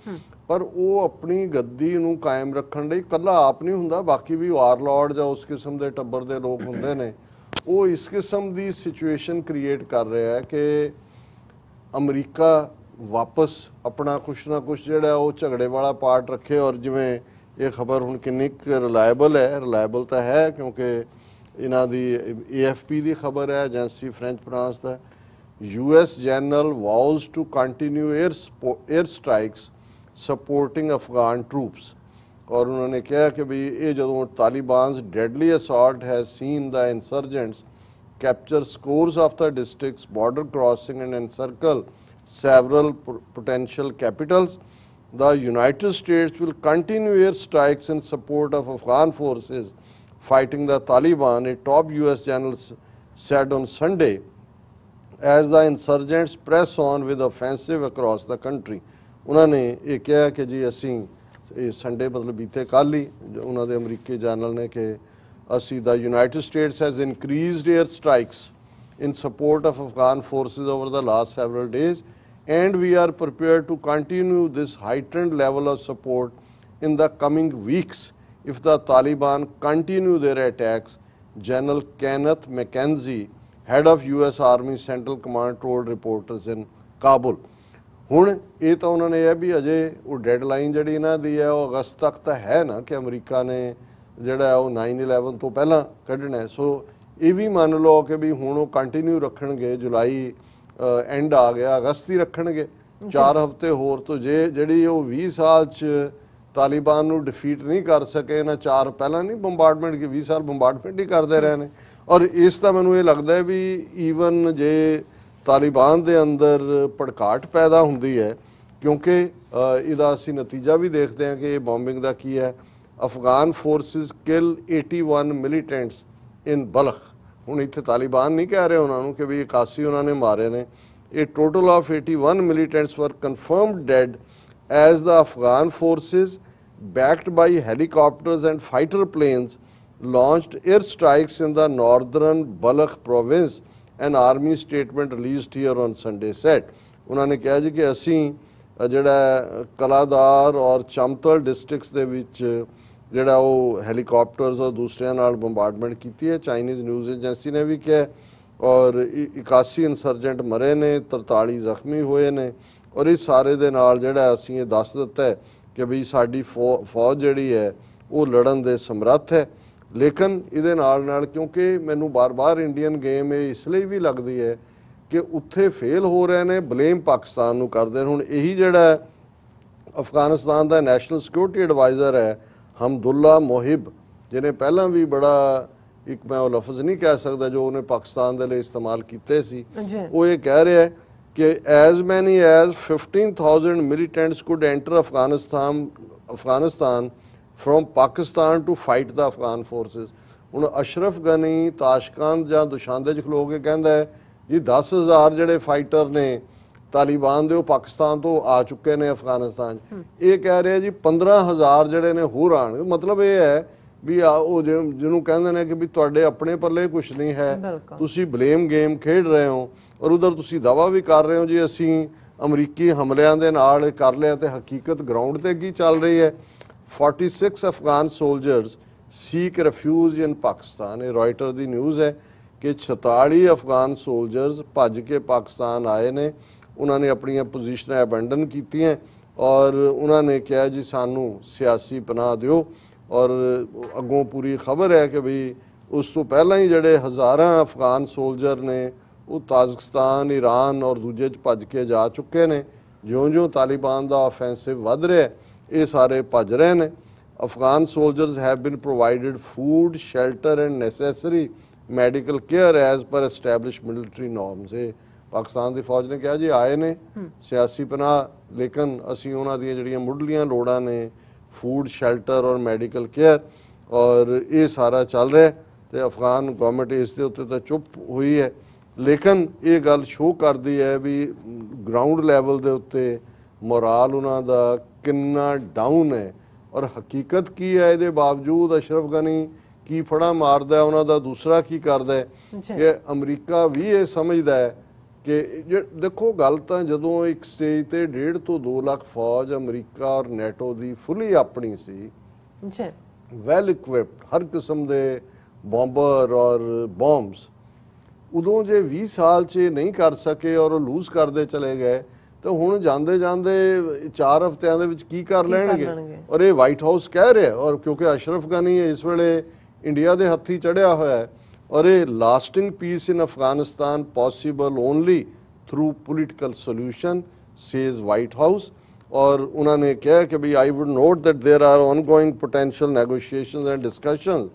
ਪਰ ਉਹ ਆਪਣੀ ਗੱਦੀ ਨੂੰ ਕਾਇਮ ਰੱਖਣ ਲਈ ਇਕੱਲਾ ਆਪ ਨਹੀਂ ਹੁੰਦਾ, ਬਾਕੀ ਵੀ ਵਾਰਲॉर्ड ਜਾਂ ਉਸ ਕਿਸਮ ਦੇ ਟੱਬਰ ਦੇ ਲੋਕ ਹੁੰਦੇ ਨੇ। ਉਹ ਇਸ ਕਿਸਮ ਦੀ ਸਿਚੁਏਸ਼ਨ ਕ੍ਰੀਏਟ ਕਰ ਰਿਹਾ ਹੈ ਕਿ ਅਮਰੀਕਾ ਵਾਪਸ ਆਪਣਾ ਕੁਛ ਨਾ ਕੁਛ ਜਿਹੜਾ ਉਹ ਝਗੜੇ ਵਾਲਾ ਪਾਰਟ ਰੱਖੇ। ਔਰ ਜਿਵੇਂ ਇਹ ਖਬਰ ਹੁਣ ਕਿੰਨੀ ਰਿਲਾਇਬਲ ਹੈ, ਰਿਲਾਇਬਲ ਤਾਂ ਹੈ ਕਿਉਂਕਿ ਇਹਨਾਂ ਦੀ AFP ਦੀ ਖਬਰ ਹੈ, ਏਜੰਸੀ ਫ੍ਰੈਂਚ ਫਰਾਂਸ ਦਾ। US general vows to continue air strikes supporting Afghan troops. ਔਰ ਉਹਨਾਂ ਨੇ ਕਿਹਾ ਕਿ ਵੀ ਇਹ ਜਦੋਂ Taliban's deadly assault has seen the insurgents capture scores of the districts, border crossing and encircle several potential capitals, the United States will continue air strikes in support of Afghan forces fighting the Taliban, a top US general said on Sunday, as the insurgents press on with offensive across the country. ਉਹਨਾਂ ਨੇ ਇਹ ਕਿਹਾ ਕਿ ਜੀ ਅਸੀਂ ਇਹ Sunday ਮਤਲਬ ਬੀਤੇ ਕੱਲ੍ਹ ਹੀ ਉਹਨਾਂ ਦੇ ਅਮਰੀਕੀ ਜਨਰਲ ਨੇ ਕਿ ਅਸੀਂ the United States has increased air strikes in support of Afghan forces over the last several days, and we are prepared to continue this heightened level of support in the coming weeks if the Taliban continue their attacks, General Kenneth McKenzie, head of US Army Central Command, told reporters in Kabul. ਹੁਣ ਇਹ ਤਾਂ ਉਹਨਾਂ ਨੇ ਇਹ ਵੀ ਅਜੇ ਉਹ deadline ਜਿਹੜੀ ਇਹਨਾਂ ਦੀ ਹੈ ਉਹ ਅਗਸਤ ਤੱਕ ਤਾਂ ਹੈ ਨਾ ਕਿ ਅਮਰੀਕਾ ਨੇ ਜਿਹੜਾ ਉਹ 9/11 ਤੋਂ ਪਹਿਲਾਂ ਕੱਢਣਾ ਹੈ। ਸੋ ਇਹ ਵੀ ਮੰਨ ਲਓ ਕਿ ਵੀ ਹੁਣ ਉਹ ਕੰਟੀਨਿਊ ਰੱਖਣਗੇ, ਜੁਲਾਈ ਐਂਡ ਆ ਗਿਆ, ਅਗਸਤ ਹੀ ਰੱਖਣਗੇ 4 ਹਫ਼ਤੇ ਹੋਰ। ਤੋਂ ਜਿਹੜੀ ਉਹ 20 ਸਾਲ 'ਚ ਤਾਲਿਬਾਨ ਨੂੰ ਡਿਫੀਟ ਨਹੀਂ ਕਰ ਸਕੇ ਨਾ, 4 ਪਹਿਲਾਂ ਨਹੀਂ ਬੰਬਾਰਡਮੈਂਟ ਕੀ 20 ਸਾਲ ਬੰਬਾਰਡਮੈਂਟ ਹੀ ਕਰਦੇ ਰਹੇ ਨੇ। ਔਰ ਇਸ ਦਾ ਮੈਨੂੰ ਇਹ ਲੱਗਦਾ ਹੈ ਵੀ ਈਵਨ ਜੇ ਤਾਲਿਬਾਨ ਦੇ ਅੰਦਰ ਭੜਕਾਟ ਪੈਦਾ ਹੁੰਦੀ ਹੈ, ਕਿਉਂਕਿ ਇਹਦਾ ਅਸੀਂ ਨਤੀਜਾ ਵੀ ਦੇਖਦੇ ਹਾਂ ਕਿ ਇਹ ਬੋmbਿੰਗ ਦਾ ਕੀ ਹੈ। ਅਫਗਾਨ ਫੋਰਸਿਸ ਕਿਲ 81 ਮਿਲੀਟੈਂਟਸ ਇਨ ਬਲਖ। ਹੁਣ ਇੱਥੇ ਤਾਲਿਬਾਨ ਨਹੀਂ ਕਹਿ ਰਹੇ ਉਹਨਾਂ ਨੂੰ ਕਿ ਵੀ 81 ਉਹਨਾਂ ਨੇ ਮਾਰੇ ਨੇ। A total of 81 militants were confirmed dead as the Afghan forces, backed by helicopters and fighter planes, launched airstrikes in the northern Balakh province, an army statement released here on Sunday said. ਉਹਨਾਂ ਨੇ ਕਿਹਾ ਜੀ ਕਿ ਅਸੀਂ ਜਿਹੜਾ ਕਲਾਦਾਰ ਔਰ ਚਮਤਲ districts ਦੇ ਵਿੱਚ ਜਿਹੜਾ ਉਹ ਹੈਲੀਕਾਪਟਰਸ ਔਰ ਦੂਸਰਿਆਂ ਨਾਲ ਬੰਬਾਰਡਮੈਂਟ ਕੀਤੀ ਹੈ। ਚਾਈਨੀਜ਼ ਨਿਊਜ਼ ਏਜੰਸੀ ਨੇ ਵੀ ਕਿਹਾ, ਔਰ 81 ਇਨਸਰਜੈਂਟ ਮਰੇ ਨੇ, 43 ਜ਼ਖਮੀ ਹੋਏ ਨੇ। ਔਰ ਇਸ ਸਾਰੇ ਦੇ ਨਾਲ ਜਿਹੜਾ ਅਸੀਂ ਇਹ ਦੱਸ ਦਿੱਤਾ ਹੈ ਕਿ ਵੀ ਸਾਡੀ ਫੌਜ ਜਿਹੜੀ ਹੈ ਉਹ ਲੜਨ ਦੇ ਸਮਰੱਥ ਹੈ। ਲੇਕਿਨ ਇਹਦੇ ਨਾਲ ਕਿਉਂਕਿ ਮੈਨੂੰ ਬਾਰ-ਬਾਰ ਇੰਡੀਅਨ ਗੇਮ ਇਹ ਇਸ ਲਈ ਵੀ ਲੱਗਦੀ ਹੈ ਕਿ ਉੱਥੇ ਫੇਲ ਹੋ ਰਹੇ ਨੇ, ਬਲੇਮ ਪਾਕਿਸਤਾਨ ਨੂੰ ਕਰਦੇ ਨੇ। ਹੁਣ ਇਹੀ ਜਿਹੜਾ ਅਫਗਾਨਿਸਤਾਨ ਦਾ ਨੈਸ਼ਨਲ ਸਿਕਿਉਰਿਟੀ ਐਡਵਾਈਜ਼ਰ ਹੈ ਹਮਦੁੱਲਾ ਮੋਹਿਬ, ਜਿਹਨੇ ਪਹਿਲਾਂ ਵੀ ਬੜਾ ਇੱਕ ਮੈਂ ਉਹ ਲਫ਼ਜ਼ ਨਹੀਂ ਕਹਿ ਸਕਦਾ ਜੋ ਉਹਨੇ ਪਾਕਿਸਤਾਨ ਦੇ ਲਈ ਇਸਤੇਮਾਲ ਕੀਤੇ ਸੀ, ਉਹ ਇਹ ਕਹਿ ਰਿਹਾ ਕਿ as many as 15,000 militants could enter Afghanistan from Pakistan to fight the Afghan forces। ਹੁਣ ਅਸ਼ਰਫ ਗਨੀ ਤਾਸ਼ਕੰਦ ਜਾਂ ਦੁਸ਼ਾਂਦੇ 'ਚ ਖਲੋ ਕੇ ਕਹਿੰਦਾ ਹੈ ਜੀ 10,000 ਜਿਹੜੇ ਫਾਈਟਰ ਨੇ ਤਾਲਿਬਾਨ ਦੇ ਉਹ ਪਾਕਿਸਤਾਨ ਤੋਂ ਆ ਚੁੱਕੇ ਨੇ ਅਫਗਾਨਿਸਤਾਨ 'ਚ। ਇਹ ਕਹਿ ਰਿਹਾ ਜੀ 15,000 ਜਿਹੜੇ ਨੇ ਹੋਰ ਆਉਣਗੇ। ਮਤਲਬ ਇਹ ਹੈ ਵੀ ਉਹ ਜਿਹਨੂੰ ਕਹਿੰਦੇ ਨੇ ਕਿ ਵੀ ਤੁਹਾਡੇ ਆਪਣੇ ਪੱਲੇ ਕੁਛ ਨਹੀਂ ਹੈ, ਤੁਸੀਂ ਬਲੇਮ ਗੇਮ ਖੇਡ ਰਹੇ ਹੋ। ਔਰ ਉਧਰ ਤੁਸੀਂ ਦਾਵਾ ਵੀ ਕਰ ਰਹੇ ਹੋ ਜੀ ਅਸੀਂ ਅਮਰੀਕੀ ਹਮਲਿਆਂ ਦੇ ਨਾਲ ਕਰ ਲਿਆ, ਤੇ ਹਕੀਕਤ ਗਰਾਊਂਡ ਤੇ ਕੀ ਚੱਲ ਰਹੀ ਹੈ। 46 ਅਫਗਾਨ ਸੋਲਜਰਸ ਸੀਕ ਰਿਫਿਊਜ ਇਨ ਪਾਕਿਸਤਾਨ। ਇਹ ਰॉयटर ਦੀ ਨਿਊਜ਼ ਹੈ ਕਿ 46 ਅਫਗਾਨ ਸੋਲਜਰਸ ਭੱਜ ਕੇ ਪਾਕਿਸਤਾਨ ਆਏ ਨੇ। ਉਹਨਾਂ ਨੇ ਆਪਣੀਆਂ ਪੋਜੀਸ਼ਨਾਂ ਅਬੈਂਡਨ ਕੀਤੀਆਂ ਔਰ ਉਹਨਾਂ ਨੇ ਕਿਹਾ ਜੀ ਸਾਨੂੰ ਸਿਆਸੀ ਪਨਾਹ ਦਿਓ। ਔਰ ਅੱਗੋਂ ਪੂਰੀ ਖਬਰ ਹੈ ਕਿ ਵੀ ਉਸ ਤੋਂ ਪਹਿਲਾਂ ਹੀ ਜਿਹੜੇ ਹਜ਼ਾਰਾਂ ਅਫਗਾਨ ਸੋਲਜਰ ਨੇ ਉਹ ਤਾਜ਼ਿਕਸਤਾਨ, ਈਰਾਨ ਔਰ ਦੂਜੇ 'ਚ ਭੱਜ ਕੇ ਜਾ ਚੁੱਕੇ ਨੇ। ਜਿਉਂ-ਜਿਉਂ ਤਾਲਿਬਾਨ ਦਾ ਆਫੈਂਸਿਵ ਵੱਧ ਰਿਹਾ ਇਹ ਸਾਰੇ ਭੱਜ ਰਹੇ ਨੇ। Afghan soldiers have been provided food, shelter and necessary medical care as per establish military norms. ਇਹ ਪਾਕਿਸਤਾਨ ਦੀ ਫੌਜ ਨੇ ਕਿਹਾ ਜੀ ਆਏ ਨੇ ਸਿਆਸੀ ਪਨਾਹ, ਲੇਕਿਨ ਅਸੀਂ ਉਹਨਾਂ ਦੀਆਂ ਜਿਹੜੀਆਂ ਮੁੱਢਲੀਆਂ ਲੋੜਾਂ ਨੇ ਫੂਡ, ਸ਼ੈਲਟਰ ਔਰ ਮੈਡੀਕਲ ਕੇਅਰ, ਔਰ ਇਹ ਸਾਰਾ ਚੱਲ ਰਿਹਾ। ਤੇ ਅਫਗਾਨ ਗਵਰਨਮੈਂਟ ਇਸ ਦੇ ਉੱਤੇ ਤਾਂ ਚੁੱਪ ਹੋਈ ਹੈ, ਲੇਕਿਨ ਇਹ ਗੱਲ ਸ਼ੋਅ ਕਰਦੀ ਹੈ ਵੀ ਗਰਾਊਂਡ ਲੈਵਲ ਦੇ ਉੱਤੇ ਮੋਰਾਲ ਉਹਨਾਂ ਦਾ ਕਿੰਨਾ ਡਾਊਨ ਹੈ। ਔਰ ਹਕੀਕਤ ਕੀ ਹੈ ਇਹਦੇ ਬਾਵਜੂਦ ਅਸ਼ਰਫ ਗਨੀ ਕੀ ਫੜਾ ਮਾਰਦਾ, ਉਹਨਾਂ ਦਾ ਦੂਸਰਾ ਕੀ ਕਰਦਾ ਹੈ ਕਿ ਅਮਰੀਕਾ ਵੀ ਇਹ ਸਮਝਦਾ ਹੈ ਕਿ ਦੇਖੋ ਗੱਲ ਤਾਂ ਜਦੋਂ ਇੱਕ ਸਟੇਜ ਤੇ 1.5 ਤੋਂ 2 ਲੱਖ ਫੌਜ ਅਮਰੀਕਾ ਔਰ ਨੈਟੋ ਦੀ ਫੁੱਲੀ ਆਪਣੀ ਸੀ, ਵੈਲ ਇਕਵਿਪਡ, ਹਰ ਕਿਸਮ ਦੇ ਬੰਬਰ ਔਰ ਬੰਬਸ, ਉਦੋਂ ਜੇ 20 ਸਾਲ 'ਚ ਨਹੀਂ ਕਰ ਸਕੇ ਔਰ ਉਹ ਲੂਜ਼ ਕਰਦੇ ਚਲੇ ਗਏ ਤਾਂ ਹੁਣ ਜਾਂਦੇ 4 ਹਫ਼ਤਿਆਂ ਦੇ ਵਿੱਚ ਕੀ ਕਰ ਲੈਣਗੇ। ਔਰ ਇਹ ਵਾਈਟ ਹਾਊਸ ਕਹਿ ਰਿਹਾ, ਔਰ ਕਿਉਂਕਿ ਅਸ਼ਰਫ ਗਨੀ ਇਸ ਵੇਲੇ ਇੰਡੀਆ ਦੇ ਹੱਥੀ ਚੜਿਆ ਹੋਇਆ ਹੈ। ਔਰ ਇਹ lasting peace in Afghanistan possible only through political solution says White House. ਔਰ ਉਹਨਾਂ ਨੇ ਕਿਹਾ ਕਿ ਵੀ I would note that there are ongoing potential negotiations and discussions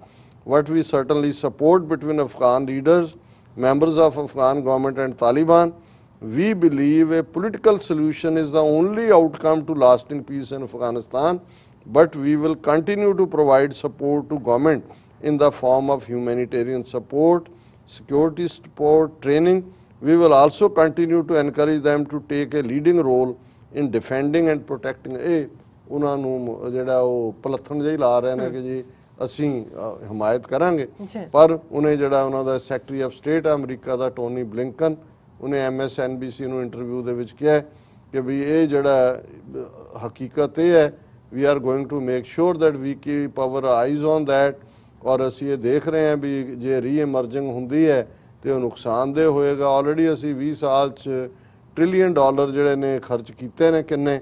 what we certainly support between Afghan leaders, members of Afghan government and Taliban. We believe a political solution is the only outcome to lasting peace in Afghanistan, but we will continue to provide support to government in the form of humanitarian support, security support, training. We will also continue to encourage them to take a leading role in defending and protecting। ਇਹ ਉਹਨਾਂ ਨੂੰ ਜਿਹੜਾ ਉਹ ਪਲੱਥਣ ਜਿਹੀ ਲਾ ਰਹੇ ਨੇ ਕਿ ਜੀ ਅਸੀਂ ਹਮਾਇਤ ਕਰਾਂਗੇ। ਪਰ ਉਹਨੇ ਜਿਹੜਾ ਉਹਨਾਂ ਦਾ ਸੈਕਟਰੀ ਆਫ ਸਟੇਟ ਅਮਰੀਕਾ ਦਾ ਟੋਨੀ ਬਲਿੰਕਨ, ਉਹਨੇ MSNBC ਨੂੰ ਇੰਟਰਵਿਊ ਦੇ ਵਿੱਚ ਕਿਹਾ ਕਿ ਵੀ ਇਹ ਜਿਹੜਾ ਹਕੀਕਤ ਇਹ ਹੈ we are going to make sure that we keep our eyes on that। ਔਰ ਅਸੀਂ ਇਹ ਦੇਖ ਰਹੇ ਹਾਂ ਵੀ ਜੇ ਰੀਐਮਰਜਿੰਗ ਹੁੰਦੀ ਹੈ ਤੇ ਉਹ ਨੁਕਸਾਨਦੇਹ ਹੋਏਗਾ। ਆਲਰੇਡੀ ਅਸੀਂ 20 ਸਾਲ 'ਚ $1 trillion ਜਿਹੜੇ ਨੇ ਖਰਚ ਕੀਤੇ ਨੇ ਕਿੰਨੇ,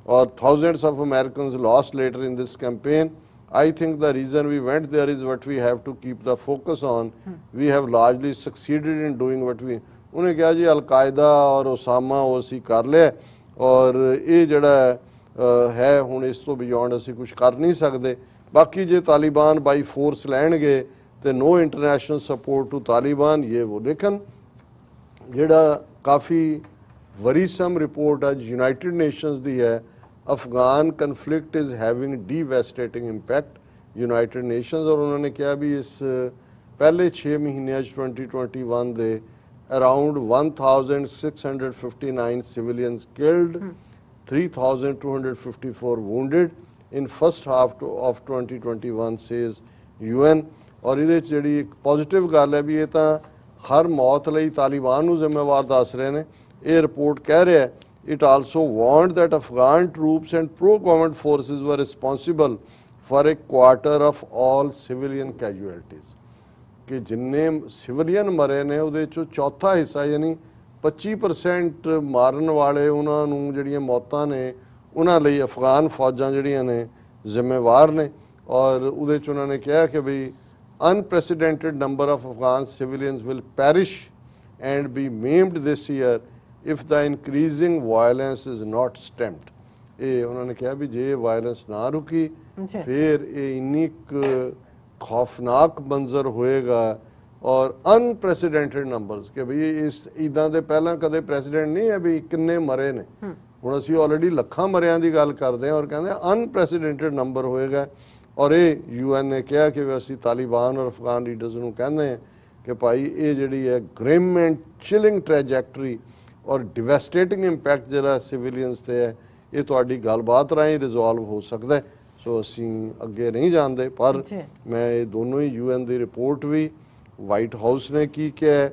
ਔਰ thousands of Americans lost later in this campaign। I think the reason we went there is what we have to keep the focus on। We have largely succeeded in doing what we। ਉਹਨੇ ਕਿਹਾ ਜੀ Al Qaeda ਔਰ Osama ਉਹ ਅਸੀਂ ਕਰ ਲਿਆ, ਔਰ ਇਹ ਜਿਹੜਾ ਹੈ ਹੁਣ ਇਸ ਤੋਂ ਬਿਯੋਂਡ ਅਸੀਂ ਕੁਝ ਕਰ ਨਹੀਂ ਸਕਦੇ। ਬਾਕੀ ਜੇ ਤਾਲਿਬਾਨ ਬਾਈ ਫੋਰਸ ਲੈਣਗੇ ਤੇ no international support to Taliban ਇਹ ਉਹ। ਲੇਕਿਨ ਜਿਹੜਾ काफ़ी वरीसम रिपोर्ट आज यूनाइटेड नेशंस दी है, Afghan conflict is having devastating impact United Nations. और उन्होंने कहा भी इस पहले 6 महीने 2021 they around 1659 civilians killed, 3254 wounded in first half of 2021 says UN। और ਇਹਦੇ ਚ ਜਿਹੜੀ ਇੱਕ ਪੋਜ਼ਿਟਿਵ ਗੱਲ ਹੈ ਵੀ ਇਹ ਤਾਂ ਹਰ ਮੌਤ ਲਈ ਤਾਲਿਬਾਨ ਨੂੰ ਜ਼ਿੰਮੇਵਾਰ ਦੱਸ ਰਹੇ ਨੇ। ਇਹ ਰਿਪੋਰਟ ਕਹਿ ਰਿਹਾ ਹੈ it also warned that Afghan troops and pro-government forces were responsible for a quarter of all civilian casualties। ਕਿ ਜਿੰਨੇ ਸਿਵਲੀਅਨ ਮਰੇ ਨੇ ਉਹਦੇ ਚੋਂ ਚੌਥਾ ਹਿੱਸਾ ਯਾਨੀ 25% ਮਾਰਨ ਵਾਲੇ ਉਹਨਾਂ ਨੂੰ ਜਿਹੜੀਆਂ ਮੌਤਾਂ ਨੇ ਉਹਨਾਂ ਲਈ ਅਫਗਾਨ ਫੌਜਾਂ ਜਿਹੜੀਆਂ ਨੇ ਜ਼ਿੰਮੇਵਾਰ ਨੇ। ਔਰ ਉਹਦੇ 'ਚ ਉਹਨਾਂ ਨੇ ਕਿਹਾ ਕਿ ਵੀ unprecedented number of Afghan civilians will perish and be maimed this year if the increasing violence is not stemmed। ਇਹ ਉਹਨਾਂ ਨੇ ਕਿਹਾ ਵੀ ਜੇ ਵਾਇਲੈਂਸ ਨਾ ਰੁਕੀ ਫਿਰ ਇਹ ਇੰਨੀ ਖੌਫਨਾਕ ਮੰਜ਼ਰ ਹੋਏਗਾ ਔਰ ਅਨਪ੍ਰੈਸੀਡੈਂਟਡ ਨੰਬਰਸ ਕਿ ਵੀ ਇਸ ਇੱਦਾਂ ਦੇ ਪਹਿਲਾਂ ਕਦੇ ਪ੍ਰੈਸੀਡੈਂਟ ਨਹੀਂ ਹੈ ਵੀ ਕਿੰਨੇ ਮਰੇ ਨੇ। ਹੁਣ ਅਸੀਂ ਆਲਰੇਡੀ ਲੱਖਾਂ ਮਰਿਆਂ ਦੀ ਗੱਲ ਕਰਦੇ ਹਾਂ ਔਰ ਕਹਿੰਦੇ ਅਨਪ੍ਰੈਸੀਡੈਂਟਡ ਨੰਬਰ ਹੋਏਗਾ। ਔਰ ਇਹ UN ਨੇ ਕਿਹਾ ਕਿ ਅਸੀਂ ਤਾਲਿਬਾਨ ਔਰ ਅਫਗਾਨ ਲੀਡਰਸ ਨੂੰ ਕਹਿੰਦੇ ਹਾਂ ਕਿ ਭਾਈ ਇਹ ਜਿਹੜੀ ਹੈ ਗ੍ਰਿਮ ਐਂਡ ਚਿਲਿੰਗ ਟ੍ਰੈਜੈਕਟਰੀ ਔਰ ਡਿਵੈਸਟੇਟਿੰਗ ਇੰਪੈਕਟ ਜਿਹੜਾ ਸਿਵੀਲੀਅਨਸ ਤੇ ਹੈ ਇਹ ਤੁਹਾਡੀ ਗੱਲਬਾਤ ਰਾਹੀਂ ਰਿਜ਼ੋਲਵ ਹੋ ਸਕਦਾ ਹੈ। ਸੋ ਅਸੀਂ ਅੱਗੇ ਨਹੀਂ ਜਾਂਦੇ ਪਰ ਮੈਂ ਇਹ ਦੋਨੋਂ ਹੀ UN ਦੀ ਰਿਪੋਰਟ ਵੀ ਵਾਈਟ ਹਾਊਸ ਨੇ ਕੀ ਕਿਹਾ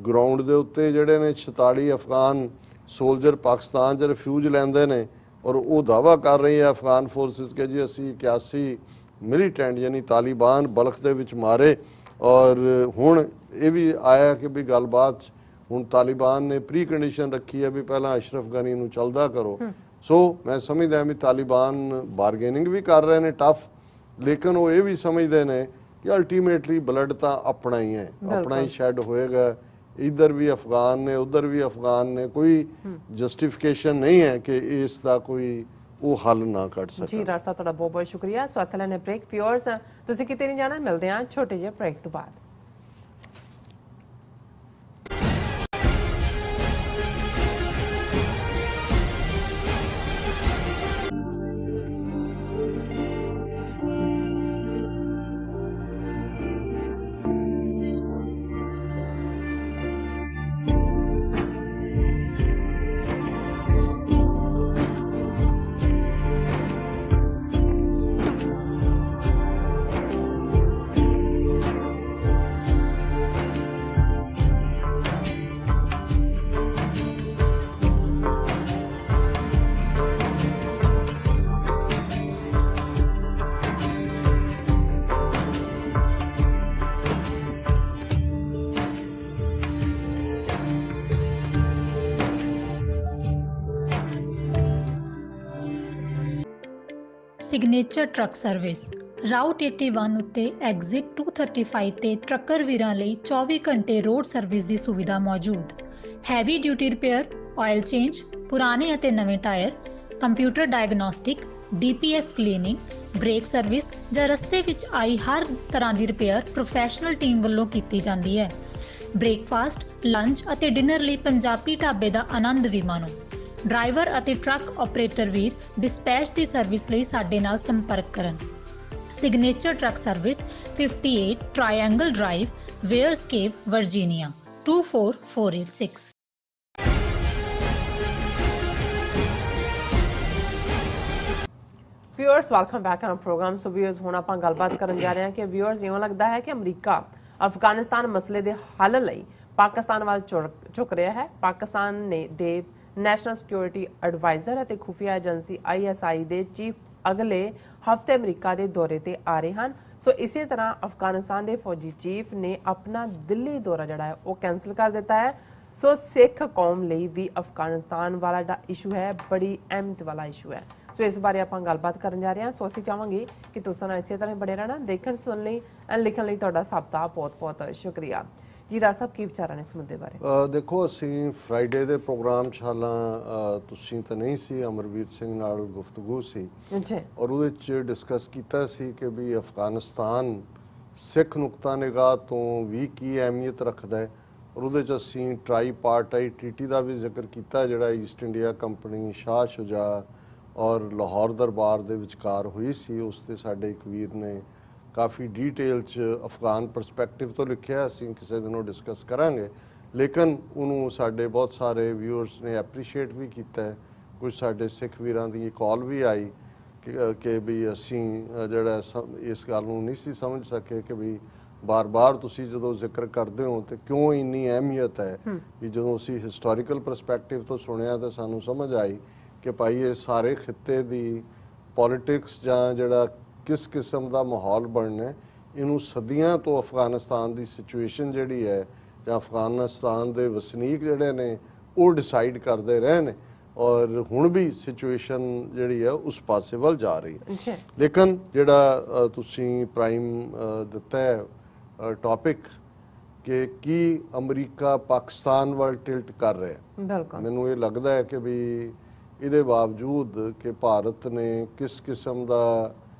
ਗਰਾਊਂਡ ਦੇ ਉੱਤੇ ਜਿਹੜੇ ਨੇ 46 ਅਫਗਾਨ ਸੋਲਜਰ ਪਾਕਿਸਤਾਨ 'ਚ ਰਿਫਿਊਜ ਲੈਂਦੇ ਨੇ ਔਰ ਉਹ ਦਾਅਵਾ ਕਰ ਰਹੀ ਹੈ ਅਫਗਾਨ ਫੋਰਸਿਸ ਕਿ ਜੀ ਅਸੀਂ 81 ਮਿਲੀਟੈਂਟ ਯਾਨੀ ਤਾਲਿਬਾਨ ਬਲਖ ਦੇ ਵਿੱਚ ਮਾਰੇ। ਔਰ ਹੁਣ ਇਹ ਵੀ ਆਇਆ ਕਿ ਵੀ ਗੱਲਬਾਤ ਹੁਣ ਤਾਲਿਬਾਨ ਨੇ ਪ੍ਰੀ ਕੰਡੀਸ਼ਨ ਰੱਖੀ ਹੈ ਵੀ ਪਹਿਲਾਂ ਅਸ਼ਰਫ ਗਨੀ ਨੂੰ ਚਲਦਾ ਕਰੋ। ਸੋ ਮੈਂ ਸਮਝਦਾ ਵੀ ਤਾਲਿਬਾਨ ਬਾਰਗੇਨਿੰਗ ਵੀ ਕਰ ਰਹੇ ਨੇ ਟਫ, ਲੇਕਿਨ ਉਹ ਇਹ ਵੀ ਸਮਝਦੇ ਨੇ ਕਿ ਅਲਟੀਮੇਟਲੀ ਬਲੱਡ ਤਾਂ ਆਪਣਾ ਹੀ ਹੈ, ਆਪਣਾ ਹੀ ਸ਼ੈਡ ਹੋਏਗਾ। इधर भी अफगान ने उधर भी अफगान ने, कोई जस्टिफिकेशन नहीं है कि इसका कोई वो हल ना कर सके। जी डॉक्टर साहब, बहुत बहुत शुक्रिया। सो अतले ने ब्रेक व्यूअर्स तुसी किते नहीं जाना, मिलते हैं छोटे जे ब्रेक तो बाद। ਸਿਗਨੇਚਰ ਟਰੱਕ ਸਰਵਿਸ ਰਾਊਟ 81 ਉੱਤੇ ਐਗਜ਼ਿਟ 235 ਤੇ ਟਰੱਕਰ ਵੀਰਾਂ ਲਈ 24 ਘੰਟੇ ਰੋਡ ਸਰਵਿਸ ਦੀ ਸੁਵਿਧਾ ਮੌਜੂਦ। Heavy duty repair, oil change, ਪੁਰਾਣੇ ਅਤੇ ਨਵੇਂ tyre, computer diagnostic, DPF cleaning, brake service ਜਾਂ ਰਸਤੇ ਵਿੱਚ ਆਈ ਹਰ ਤਰ੍ਹਾਂ ਦੀ ਰਿਪੇਅਰ ਪ੍ਰੋਫੈਸ਼ਨਲ ਟੀਮ ਵੱਲੋਂ ਕੀਤੀ ਜਾਂਦੀ ਹੈ। ਬ੍ਰੇਕਫਾਸਟ, ਲੰਚ ਅਤੇ ਡਿਨਰ ਲਈ ਪੰਜਾਬੀ ਢਾਬੇ ਦਾ ਆਨੰਦ ਵੀ ਮਾਣੋ। ਡਰਾਈਵਰ ਅਤੇ ਟਰੱਕ ਆਪਰੇਟਰ ਵੀਰ ਡਿਸਪੈਚ ਦੀ ਸਰਵਿਸ ਲਈ ਸਾਡੇ ਨਾਲ ਸੰਪਰਕ ਕਰਨ। Signature truck service 58 triangle drive, Weyers Cave, Virginia 24486। Viewers welcome back on programme. So viewers हुण आपां गलबात करन जा रहे हैं कि व्यूअर्स इउं लगदा है कि अमरीका अफगानिस्तान मसले दे हल लई पाकिस्तान वाल झुक रहा है। पाकिस्तान ने दे नैशनल सिक्योरिटी एडवाइजर ਅਤੇ ਖੁਫੀਆ ਏਜੰਸੀ ISI ਦੇ ਚੀਫ ਅਗਲੇ ਹਫਤੇ ਅਮਰੀਕਾ ਦੇ ਦੌਰੇ ਤੇ ਆ ਰਹੇ ਹਨ। ਸੋ ਇਸੇ ਤਰ੍ਹਾਂ ਅਫਗਾਨਿਸਤਾਨ ਦੇ ਫੌਜੀ ਚੀਫ ਨੇ ਆਪਣਾ ਦਿੱਲੀ ਦੌਰਾ ਜਿਹੜਾ ਹੈ ਉਹ ਕੈਂਸਲ ਕਰ ਦਿੱਤਾ ਹੈ। ਸੋ ਸਿੱਖ ਕੌਮ ਲਈ ਵੀ ਅਫਗਾਨਿਸਤਾਨ ਵਾਲਾ ਜਿਹੜਾ ਇਸ਼ੂ ਹੈ ਬੜੀ ਅਹਿਮੀਅਤ ਵਾਲਾ ਇਸ਼ੂ ਹੈ। ਸੋ ਇਸ ਬਾਰੇ ਆਪਾਂ ਗੱਲਬਾਤ ਕਰਨ ਜਾ ਰਹੇ ਹਾਂ। ਸੋ ਅਸੀਂ ਚਾਹਾਂਗੇ ਕਿ ਤੁਸੀਂ ਨਾਲ ਇਸੇ ਤਰ੍ਹਾਂ ਬਣੇ ਰਹਿਣਾ। ਦੇਖਣ ਸੁਣਨ ਲਈ ਐਂਡ ਲਿਖਣ ਲਈ ਤੁਹਾਡਾ ਸਭ ਦਾ ਬਹੁਤ-ਬਹੁਤ ਸ਼ੁਕਰੀਆ। ਜੀ ਡਾਕਟਰ ਸਾਹਿਬ, ਕੀ ਵਿਚਾਰਾਂ ਨੇ ਇਸ ਮੁੱਦੇ ਬਾਰੇ? ਦੇਖੋ, ਅਸੀਂ ਫਰਾਈਡੇ ਦੇ ਪ੍ਰੋਗਰਾਮ 'ਚ ਹਾਲਾਂ ਤੁਸੀਂ ਤਾਂ ਨਹੀਂ ਸੀ, ਅਮਰਵੀਰ ਸਿੰਘ ਨਾਲ ਗੁਫ਼ਤਗੂ ਸੀ ਔਰ ਉਹਦੇ 'ਚ ਡਿਸਕਸ ਕੀਤਾ ਸੀ ਕਿ ਵੀ ਅਫਗਾਨਿਸਤਾਨ ਸਿੱਖ ਨੁਕਤਾ ਨਿਗਾਹ ਤੋਂ ਵੀ ਕੀ ਅਹਿਮੀਅਤ ਰੱਖਦਾ ਹੈ ਔਰ ਉਹਦੇ 'ਚ ਅਸੀਂ ਟ੍ਰਾਈਪਾਰਟਾਈਟ ਟ੍ਰੀਟੀ ਦਾ ਵੀ ਜ਼ਿਕਰ ਕੀਤਾ ਜਿਹੜਾ ਈਸਟ ਇੰਡੀਆ ਕੰਪਨੀ, ਸ਼ਾਹ ਸ਼ੁਜਾ ਔਰ ਲਾਹੌਰ ਦਰਬਾਰ ਦੇ ਵਿਚਕਾਰ ਹੋਈ ਸੀ। ਉਸ 'ਤੇ ਸਾਡੇ ਇੱਕ ਵੀਰ ਨੇ ਕਾਫੀ ਡੀਟੇਲ 'ਚ ਅਫਗਾਨ ਪਰਸਪੈਕਟਿਵ ਤੋਂ ਲਿਖਿਆ, ਅਸੀਂ ਕਿਸੇ ਦਿਨ ਉਹ ਡਿਸਕਸ ਕਰਾਂਗੇ। ਲੇਕਿਨ ਉਹਨੂੰ ਸਾਡੇ ਬਹੁਤ ਸਾਰੇ ਵਿਊਅਰਸ ਨੇ ਐਪਰੀਸ਼ੀਏਟ ਵੀ ਕੀਤਾ ਹੈ। ਕੁਝ ਸਾਡੇ ਸਿੱਖ ਵੀਰਾਂ ਦੀ ਕਾਲ ਵੀ ਆਈ ਕਿ ਵੀ ਅਸੀਂ ਜਿਹੜਾ ਇਸ ਗੱਲ ਨੂੰ ਨਹੀਂ ਸੀ ਸਮਝ ਸਕੇ ਕਿ ਵੀ ਬਾਰ-ਬਾਰ ਤੁਸੀਂ ਜਦੋਂ ਜ਼ਿਕਰ ਕਰਦੇ ਹੋ ਤੇ ਕਿਉਂ ਇੰਨੀ ਅਹਿਮੀਅਤ ਹੈ ਕਿ ਜਦੋਂ ਅਸੀਂ ਹਿਸਟੋਰੀਕਲ ਪਰਸਪੈਕਟਿਵ ਤੋਂ ਸੁਣਿਆ ਤਾਂ ਸਾਨੂੰ ਸਮਝ ਆਈ ਕਿ ਭਾਈ ਇਹ ਸਾਰੇ ਖਿੱਤੇ ਦੀ ਪੋਲਿਟਿਕਸ ਜਾਂ ਜਿਹੜਾ ਕਿਸ ਕਿਸਮ ਦਾ ਮਾਹੌਲ ਬਣਨਾ, ਇਹਨੂੰ ਸਦੀਆਂ ਤੋਂ ਅਫਗਾਨਿਸਤਾਨ ਦੀ ਸਿਚੁਏਸ਼ਨ ਜਿਹੜੀ ਹੈ ਜਾਂ ਅਫਗਾਨਿਸਤਾਨ ਦੇ ਵਸਨੀਕ ਜਿਹੜੇ ਨੇ ਉਹ ਡਿਸਾਈਡ ਕਰਦੇ ਰਹੇ ਨੇ ਔਰ ਹੁਣ ਵੀ ਸਿਚੁਏਸ਼ਨ ਜਿਹੜੀ ਹੈ ਉਸ ਪਾਸੇ ਵੱਲ ਜਾ ਰਹੀ ਹੈ। ਲੇਕਿਨ ਜਿਹੜਾ ਤੁਸੀਂ ਪ੍ਰਾਈਮ ਦਿੱਤਾ ਹੈ ਟੌਪਿਕ ਕਿ ਕੀ ਅਮਰੀਕਾ ਪਾਕਿਸਤਾਨ ਵੱਲ ਟਿਲਟ ਕਰ ਰਿਹਾ, ਮੈਨੂੰ ਇਹ ਲੱਗਦਾ ਹੈ ਕਿ ਵੀ ਇਹਦੇ ਬਾਵਜੂਦ ਕਿ ਭਾਰਤ ਨੇ ਕਿਸ ਕਿਸਮ ਦਾ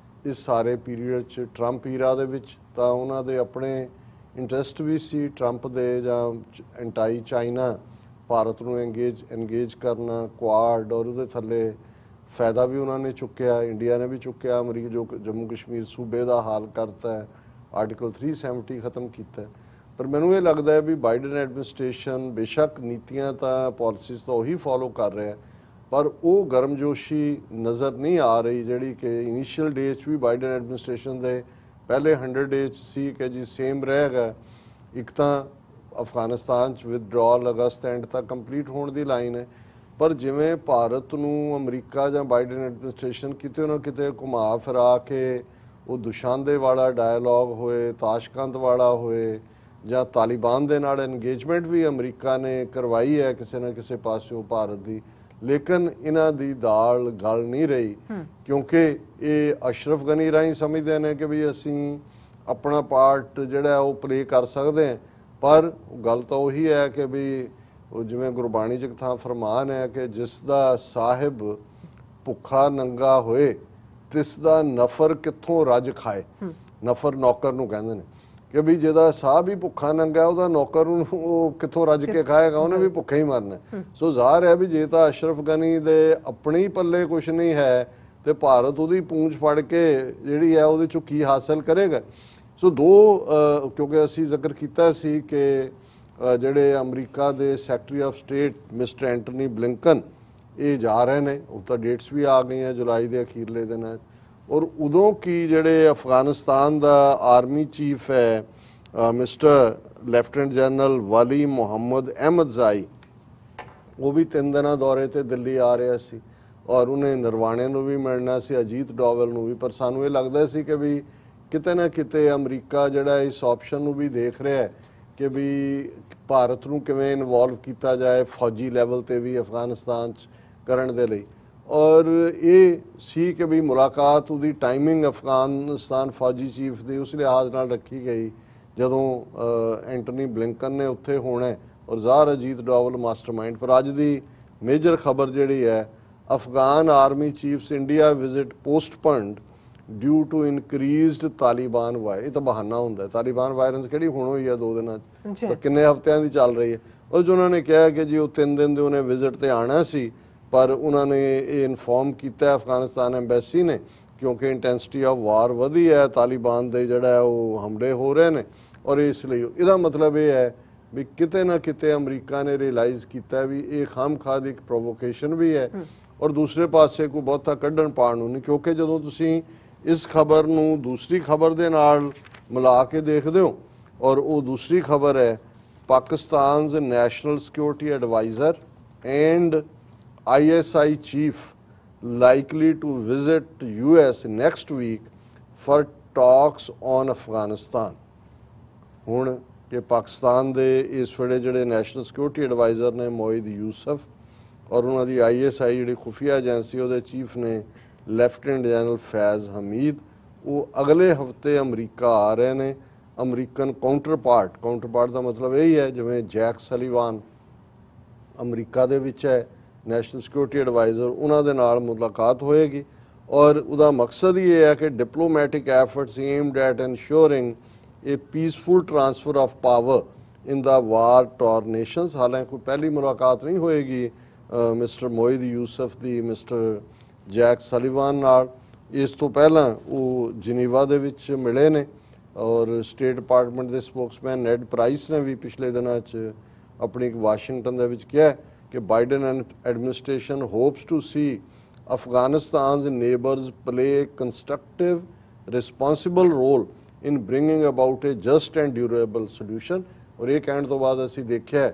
ਇਸ ਸਾਰੇ ਪੀਰੀਅਡ 'ਚ ਟਰੰਪ ਈਰਾ ਦੇ ਵਿੱਚ ਤਾਂ ਉਹਨਾਂ ਦੇ ਆਪਣੇ ਇੰਟਰਸਟ ਵੀ ਸੀ ਟਰੰਪ ਦੇ ਜਾਂ ਐਂਟਾਈ ਚਾਈਨਾ ਭਾਰਤ ਨੂੰ ਐਂਗੇਜ ਕਰਨਾ, ਕੁਆਡ ਔਰ ਉਹਦੇ ਥੱਲੇ ਫਾਇਦਾ ਵੀ ਉਹਨਾਂ ਨੇ ਚੁੱਕਿਆ, ਇੰਡੀਆ ਨੇ ਵੀ ਚੁੱਕਿਆ। ਅਮਰੀਕਾ ਜੋ ਜੰਮੂ ਕਸ਼ਮੀਰ ਸੂਬੇ ਦਾ ਹਾਲ ਕਰਤਾ ਹੈ, ਆਰਟੀਕਲ 370 ਖਤਮ ਕੀਤਾ। ਪਰ ਮੈਨੂੰ ਇਹ ਲੱਗਦਾ ਹੈ ਵੀ ਬਾਈਡਨ ਐਡਮਿਨਿਸਟ੍ਰੇਸ਼ਨ ਬੇਸ਼ੱਕ ਨੀਤੀਆਂ ਤਾਂ ਪਾਲਿਸੀਜ਼ ਤਾਂ ਉਹੀ ਫੋਲੋ ਕਰ ਰਿਹਾ, ਪਰ ਉਹ ਗਰਮਜੋਸ਼ੀ ਨਜ਼ਰ ਨਹੀਂ ਆ ਰਹੀ ਜਿਹੜੀ ਕਿ ਇਨੀਸ਼ੀਅਲ ਡੇ 'ਚ ਵੀ ਬਾਈਡਨ ਐਡਮਿਨਿਸਟ੍ਰੇਸ਼ਨ ਦੇ ਪਹਿਲੇ 100 ਡੇਜ਼ 'ਚ ਸੀ ਕਿ ਜੀ ਸੇਮ ਰਹੇਗਾ। ਇੱਕ ਤਾਂ ਅਫਗਾਨਿਸਤਾਨ 'ਚ ਵਿਦਡਰਾਅਲ ਅਗਸਤ ਐਂਡ ਤੱਕ ਕੰਪਲੀਟ ਹੋਣ ਦੀ ਲਾਈਨ ਹੈ, ਪਰ ਜਿਵੇਂ ਭਾਰਤ ਨੂੰ ਅਮਰੀਕਾ ਜਾਂ ਬਾਈਡਨ ਐਡਮਿਨਿਸਟ੍ਰੇਸ਼ਨ ਕਿਤੇ ਨਾ ਕਿਤੇ ਘੁਮਾ ਫਿਰਾ ਕੇ ਉਹ ਦੁਸ਼ਾਂਦੇ ਵਾਲਾ ਡਾਇਲੌਗ ਹੋਏ, ਤਾਸ਼ਕੰਦ ਵਾਲਾ ਹੋਏ ਜਾਂ ਤਾਲਿਬਾਨ ਦੇ ਨਾਲ ਇੰਗੇਜਮੈਂਟ ਵੀ ਅਮਰੀਕਾ ਨੇ ਕਰਵਾਈ ਹੈ ਕਿਸੇ ਨਾ ਕਿਸੇ ਪਾਸਿਓਂ ਭਾਰਤ ਦੀ, ਲੇਕਿਨ ਇਹਨਾਂ ਦੀ ਦਾਲ ਗਲ ਨਹੀਂ ਰਹੀ ਕਿਉਂਕਿ ਇਹ ਅਸ਼ਰਫ ਗਨੀ ਰਾਹੀਂ ਸਮਝਦੇ ਨੇ ਕਿ ਵੀ ਅਸੀਂ ਆਪਣਾ ਪਾਰਟ ਜਿਹੜਾ ਉਹ ਪਲੇ ਕਰ ਸਕਦੇ ਹਾਂ। ਪਰ ਗੱਲ ਤਾਂ ਉਹੀ ਹੈ ਕਿ ਵੀ ਉਹ ਜਿਵੇਂ ਗੁਰਬਾਣੀ 'ਚ ਇੱਕ ਥਾਂ ਫਰਮਾਨ ਹੈ ਕਿ ਜਿਸ ਦਾ ਸਾਹਿਬ ਭੁੱਖਾ ਨੰਗਾ ਹੋਏ ਤਿਸ ਦਾ ਨਫਰ ਕਿੱਥੋਂ ਰੱਜ ਖਾਏ। ਨਫਰ ਨੌਕਰ ਨੂੰ ਕਹਿੰਦੇ ਨੇ ਕਿ ਵੀ ਜਿਹਦਾ ਸਾਹਿਬ ਹੀ ਭੁੱਖਾ ਨੰਗਾ ਉਹਦਾ ਨੌਕਰ ਨੂੰ ਉਹ ਕਿੱਥੋਂ ਰੱਜ ਕੇ ਖਾਏਗਾ, ਉਹਨੇ ਵੀ ਭੁੱਖਾ ਹੀ ਮਰਨਾ। ਸੋ ਜ਼ਾਹਰ ਹੈ ਵੀ ਜੇ ਤਾਂ ਅਸ਼ਰਫ ਗਨੀ ਦੇ ਆਪਣੇ ਪੱਲੇ ਕੁਛ ਨਹੀਂ ਹੈ ਤੇ ਭਾਰਤ ਉਹਦੀ ਪੂੰਛ ਫੜ ਕੇ ਜਿਹੜੀ ਹੈ ਉਹਦੇ ਚੋਂ ਕੀ ਹਾਸਲ ਕਰੇਗਾ। ਸੋ ਕਿਉਂਕਿ ਅਸੀਂ ਜ਼ਿਕਰ ਕੀਤਾ ਸੀ ਕਿ ਜਿਹੜੇ ਅਮਰੀਕਾ ਦੇ secretary of state mister Antony Blinken ਇਹ ਜਾ ਰਹੇ ਨੇ, ਉਹ ਤਾਂ ਡੇਟਸ ਵੀ ਆ ਗਈਆਂ ਜੁਲਾਈ ਦੇ ਅਖੀਰਲੇ ਦਿਨਾਂ 'ਚ। ਔਰ ਉਦੋਂ ਕੀ ਜਿਹੜੇ ਅਫਗਾਨਿਸਤਾਨ ਦਾ ਆਰਮੀ ਚੀਫ ਹੈ ਮਿਸਟਰ ਲੈਫਟੀਨੈਂਟ ਜਨਰਲ ਵਾਲੀ ਮੁਹੰਮਦ ਅਹਿਮਦਜ਼ਾਈ, ਉਹ ਵੀ 3 ਦਿਨਾਂ ਦੌਰੇ ਤੇ ਦਿੱਲੀ ਆ ਰਿਹਾ ਸੀ ਔਰ ਉਹਨੇ ਨਰਵਾਣੇ ਨੂੰ ਵੀ ਮਿਲਣਾ ਸੀ, ਅਜੀਤ ਡੋਵਲ ਨੂੰ ਵੀ। ਪਰ ਸਾਨੂੰ ਇਹ ਲੱਗਦਾ ਸੀ ਕਿ ਵੀ ਕਿਤੇ ਨਾ ਕਿਤੇ ਅਮਰੀਕਾ ਜਿਹੜਾ ਇਸ ਆਪਸ਼ਨ ਨੂੰ ਵੀ ਦੇਖ ਰਿਹਾ ਹੈ ਕਿ ਵੀ ਭਾਰਤ ਨੂੰ ਕਿਵੇਂ ਇਨਵੋਲਵ ਕੀਤਾ ਜਾਏ ਫੌਜੀ ਲੈਵਲ ਤੇ ਵੀ ਅਫਗਾਨਿਸਤਾਨ 'ਚ ਕਰਨ ਦੇ ਲਈ। ਔਰ ਇਹ ਸੀ ਕਿ ਵੀ ਮੁਲਾਕਾਤ ਉਹਦੀ ਟਾਈਮਿੰਗ ਅਫਗਾਨਿਸਤਾਨ ਫੌਜੀ ਚੀਫ ਦੀ ਉਸ ਲਿਹਾਜ਼ ਨਾਲ ਰੱਖੀ ਗਈ ਜਦੋਂ ਐਂਟਨੀ ਬਲਿੰਕਨ ਨੇ ਉੱਥੇ ਹੋਣਾ ਔਰ ਜ਼ਾਹਰ ਅਜੀਤ ਡੋਵਲ ਮਾਸਟਰਮਾਈਂਡ। ਪਰ ਅੱਜ ਦੀ ਮੇਜਰ ਖਬਰ ਜਿਹੜੀ ਹੈ, Afghan army chiefs India visit postponed due to increased Taliban war. ਇਹ ਤਾਂ ਬਹਾਨਾ ਹੁੰਦਾ, ਤਾਲਿਬਾਨ ਵਾਇਲੈਂਸ ਕਿਹੜੀ ਹੁਣ ਹੋਈ ਹੈ 2 ਦਿਨਾਂ 'ਚ, ਕਿੰਨੇ ਹਫ਼ਤਿਆਂ ਦੀ ਚੱਲ ਰਹੀ ਹੈ। ਉਹ ਜੋ ਉਹਨਾਂ ਨੇ ਕਿਹਾ ਕਿ ਜੀ ਉਹ 3 ਦਿਨ ਦੇ ਉਹਨੇ ਵਿਜ਼ਿਟ ਤੇ ਆਉਣਾ ਸੀ, ਪਰ ਉਹਨਾਂ ਨੇ ਇਹ ਇਨਫੋਰਮ ਕੀਤਾ ਅਫਗਾਨਿਸਤਾਨ ਐਮਬੈਸੀ ਨੇ ਕਿਉਂਕਿ ਇੰਟੈਂਸਿਟੀ ਆਫ ਵਾਰ ਵਧੀ ਹੈ, ਤਾਲਿਬਾਨ ਦੇ ਜਿਹੜਾ ਉਹ ਹਮਲੇ ਹੋ ਰਹੇ ਨੇ ਔਰ ਇਸ ਲਈ ਇਹਦਾ ਮਤਲਬ ਇਹ ਹੈ ਵੀ ਕਿਤੇ ਨਾ ਕਿਤੇ ਅਮਰੀਕਾ ਨੇ ਰਿਅਲਾਈਜ਼ ਕੀਤਾ ਵੀ ਇਹ ਖਾਮਖਾਹ ਦੀ ਇੱਕ ਪ੍ਰੋਵੋਕੇਸ਼ਨ ਵੀ ਹੈ ਔਰ ਦੂਸਰੇ ਪਾਸੇ ਕੋਈ ਬਹੁਤਾ ਕੱਢਣ ਪਾਉਣ ਨੂੰ ਨਹੀਂ। ਕਿਉਂਕਿ ਜਦੋਂ ਤੁਸੀਂ ਇਸ ਖਬਰ ਨੂੰ ਦੂਸਰੀ ਖਬਰ ਦੇ ਨਾਲ ਮਿਲਾ ਕੇ ਦੇਖਦੇ ਹੋ ਔਰ ਉਹ ਦੂਸਰੀ ਖਬਰ ਹੈ Pakistan's national security adviser and ISI chief likely to visit US next week for talks on Afghanistan। ਹੁਣ ਕਿ ਪਾਕਿਸਤਾਨ ਦੇ ਇਸ ਵੇਲੇ ਜਿਹੜੇ ਨੈਸ਼ਨਲ ਸਿਕਿਉਰਿਟੀ ਐਡਵਾਈਜ਼ਰ ਨੇ ਮੋਇਦ ਯੂਸਫ ਔਰ ਉਹਨਾਂ ਦੀ ISI ਜਿਹੜੀ ਖੁਫੀਆ ਏਜੰਸੀ ਉਹਦੇ ਚੀਫ ਨੇ ਲੈਫਟੀਨੈਂਟ ਜਨਰਲ ਫੈਜ਼ ਹਮੀਦ, ਉਹ ਅਗਲੇ ਹਫਤੇ ਅਮਰੀਕਾ ਆ ਰਹੇ ਨੇ। ਅਮਰੀਕਨ ਕਾਊਂਟਰਪਾਰਟ ਦਾ ਮਤਲਬ ਇਹ ਹੈ ਜਿਵੇਂ ਜੈਕ ਸਲੀਵਾਨ ਅਮਰੀਕਾ ਦੇ ਵਿੱਚ ਹੈ ਨੈਸ਼ਨਲ ਸਿਕਿਉਰਿਟੀ ਐਡਵਾਈਜ਼ਰ, ਉਹਨਾਂ ਦੇ ਨਾਲ ਮੁਲਾਕਾਤ ਹੋਏਗੀ ਔਰ ਉਹਦਾ ਮਕਸਦ ਹੀ ਇਹ ਹੈ ਕਿ diplomatic efforts aimed at ensuring a peaceful transfer of power in the war torn nations. हालांकि कोई पहली मुलाकात नहीं होएगी मिस्टर मोहिद यूसफ दी मिस्टर जैक सलीवान नाल। इस तो पहला वो जिनीवा दे विच मिले ने और स्टेट डिपार्टमेंट के स्पोक्समैन नैड प्राइस ने भी पिछले दिनों अपनी वाशिंगटन दे विच कहा कि Biden administration hopes to see Afghanistan neighbours play constructive responsible role in bringing about a just and durable solution. और ये कहने तो बाद असी देखा है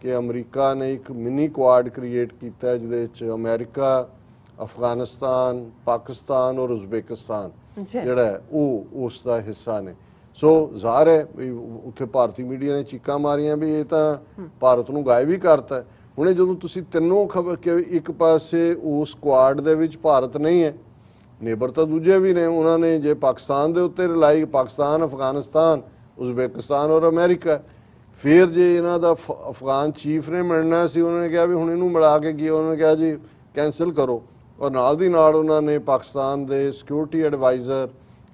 कि अमरीका ने एक मिनी क्वाड क्रिएट किया है जिहदे अमेरिका, अफगानिस्तान, पाकिस्तान और उज़बेकिस्तान जिहड़ा है वो उसका हिस्सा ने। सो ज़ाहिर है भी उत्थे भारतीय मीडिया ने चीकां मारियां भी ये तो भारत नूं गायब ही करता है। हुणे जदों तुसीं तिन्नों खबर कि एक पासे उस स्क्वाड दे विच भारत नहीं है, नेबर तो दूजे भी ने, उन्होंने जे पाकिस्तान के उत्ते रिलाई, पाकिस्तान, अफगानिस्तान, उज़बेकिस्तान और अमेरिका। फिर जे इन्हों का अफगान चीफ ने मिलना सी, उन्होंने कहा भी हुण इहनूं मिला के की, उन्होंने कहा जी कैंसिल करो। और नाल दी नाल उन्होंने पाकिस्तान के सिक्योरिटी एडवाइज़र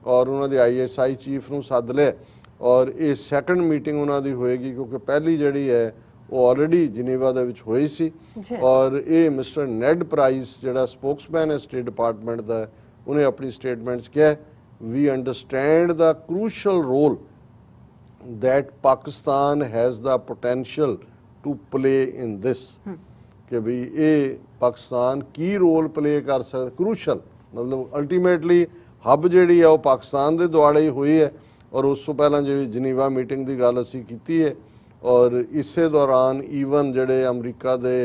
और उन्होंने ISI चीफ नूं सद लिया और ये सैकंड मीटिंग उन्होंने होएगी, क्योंकि पहली जिहड़ी है वो ऑलरेडी जिनीवा दे विच होई सी। और ये मिस्टर नैड प्राइस जिहड़ा स्पोक्समैन है स्टेट डिपार्टमेंट का, उन्हें अपनी स्टेटमेंट्स किया we understand the crucial role that Pakistan has the potential to play in this, कि भी ये पाकिस्तान की रोल प्ले कर सकता। क्रूशल मतलब अल्टीमेटली हब जिहड़ी है वो पाकिस्तान के दुआले ही हुई है। और उस तो पहला जी जिनीवा मीटिंग की गल असी की है और इस दौरान ईवन जिहड़े अमरीका के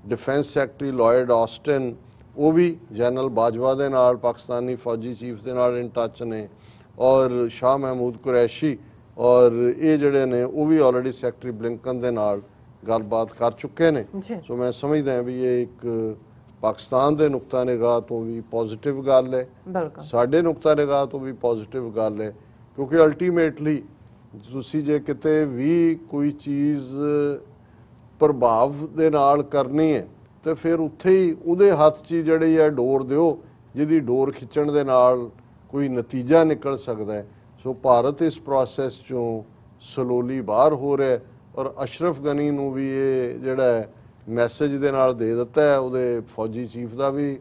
डिफेंस सैकटरी लॉयड ऑस्टिन वो भी जनरल बाजवा के नाल पाकिस्तानी फौजी चीफ के नाल इन टच ने और शाह महमूद कुरैशी और ये जिहड़े ने वो भी ऑलरेडी सैकटरी ब्लिंकन के नाल गलबात कर चुके ने। सो मैं समझदा भी ये एक पाकिस्तान के नुकता निगाह तो भी पॉजिटिव गल है, साडे नुकता निगाह तो भी पॉजिटिव गल है, क्योंकि अल्टीमेटली तुसी जे किते भी कोई चीज़ प्रभाव दे नाल करनी है तो फिर उत्थे ही उहदे हत्थ 'च जिहड़ी है डोर दिओ जिहदी डोर खिच्चण दे नाल कोई नतीजा निकल सकता है। सो भारत इस प्रोसैस चों स्लोली बाहर हो रहा है और अशरफ गनी नूं भी ये जिहड़ा है मैसेज दे नाल दे दिता है उहदे फौजी चीफ का भी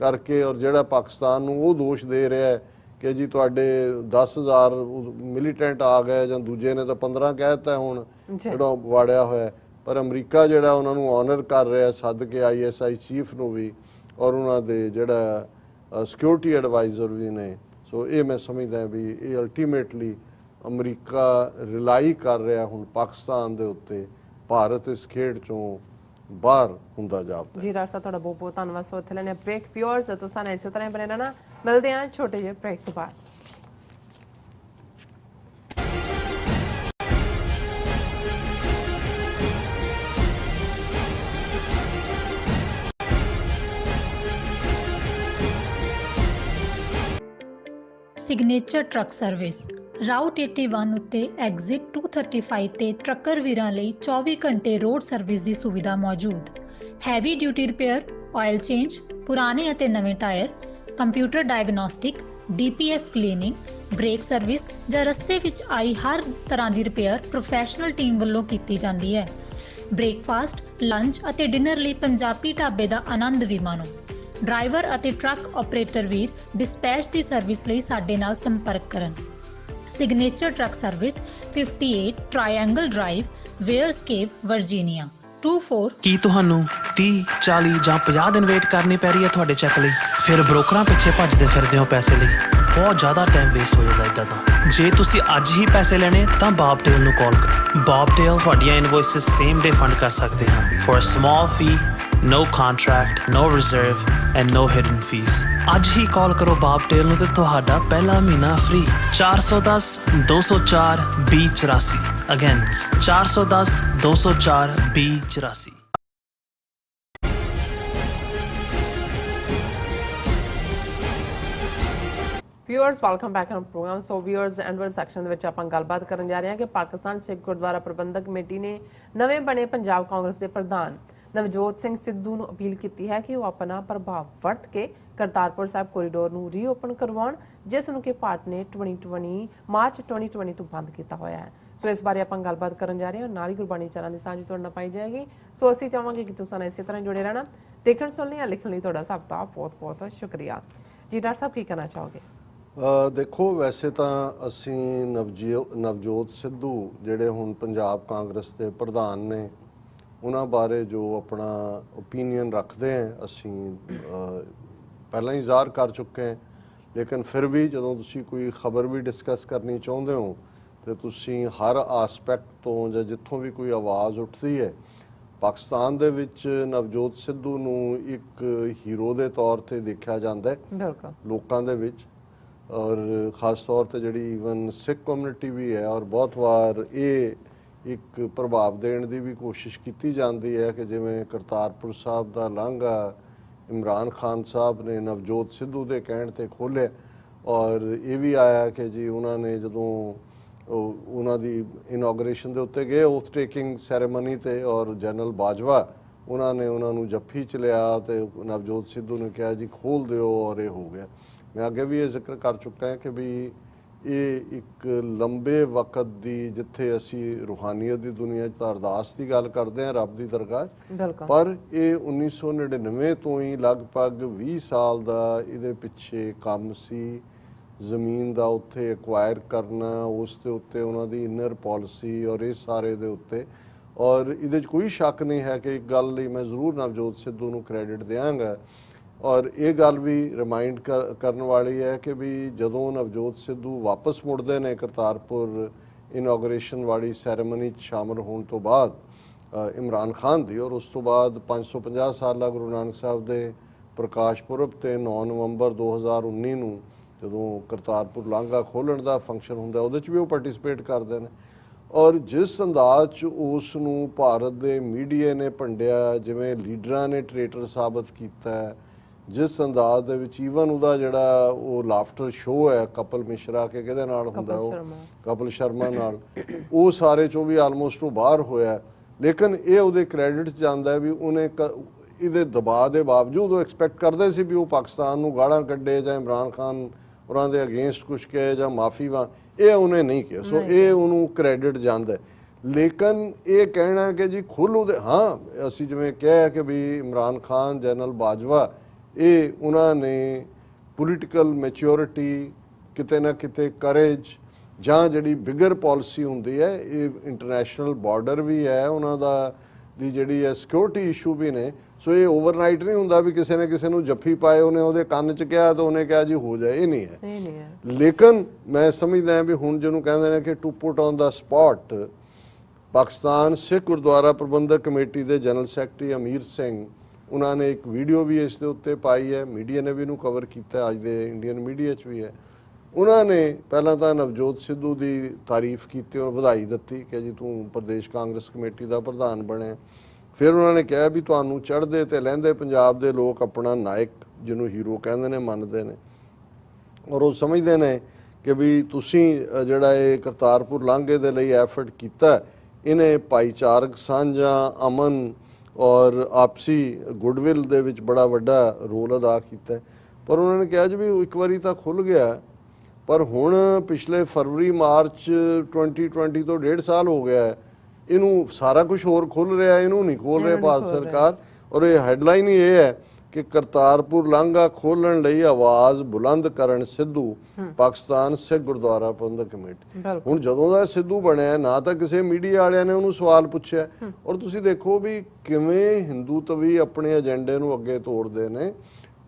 करके, और जिहड़ा पाकिस्तान नूं वो दोष दे रहा है कि जी तुहाडे 10,000 मिलीटेंट आ गए जां दूजे ने तो 15 कहता हुण जिहड़ा वाड़िया होया। पर अमरीका जिहड़ा उन्हां नूं ऑनर कर रहा है सद के ISI चीफ नूं भी और उन्हां दे जिहड़ा सिक्योरिटी एडवाइज़र भी ने। सो ये मैं समझदा भी ये अल्टीमेटली अमरीका रिलाई कर रहा हुण पाकिस्तान दे उत्ते, भारत इस खेड चों बाहर हुंदा जापदा। जी डॉक्टर साहब तुहाडा बहुत बहुत धन्नवाद। सो इत्थे लैने ब्रेक। व्यूअर्स तुसां इस तरह बने रहना, मिलदे हैं छोटे ਜਿਹੇ ब्रेक तो बाद। ਸਿਗਨੇਚਰ ਟਰੱਕ ਸਰਵਿਸ ਰਾਊਟ 81 ਉੱਤੇ ਐਗਜ਼ਿਟ 235 ਤੇ ਟਰੱਕਰ ਵੀਰਾਂ ਲਈ 24 ਘੰਟੇ ਰੋਡ ਸਰਵਿਸ ਦੀ ਸੁਵਿਧਾ ਮੌਜੂਦ। Heavy duty repair, oil change, ਪੁਰਾਣੇ ਅਤੇ ਨਵੇਂ tyre, computer diagnostic, DPF cleaning, brake service ਜਾਂ ਰਸਤੇ ਵਿੱਚ ਆਈ ਹਰ ਤਰ੍ਹਾਂ ਦੀ ਰਿਪੇਅਰ ਪ੍ਰੋਫੈਸ਼ਨਲ ਟੀਮ ਵੱਲੋਂ ਕੀਤੀ ਜਾਂਦੀ ਹੈ। ਬ੍ਰੇਕਫਾਸਟ, ਲੰਚ ਅਤੇ ਡਿਨਰ ਲਈ ਪੰਜਾਬੀ ਢਾਬੇ ਦਾ ਆਨੰਦ ਵੀ ਮਾਣੋ। ਡਰਾਈਵਰ ਅਤੇ ਟਰੱਕ ਆਪਰੇਟਰ ਵੀਰ ਡਿਸਪੈਚ ਦੀ ਸਰਵਿਸ ਲਈ ਸਾਡੇ ਨਾਲ ਸੰਪਰਕ ਕਰਨ। Signature truck service 58 triangle drive, Weyers Cave, Virginia 24। ਕੀ ਤੁਹਾਨੂੰ 30, 40 ਜਾਂ 50 ਦਿਨ ਵੇਟ ਕਰਨੀ ਪੈ ਰਹੀ ਹੈ ਤੁਹਾਡੇ ਚੈੱਕ ਲਈ? ਫਿਰ ਬ੍ਰੋਕਰਾਂ ਪਿੱਛੇ ਭੱਜਦੇ ਫਿਰਦੇ ਹੋ ਪੈਸੇ ਲਈ, ਬਹੁਤ ਜ਼ਿਆਦਾ ਟਾਈਮ ਵੇਸਟ ਹੋ ਜਾਂਦਾ ਇੱਦਾਂ ਤਾਂ। ਜੇ ਤੁਸੀਂ ਅੱਜ ਹੀ ਪੈਸੇ ਲੈਣੇ ਤਾਂ ਬੌਬਟੇਲ ਨੂੰ ਕਾਲ ਕਰੋ। ਬੌਬਟੇਲ ਤੁਹਾਡੀਆਂ ਇਨਵੋਇਸਿਸ ਸੇਮ ਡੇ ਫੰਡ ਕਰ ਸਕਦੇ ਹਨ for a small fee, no contract, no reserve and no hidden fees। ਅੱਜ ਹੀ ਕਾਲ ਕਰੋ ਬੌਬਟੇਲ ਨੂੰ ਤੇ ਤੁਹਾਡਾ ਪਹਿਲਾ ਮਹੀਨਾ free. 410 204 2084 again 410 204 2084। Viewers welcome back on programme. So viewers एंडवर्ड सैक्शन ਦੇ ਵਿੱਚ ਆਪਾਂ ਗੱਲਬਾਤ ਕਰਨ ਜਾ ਰਹੇ ਹਾਂ ਕਿ ਪਾਕਿਸਤਾਨ ਸਿੱਖ ਗੁਰਦੁਆਰਾ ਪ੍ਰਬੰਧਕ ਕਮੇਟੀ ਨੇ ਨਵੇਂ ਬਣੇ ਪੰਜਾਬ ਕਾਂਗਰਸ ਦੇ ਪ੍ਰਧਾਨ ਨਵਜੋਤ ਸਿੰਘ ਸਿੱਧੂ ਨੂੰ ਅਪੀਲ ਕੀਤੀ ਹੈ ਕਿ ਉਹ ਆਪਣਾ ਪ੍ਰਭਾਵ ਵਰਤ ਕੇ ਕਰਤਾਰਪੁਰ ਸਾਹਿਬ ਕੋਰੀਡੋਰ ਨੂੰ ਰੀਓਪਨ ਕਰਵਾਉਣ, ਜਿਸ ਨੂੰ ਕਿ ਭਾਰਤ ਨੇ ਮਾਰਚ 2020 ਤੋਂ ਬੰਦ ਕੀਤਾ ਹੋਇਆ ਹੈ। ਸੋ ਇਸ ਬਾਰੇ ਆਪਾਂ ਗੱਲਬਾਤ ਕਰਨ ਜਾ ਰਹੇ ਹਾਂ। ਨਾਲ ਹੀ ਗੁਰਬਾਣੀ ਚੈਨਲ ਦੀ ਸਾਂਝ ਤੁਹਾਡੇ ਨਾਲ ਪਾਈ ਜਾਏਗੀ। ਸੋ ਅਸੀਂ ਚਾਹਾਂਗੇ ਕਿ ਤੁਸੀਂ ਇਸੇ ਤਰ੍ਹਾਂ ਜੁੜੇ ਰਹਿਣਾ। ਦੇਖਣ ਸੁਣਨ ਜਾਂ ਲਿਖਣ ਲਈ ਤੁਹਾਡਾ ਸਭ ਦਾ ਬਹੁਤ ਬਹੁਤ ਸ਼ੁਕਰੀਆ ਜੀ। ਡਾਕਟਰ ਸਾਹਿਬ ਕੀ ਕਹਿਣਾ ਚਾਹੋਗੇ? ਦੇਖੋ, ਵੈਸੇ ਤਾਂ ਅਸੀਂ ਨਵਜੋਤ ਸਿੱਧੂ ਜਿਹੜੇ ਹੁਣ ਪੰਜਾਬ ਕਾਂਗਰਸ ਦੇ ਪ੍ਰਧਾਨ ਨੇ, ਉਹਨਾਂ ਬਾਰੇ ਜੋ ਆਪਣਾ ਓਪੀਨੀਅਨ ਰੱਖਦੇ ਹਾਂ ਅਸੀਂ ਪਹਿਲਾਂ ਹੀ ਜ਼ਾਹਰ ਕਰ ਚੁੱਕੇ ਹਾਂ। ਲੇਕਿਨ ਫਿਰ ਵੀ ਜਦੋਂ ਤੁਸੀਂ ਕੋਈ ਖਬਰ ਵੀ ਡਿਸਕਸ ਕਰਨੀ ਚਾਹੁੰਦੇ ਹੋ ਤੇ ਤੁਸੀਂ ਹਰ ਆਸਪੈਕਟ ਤੋਂ ਜਾਂ ਜਿੱਥੋਂ ਵੀ ਕੋਈ ਆਵਾਜ਼ ਉੱਠਦੀ ਹੈ, ਪਾਕਿਸਤਾਨ ਦੇ ਵਿੱਚ ਨਵਜੋਤ ਸਿੱਧੂ ਨੂੰ ਇੱਕ ਹੀਰੋ ਦੇ ਤੌਰ ਤੇ ਦੇਖਿਆ ਜਾਂਦਾ ਹੈ ਬਿਲਕੁਲ ਲੋਕਾਂ ਦੇ ਵਿੱਚ, ਔਰ ਖਾਸ ਤੌਰ ਤੇ ਜਿਹੜੀ ਈਵਨ ਸਿੱਖ ਕਮਿਊਨਿਟੀ ਵੀ ਹੈ। ਔਰ ਬਹੁਤ ਵਾਰ ਇਹ ਇੱਕ ਪ੍ਰਭਾਵ ਦੇਣ ਦੀ ਵੀ ਕੋਸ਼ਿਸ਼ ਕੀਤੀ ਜਾਂਦੀ ਹੈ ਕਿ ਜਿਵੇਂ ਕਰਤਾਰਪੁਰ ਸਾਹਿਬ ਦਾ ਲਾਂਘਾ ਇਮਰਾਨ ਖਾਨ ਸਾਹਿਬ ਨੇ ਨਵਜੋਤ ਸਿੱਧੂ ਦੇ ਕਹਿਣ ਤੇ ਖੋਲ੍ਹਿਆ। ਔਰ ਇਹ ਵੀ ਆਇਆ ਕਿ ਜੀ ਉਹਨਾਂ ਨੇ ਜਦੋਂ ਉਹਨਾਂ ਦੀ ਇਨੋਗ੍ਰੇਸ਼ਨ ਦੇ ਉੱਤੇ ਗਏ ਓਥ ਟੇਕਿੰਗ ਸੈਰੇਮਨੀ ਤੇ, ਔਰ ਜਨਰਲ ਬਾਜਵਾ ਉਹਨਾਂ ਨੇ ਉਹਨਾਂ ਨੂੰ ਜੱਫੀ ਚ ਲਿਆ ਤੇ ਨਵਜੋਤ ਸਿੱਧੂ ਨੇ ਕਿਹਾ ਜੀ ਖੋਲ ਦਿਓ, ਔਰ ਇਹ ਹੋ ਗਿਆ। ਮੈਂ ਅੱਗੇ ਵੀ ਇਹ ਜ਼ਿਕਰ ਕਰ ਚੁੱਕਾ ਹਾਂ ਕਿ ਵੀ ਇਹ ਇੱਕ ਲੰਬੇ ਵਕਤ ਦੀ, ਜਿੱਥੇ ਅਸੀਂ ਰੂਹਾਨੀਅਤ ਦੀ ਦੁਨੀਆ 'ਚ ਤਾਂ ਅਰਦਾਸ ਦੀ ਗੱਲ ਕਰਦੇ ਹਾਂ ਰੱਬ ਦੀ ਦਰਗਾਹ, ਪਰ ਇਹ 1999 ਤੋਂ ਹੀ ਲਗਭਗ 20 ਸਾਲ ਦਾ ਇਹਦੇ ਪਿੱਛੇ ਕੰਮ ਸੀ। ਜ਼ਮੀਨ ਦਾ ਉੱਥੇ ਐਕਵਾਇਰ ਕਰਨਾ, ਉਸ ਦੇ ਉੱਤੇ ਉਹਨਾਂ ਦੀ ਇਨਰ ਪਾਲਿਸੀ ਔਰ ਇਹ ਸਾਰੇ ਦੇ ਉੱਤੇ। ਔਰ ਇਹਦੇ 'ਚ ਕੋਈ ਸ਼ੱਕ ਨਹੀਂ ਹੈ ਕਿ ਇੱਕ ਗੱਲ ਲਈ ਮੈਂ ਜ਼ਰੂਰ ਨਵਜੋਤ ਸਿੱਧੂ ਨੂੰ ਕ੍ਰੈਡਿਟ ਦਿਆਂਗਾ। ਔਰ ਇਹ ਗੱਲ ਵੀ ਰਿਮਾਈਂਡ ਕਰਨ ਵਾਲੀ ਹੈ ਕਿ ਵੀ ਜਦੋਂ ਨਵਜੋਤ ਸਿੱਧੂ ਵਾਪਸ ਮੁੜਦੇ ਨੇ ਕਰਤਾਰਪੁਰ ਇਨੋਗ੍ਰੇਸ਼ਨ ਵਾਲੀ ਸੈਰੇਮਨੀ 'ਚ ਸ਼ਾਮਲ ਹੋਣ ਤੋਂ ਬਾਅਦ ਇਮਰਾਨ ਖਾਨ ਦੀ, ਔਰ ਉਸ ਤੋਂ ਬਾਅਦ 550 ਸਾਲਾ ਗੁਰੂ ਨਾਨਕ ਸਾਹਿਬ ਦੇ ਪ੍ਰਕਾਸ਼ ਪੁਰਬ ਤੇ 9 ਨਵੰਬਰ 2019 ਨੂੰ ਜਦੋਂ ਕਰਤਾਰਪੁਰ ਲਾਂਘਾ ਖੋਲ੍ਹਣ ਦਾ ਫੰਕਸ਼ਨ ਹੁੰਦਾ, ਉਹਦੇ 'ਚ ਵੀ ਉਹ ਪਾਰਟਿਸਿਪੇਟ ਕਰਦੇ ਨੇ। ਔਰ ਜਿਸ ਅੰਦਾਜ਼ 'ਚ ਉਸ ਨੂੰ ਭਾਰਤ ਦੇ ਮੀਡੀਆ ਨੇ ਭੰਡਿਆ, ਜਿਵੇਂ ਲੀਡਰਾਂ ਨੇ ਟ੍ਰੇਟਰ ਸਾਬਤ ਕੀਤਾ, ਜਿਸ ਅੰਦਾਜ਼ ਦੇ ਵਿੱਚ ਈਵਨ ਉਹਦਾ ਜਿਹੜਾ ਉਹ ਲਾਫਟਰ ਸ਼ੋਅ ਹੈ ਕਪਲ ਮਿਸ਼ਰਾ ਕੇ ਕਿਹਦੇ ਨਾਲ ਹੁੰਦਾ, ਉਹ ਕਪਲ ਸ਼ਰਮਾ ਨਾਲ, ਉਹ ਸਾਰੇ 'ਚੋਂ ਵੀ ਆਲਮੋਸਟ ਉਹ ਬਾਹਰ ਹੋਇਆ। ਲੇਕਿਨ ਇਹ ਉਹਦੇ ਕ੍ਰੈਡਿਟ 'ਚ ਜਾਂਦਾ ਵੀ ਉਹਨੇ ਇਹਦੇ ਦਬਾਅ ਦੇ ਬਾਵਜੂਦ ਉਹ ਐਕਸਪੈਕਟ ਕਰਦੇ ਸੀ ਵੀ ਉਹ ਪਾਕਿਸਤਾਨ ਨੂੰ ਗਾਲਾਂ ਕੱਢੇ ਜਾਂ ਇਮਰਾਨ ਖਾਨ ਉਹਨਾਂ ਦੇ ਅਗੇਂਸਟ ਕੁਛ ਕਹੇ ਜਾਂ ਮਾਫੀ ਇਹ ਉਹਨੇ ਨਹੀਂ ਕਿਹਾ। ਸੋ ਇਹ ਉਹਨੂੰ ਕ੍ਰੈਡਿਟ ਜਾਂਦਾ। ਲੇਕਿਨ ਇਹ ਕਹਿਣਾ ਕਿ ਜੀ ਖੁੱਲ੍ਹ ਦੇ, ਹਾਂ ਅਸੀਂ ਜਿਵੇਂ ਕਿਹਾ ਕਿ ਵੀ ਇਮਰਾਨ ਖਾਨ, ਜਨਰਲ ਬਾਜਵਾ, ਇਹ ਉਹਨਾਂ ਨੇ ਪੋਲੀਟੀਕਲ ਮੈਚਿਓਰਿਟੀ, ਕਿਤੇ ਨਾ ਕਿਤੇ ਕਰੇਜ, ਜਾਂ ਜਿਹੜੀ ਬਿਗਰ ਪਾਲਿਸੀ ਹੁੰਦੀ ਹੈ, ਇਹ ਇੰਟਰਨੈਸ਼ਨਲ ਬਾਰਡਰ ਵੀ ਹੈ ਉਹਨਾਂ ਦਾ, ਦੀ ਜਿਹੜੀ ਹੈ ਸਿਕਿਉਰਿਟੀ ਇਸ਼ੂ ਵੀ ਨੇ। ਸੋ ਇਹ ਓਵਰਨਾਈਟ ਨਹੀਂ ਹੁੰਦਾ ਵੀ ਕਿਸੇ ਨੇ ਕਿਸੇ ਨੂੰ ਜੱਫੀ ਪਾਏ, ਉਹਨੇ ਉਹਦੇ ਕੰਨ 'ਚ ਕਿਹਾ ਤਾਂ ਉਹਨੇ ਕਿਹਾ ਜੀ ਹੋ ਜਾਏ, ਇਹ ਨਹੀਂ ਹੈ। ਲੇਕਿਨ ਮੈਂ ਸਮਝਦਾ ਵੀ ਹੁਣ ਜਿਹਨੂੰ ਕਹਿੰਦੇ ਨੇ ਕਿ to put on the spot, Pakistan Sikh Gurdwara Prabandhak committee ਦੇ ਜਨਰਲ ਸੈਕਟਰੀ ਅਮੀਰ ਸਿੰਘ, ਉਹਨਾਂ ਨੇ ਇੱਕ ਵੀਡੀਓ ਵੀ ਇਸ ਦੇ ਉੱਤੇ ਪਾਈ ਹੈ, ਮੀਡੀਆ ਨੇ ਵੀ ਇਹਨੂੰ ਕਵਰ ਕੀਤਾ, ਅੱਜ ਦੇ ਇੰਡੀਅਨ ਮੀਡੀਆ 'ਚ ਵੀ ਹੈ। ਉਹਨਾਂ ਨੇ ਪਹਿਲਾਂ ਤਾਂ ਨਵਜੋਤ ਸਿੱਧੂ ਦੀ ਤਾਰੀਫ ਕੀਤੀ ਔਰ ਵਧਾਈ ਦਿੱਤੀ ਕਿ ਜੀ ਤੂੰ ਪ੍ਰਦੇਸ਼ ਕਾਂਗਰਸ ਕਮੇਟੀ ਦਾ ਪ੍ਰਧਾਨ ਬਣਿਆ। ਫਿਰ ਉਹਨਾਂ ਨੇ ਕਿਹਾ ਵੀ ਤੁਹਾਨੂੰ ਚੜ੍ਹਦੇ ਤੇ ਲਹਿੰਦੇ ਪੰਜਾਬ ਦੇ ਲੋਕ ਆਪਣਾ ਨਾਇਕ, ਜਿਹਨੂੰ ਹੀਰੋ ਕਹਿੰਦੇ ਨੇ, ਮੰਨਦੇ ਨੇ, ਔਰ ਉਹ ਸਮਝਦੇ ਨੇ ਕਿ ਵੀ ਤੁਸੀਂ ਜਿਹੜਾ ਇਹ ਕਰਤਾਰਪੁਰ ਲਾਂਘੇ ਦੇ ਲਈ ਐਫਰਟ ਕੀਤਾ, ਇਹਨੇ ਭਾਈਚਾਰਕ ਸਾਂਝਾਂ, ਅਮਨ ਔਰ ਆਪਸੀ ਗੁੱਡਵਿਲ ਦੇ ਵਿੱਚ ਬੜਾ ਵੱਡਾ ਰੋਲ ਅਦਾ ਕੀਤਾ। ਪਰ ਉਹਨਾਂ ਨੇ ਕਿਹਾ ਜੀ ਵੀ ਇੱਕ ਵਾਰੀ ਤਾਂ ਖੁੱਲ੍ਹ ਗਿਆ, ਪਰ ਹੁਣ ਪਿਛਲੇ ਫਰਵਰੀ ਮਾਰਚ 2020 ਤੋਂ 1.5 ਸਾਲ ਹੋ ਗਿਆ, ਇਹਨੂੰ ਸਾਰਾ ਕੁਝ ਹੋਰ ਖੁੱਲ੍ਹ ਰਿਹਾ, ਇਹਨੂੰ ਨਹੀਂ ਖੋਲ੍ਹ ਰਿਹਾ ਭਾਰਤ ਸਰਕਾਰ। ਔਰ ਇਹ ਹੈਡਲਾਈਨ ਹੀ ਇਹ ਹੈ ਕਿ ਕਰਤਾਰਪੁਰ ਲਾਂਘਾ ਖੋਲ੍ਹਣ ਲਈ ਆਵਾਜ਼ ਬੁਲੰਦ ਕਰਨ ਸਿੱਧੂ, ਪਾਕਿਸਤਾਨ ਸਿੱਖ ਗੁਰਦੁਆਰਾ ਪ੍ਰਬੰਧਕ ਕਮੇਟੀ। ਹੁਣ ਜਦੋਂ ਦਾ ਸਿੱਧੂ ਬਣਿਆ, ਨਾ ਤਾਂ ਕਿਸੇ ਮੀਡੀਆ ਵਾਲਿਆਂ ਨੇ ਉਹਨੂੰ ਸਵਾਲ ਪੁੱਛਿਆ। ਔਰ ਤੁਸੀਂ ਦੇਖੋ ਵੀ ਕਿਵੇਂ ਹਿੰਦੂਤਵੀ ਆਪਣੇ ਏਜੰਡੇ ਨੂੰ ਅੱਗੇ ਤੋੜਦੇ ਨੇ।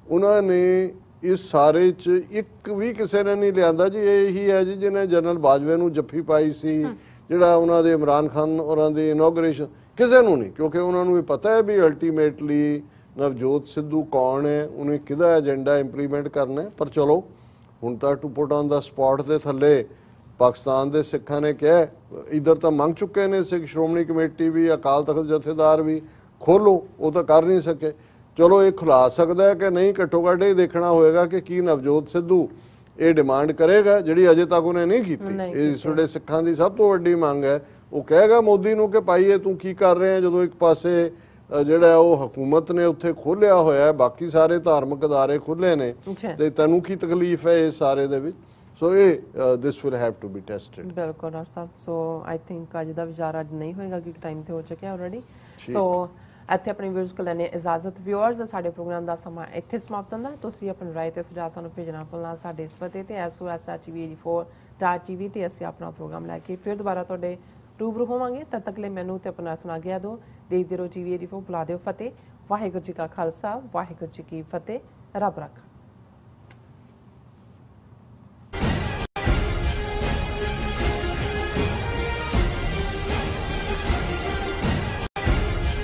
ਉਹਨਾਂ ਨੇ ਇਸ ਸਾਰੇ 'ਚ ਇੱਕ ਵੀ ਕਿਸੇ ਨੇ ਨਹੀਂ ਲਿਆਂਦਾ ਜੀ ਇਹੀ ਹੈ ਜੀ ਜਿਹਨੇ ਜਨਰਲ ਬਾਜਵੇ ਨੂੰ ਜੱਫੀ ਪਾਈ ਸੀ, ਜਿਹੜਾ ਉਹਨਾਂ ਦੇ ਇਮਰਾਨ ਖਾਨ ਉਹਨਾਂ ਦੀ ਇਨੋਗ੍ਰੇਸ਼ਨ, ਕਿਸੇ ਨੂੰ ਨਹੀਂ, ਕਿਉਂਕਿ ਉਹਨਾਂ ਨੂੰ ਇਹ ਪਤਾ ਹੈ ਵੀ ਅਲਟੀਮੇਟਲੀ ਨਵਜੋਤ ਸਿੱਧੂ ਕੌਣ ਹੈ, ਉਹਨੇ ਕਿਹਦਾ ਏਜੰਡਾ ਇੰਪਲੀਮੈਂਟ ਕਰਨਾ ਹੈ। ਪਰ ਚਲੋ ਹੁਣ ਤਾਂ to put on the spot ਦੇ ਥੱਲੇ ਪਾਕਿਸਤਾਨ ਦੇ ਸਿੱਖਾਂ ਨੇ ਕਿਹਾ, ਇੱਧਰ ਤਾਂ ਮੰਗ ਚੁੱਕੇ ਨੇ ਸਿੱਖ ਸ਼੍ਰੋਮਣੀ ਕਮੇਟੀ ਵੀ, ਅਕਾਲ ਤਖਤ ਜਥੇਦਾਰ ਵੀ, ਖੋਲੋ, ਉਹ ਤਾਂ ਕਰ ਨਹੀਂ ਸਕੇ। ਚਲੋ ਇਹ ਖੁਲਾ ਸਕਦਾ ਹੈ ਕਿ ਨਹੀਂ, ਘੱਟੋ ਘੱਟ ਇਹ ਦੇਖਣਾ ਹੋਏਗਾ ਕਿ ਕੀ ਨਵਜੋਤ ਸਿੱਧੂ ਇਹ ਡਿਮਾਂਡ ਕਰੇਗਾ ਜਿਹੜੀ ਅਜੇ ਤੱਕ ਉਹਨੇ ਨਹੀਂ ਕੀਤੀ। ਇਸ ਵੇਲੇ ਸਿੱਖਾਂ ਦੀ ਸਭ ਤੋਂ ਵੱਡੀ ਮੰਗ ਹੈ, ਉਹ ਕਹੇਗਾ ਮੋਦੀ ਨੂੰ ਕਿ ਭਾਈ ਇਹ ਤੂੰ ਕੀ ਕਰ ਰਿਹਾ, ਜਦੋਂ ਇੱਕ ਪਾਸੇ ਜਿਹੜਾ ਉਹ ਹਕੂਮਤ ਨੇ ਉੱਥੇ ਖੋਲ੍ਹਿਆ ਹੋਇਆ, ਬਾਕੀ ਸਾਰੇ ਧਾਰਮਿਕ ਅਦਾਰੇ ਖੁੱਲ੍ਹੇ ਨੇ, ਤੇ ਤੈਨੂੰ ਕੀ ਤਕਲੀਫ ਹੈ ਇਸ ਸਾਰੇ ਦੇ ਵਿੱਚ। ਸੋ ਇਹ this will have to be tested. ਬਿਲਕੁਲ doctor sahib. So I think ਅੱਜ ਦਾ ਵਿਚਾਰ ਅੱਜ ਨਹੀਂ ਹੋਏਗਾ ਕਿਉਂਕਿ ਟਾਈਮ ਤੇ ਹੋ ਚੁੱਕਿਆ ਆਲਰੇਡੀ। ਸੋ ਇੱਥੇ ਆਪਣੇ ਵਿਊਅਰਸ ਕੋਲ ਲੈਣੇ ਇਜਾਜ਼ਤ। ਵਿਊਅਰਸ, ਸਾਡੇ ਪ੍ਰੋਗਰਾਮ ਦਾ ਸਮਾਂ ਇੱਥੇ ਸਮਾਪਤ ਹੁੰਦਾ। ਤੁਸੀਂ ਆਪਣੀ ਰਾਏ ਤੇ ਸੁਝਾਅ ਸਾਨੂੰ ਭੇਜਣਾ ਭੁੱਲਣਾ ਸਾਡੇ ਇਸ ਪਤੇ ਤੇ SOSHTV84.tv ਤੇ ਅਸੀਂ ਆਪਣਾ ਪ੍ਰੋਗਰਾਮ ਲੈ ਕੇ ਫਿਰ ਦੁਬਾਰਾ ਤੁਹਾਡੇ ਰੂਬਰੂ ਹੋਵਾਂਗੇ। ਤਦ ਤੱਕ ਲਈ ਮੈਨੂੰ ਤੇ ਆਪਣਾ ਸੁਣਾ ਗਿਆ ਦਿਓ। ਦੇਖਦੇ ਰਹੋ TV84। ਬੁਲਾ ਦਿਓ ਫਤਿਹ। ਵਾਹਿਗੁਰੂ ਜੀ ਕਾ ਖਾਲਸਾ, ਵਾਹਿਗੁਰੂ ਜੀ ਕੀ ਫਤਿਹ। ਰੱਬ ਰਾਖਾ।